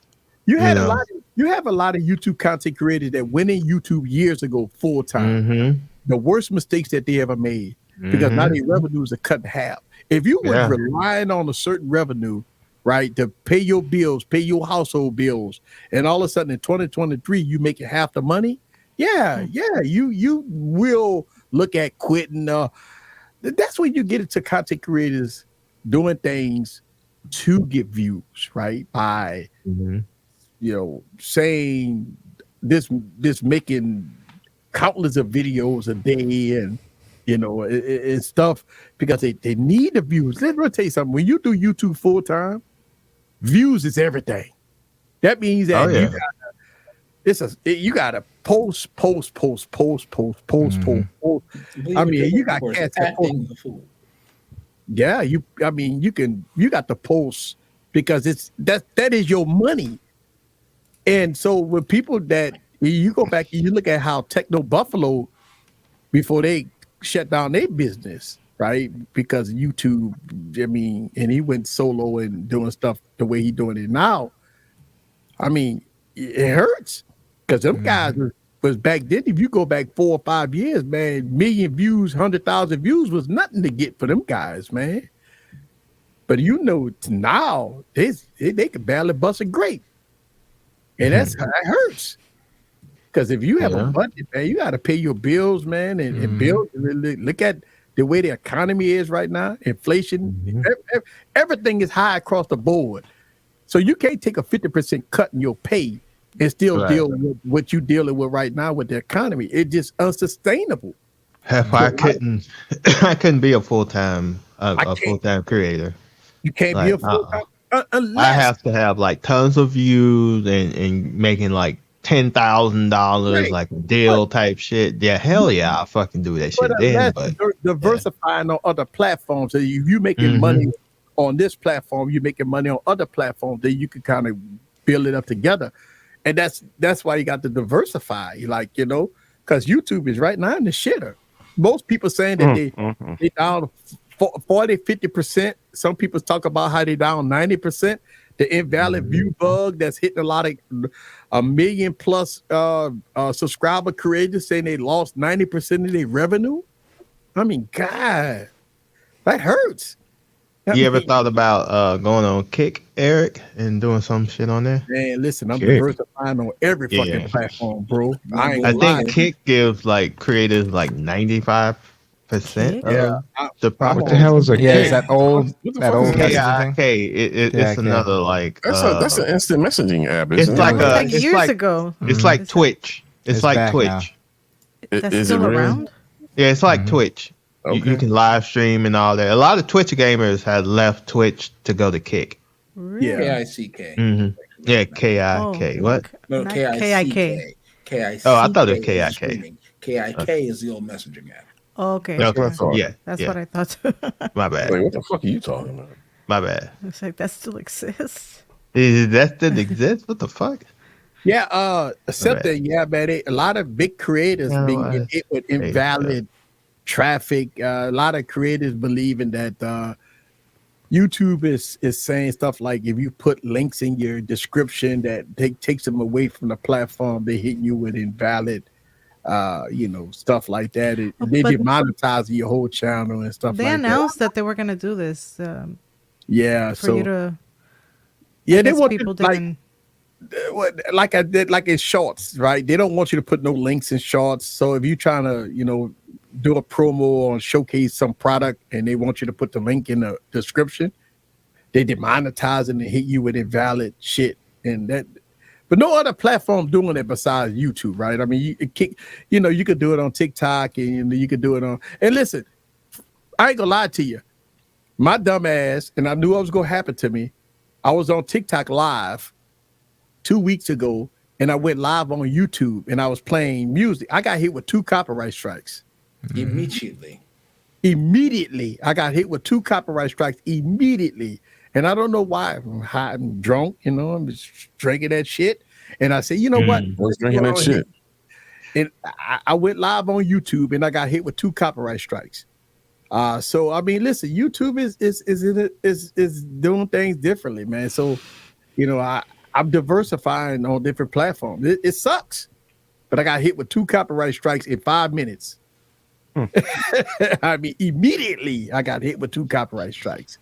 You had a lot you have a lot of YouTube content creators that went in YouTube years ago full time. Mm-hmm. The worst mistakes that they ever made because now their revenues are cut in half. If you were relying on a certain revenue, right, to pay your bills, pay your household bills, and all of a sudden in 2023 you making half the money, you will look at quitting. That's when you get into content creators doing things to get views, right? By saying this making countless of videos a day and and stuff because they need the views. Let me tell you something. When you do YouTube full time, views is everything. That means that you gotta post. I mean, you got cats that post. Yeah, you got to post because that is your money. And so when people that you go back and you look at how Techno Buffalo before they shut down their business, right? Because YouTube, and he went solo and doing stuff the way he doing it now. I mean, it hurts because them guys was back then. If you go back 4 or 5 years, man, million views, 100,000 views was nothing to get for them guys, man. But now they can barely bust a grape, and that hurts. Because if you have a budget, man, you got to pay your bills, man, and bills. Look at the way the economy is right now. Inflation, everything is high across the board. So you can't take a 50% cut in your pay and still deal with what you're dealing with right now with the economy. It's just unsustainable. I couldn't be a full-time creator. You can't be a full-time unless I have to have like tons of views and making like $10,000 like a deal type shit. Yeah, hell yeah, I'll fucking do that shit then. But diversifying on other platforms. So you making money on this platform, you're making money on other platforms, then you can kind of build it up together. And that's why you got to diversify. Because YouTube is right now in the shitter. Most people saying that they down 40, 50%. Some people talk about how they down 90%. The invalid view bug that's hitting a lot of a million plus subscriber creators saying they lost 90% of their revenue. I mean, God, that hurts. You ever thought about going on Kick, Eric, and doing some shit on there? Man, listen, I'm diversifying on every fucking platform, bro. I think Kick gives like creators like 95%. What the hell is a Kick? Is that old messaging thing? It's another like that's an instant messaging app. It's like years ago. It's like Twitch. It's like Twitch. That's still around? Yeah, it's like Twitch. Okay. You can live stream and all that. A lot of Twitch gamers have left Twitch to go to Kick. Really? K-I-C-K. Yeah, K-I-K. What? No, K-I-C-K. K-I-C-K. Oh, I thought it was K-I-K. K-I-K is the old messaging app. Okay. That's what I thought. My bad. Wait, what the fuck are you talking about? My bad. It's like that still exists. That still exists? What the fuck? Yeah, except that, man, a lot of big creators being hit with invalid traffic. A lot of creators believing that YouTube is saying stuff like if you put links in your description that takes them away from the platform, they hit you with invalid stuff like that. They demonetize your whole channel and stuff like that. They announced that they were going to do this. For you to, they want people like I did, like in shorts, right? They don't want you to put no links in shorts. So if you're trying to, do a promo or showcase some product and they want you to put the link in the description, they demonetize and hit you with invalid shit. But no other platform doing it besides YouTube, right? I mean, you could do it on TikTok and you could do it on. And listen, I ain't gonna lie to you, my dumb ass, and I knew it was gonna happen to me. I was on TikTok live 2 weeks ago, and I went live on YouTube, and I was playing music. I got hit with 2 copyright strikes. Immediately, I got hit with 2 copyright strikes immediately. And I don't know why. I'm high and drunk, I'm just drinking that shit. And I said, you know what? I was drinking that shit. And I went live on YouTube and I got hit with 2 copyright strikes. So I mean, listen, YouTube is doing things differently, man. So, I I'm diversifying on different platforms. It sucks, but I got hit with 2 copyright strikes in 5 minutes. I mean, immediately I got hit with 2 copyright strikes.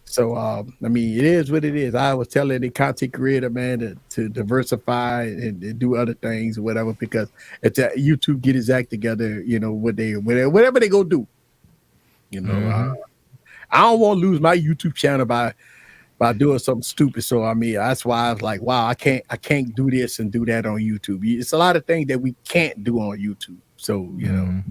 So, I mean, it is what it is. I was telling the content creator, man, to diversify and do other things or whatever, because it's YouTube get his act together, you know, whatever they go do. You know, I don't want to lose my YouTube channel by doing something stupid. So, I mean, that's why I was like, wow, I can't do this and do that on YouTube. It's a lot of things that we can't do on YouTube. So, you know.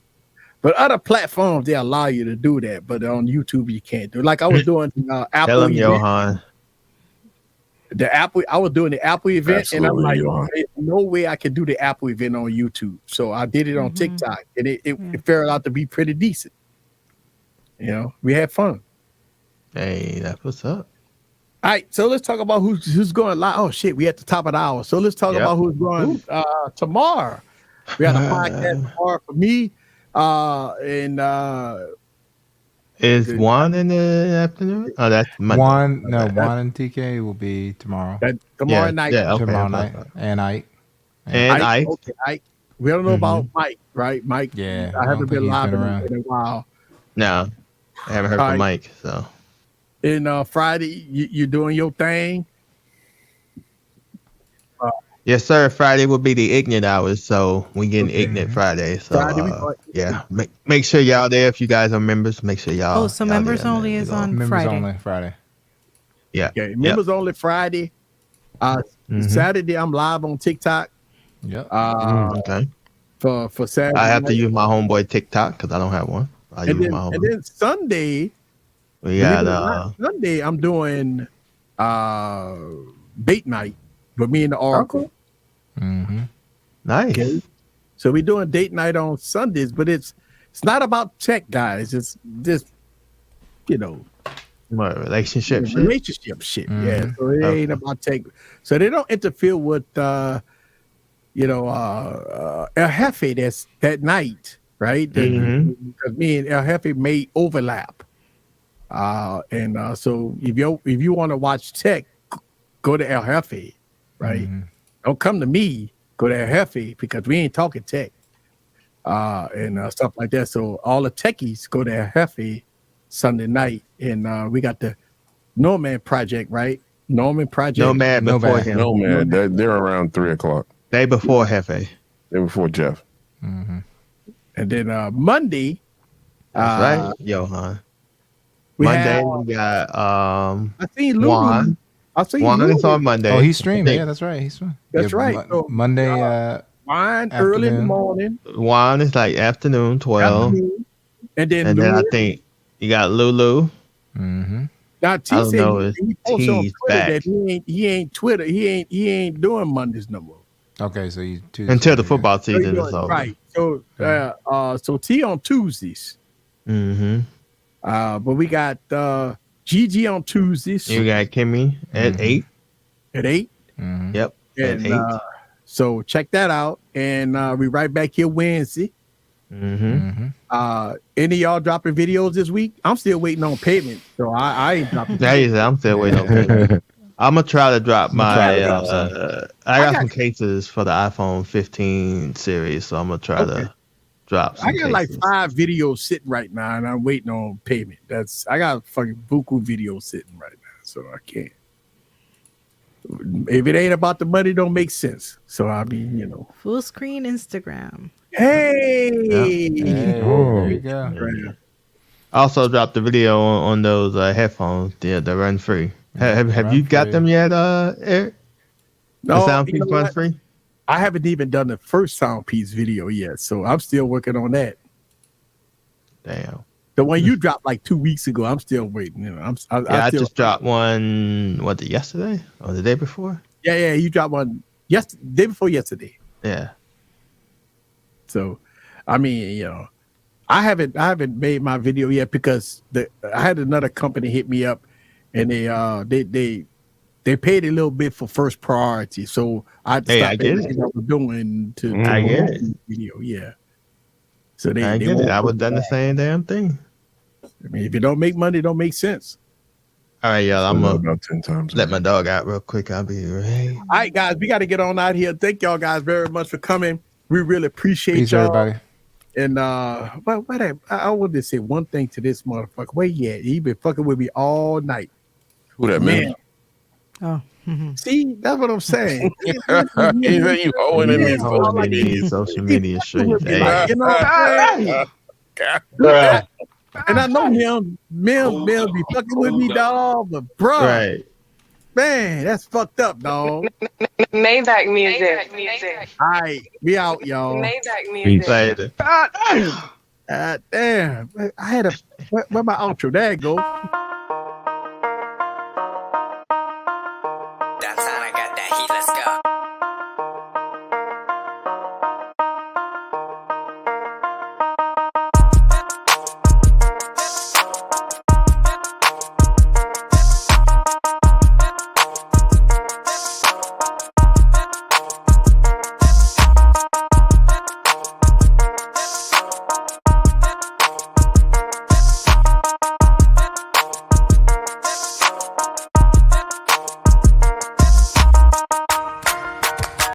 But other platforms, they allow you to do that. But on YouTube, you can't do it. Like I was doing Apple. Tell him, event. Johan. I was doing the Apple event, Absolutely, and I'm like, Johan. there's no way I can do the Apple event on YouTube. So I did it on TikTok, and it turned out to be pretty decent. You know, we had fun. Hey, that's what's up. All right, so let's talk about who's going live. Oh shit, we at the top of the hour. So let's talk about who's going tomorrow. We got a podcast tomorrow for me. Is Juan in the afternoon? Oh, that's Monday. Juan and TK will be tomorrow. Tomorrow night. Yeah, okay, tomorrow okay. night. And Ike. Okay, Ike. We don't know about Mike, right? Mike. Yeah, I haven't been live in around. a while. No, I haven't heard from Mike. So, and Friday, you're doing your thing. yes, sir. Friday will be the Ignorant hours, so we getting Ignorant Friday. So, yeah, make sure y'all there. If you guys are members, make sure y'all. Oh, so members only is on Members Friday. only Friday. Yeah. Okay, members only Friday. Saturday, I'm live on TikTok. Yep. Okay. For Saturday, I have to use my homeboy TikTok because I don't have one. I use my and homeboy. then Sunday, We got Sunday, I'm doing date night with me and the Oracle. Nice. Okay. So we're doing date night on Sundays, but it's not about tech, guys. It's just, you know, what, relationship shit? Relationship shit. Yeah. So it ain't about tech. So they don't interfere with El Jefe that night, right? Because me and El Jefe may overlap. So if you want to watch tech, go to El Jefe, right? Don't come to me. Go to El Jefe because we ain't talking tech and stuff like that. So all the techies go to El Jefe Sunday night, and we got the Nomad Project, right? Nomad Project. Nomad before him. Nomad. They're around 3:00. Day before Jefe. Day before Jeff. And then Monday. That's right, Johan. We got I seen Lulu. Juan. I seen Juan Lulu. is on Monday. Oh, he's streaming. Yeah, that's right. He's streaming. That's right. So, Monday. Mine early in the afternoon. morning. Juan is like afternoon 12. And then I think you got Lulu. Now T I don't said know he if posted on T's Twitter back. that he ain't Twitter. He ain't doing Mondays no more. Okay, so you Tuesday. Until the football So he season doing- is over. right. So T on Tuesdays. But we got Gigi on Tuesdays. You got Kimmy at 8. At 8. Yep. At And 8. so check that out. And we right back here Wednesday. Any of y'all dropping videos this week? I'm still waiting on payment, so I ain't dropping. I'm still waiting on payment. I'm gonna try to drop my. I got some got- cases for the iPhone 15 series, so I'm gonna try to drop. Some I got like cases. 5 videos sitting right now, and I'm waiting on payment. I got fucking buku videos sitting right now, so I can't. If it ain't about the money, don't make sense. So I mean, you know. Full screen Instagram. Hey, there you go. Also dropped the video on those headphones, the Run Free. Have you got them yet, Eric? No, the sound you piece know Run what? Free? I haven't even done the first sound piece video yet, so I'm still working on that. Damn. The one you dropped like 2 weeks ago, I'm still waiting. You know, I still, just dropped one. Was it yesterday or the day before? Yeah, you dropped one day before yesterday. Yeah. So, I mean, you know, I haven't made my video yet because I had another company hit me up, and they paid a little bit for first priority. So I Hey, I stopped get everything I was doing to I get promote it. the video. Yeah. So they I get it. won't I would put done the that. same damn thing. I mean, if it don't make money, it don't make sense. All right, y'all. I'm gonna about 10 times. let my dog out real quick. I'll be right. All right, guys, we got to get on out here. Thank y'all guys very much for coming. We really appreciate Peace, y'all. everybody. And I want to say one thing to this motherfucker. Where he at? He been fucking with me all night. Who that man? Oh. See, that's what I'm saying. Either you owing in these social media streets. Like, you know what I'm saying? And I know him. Mel be fucking with me, dog. But bro, Right. man, that's fucked up, dog. Maybach music. All right, we out, y'all. Maybach Peace music. later. Damn, I had where my outro? There it go.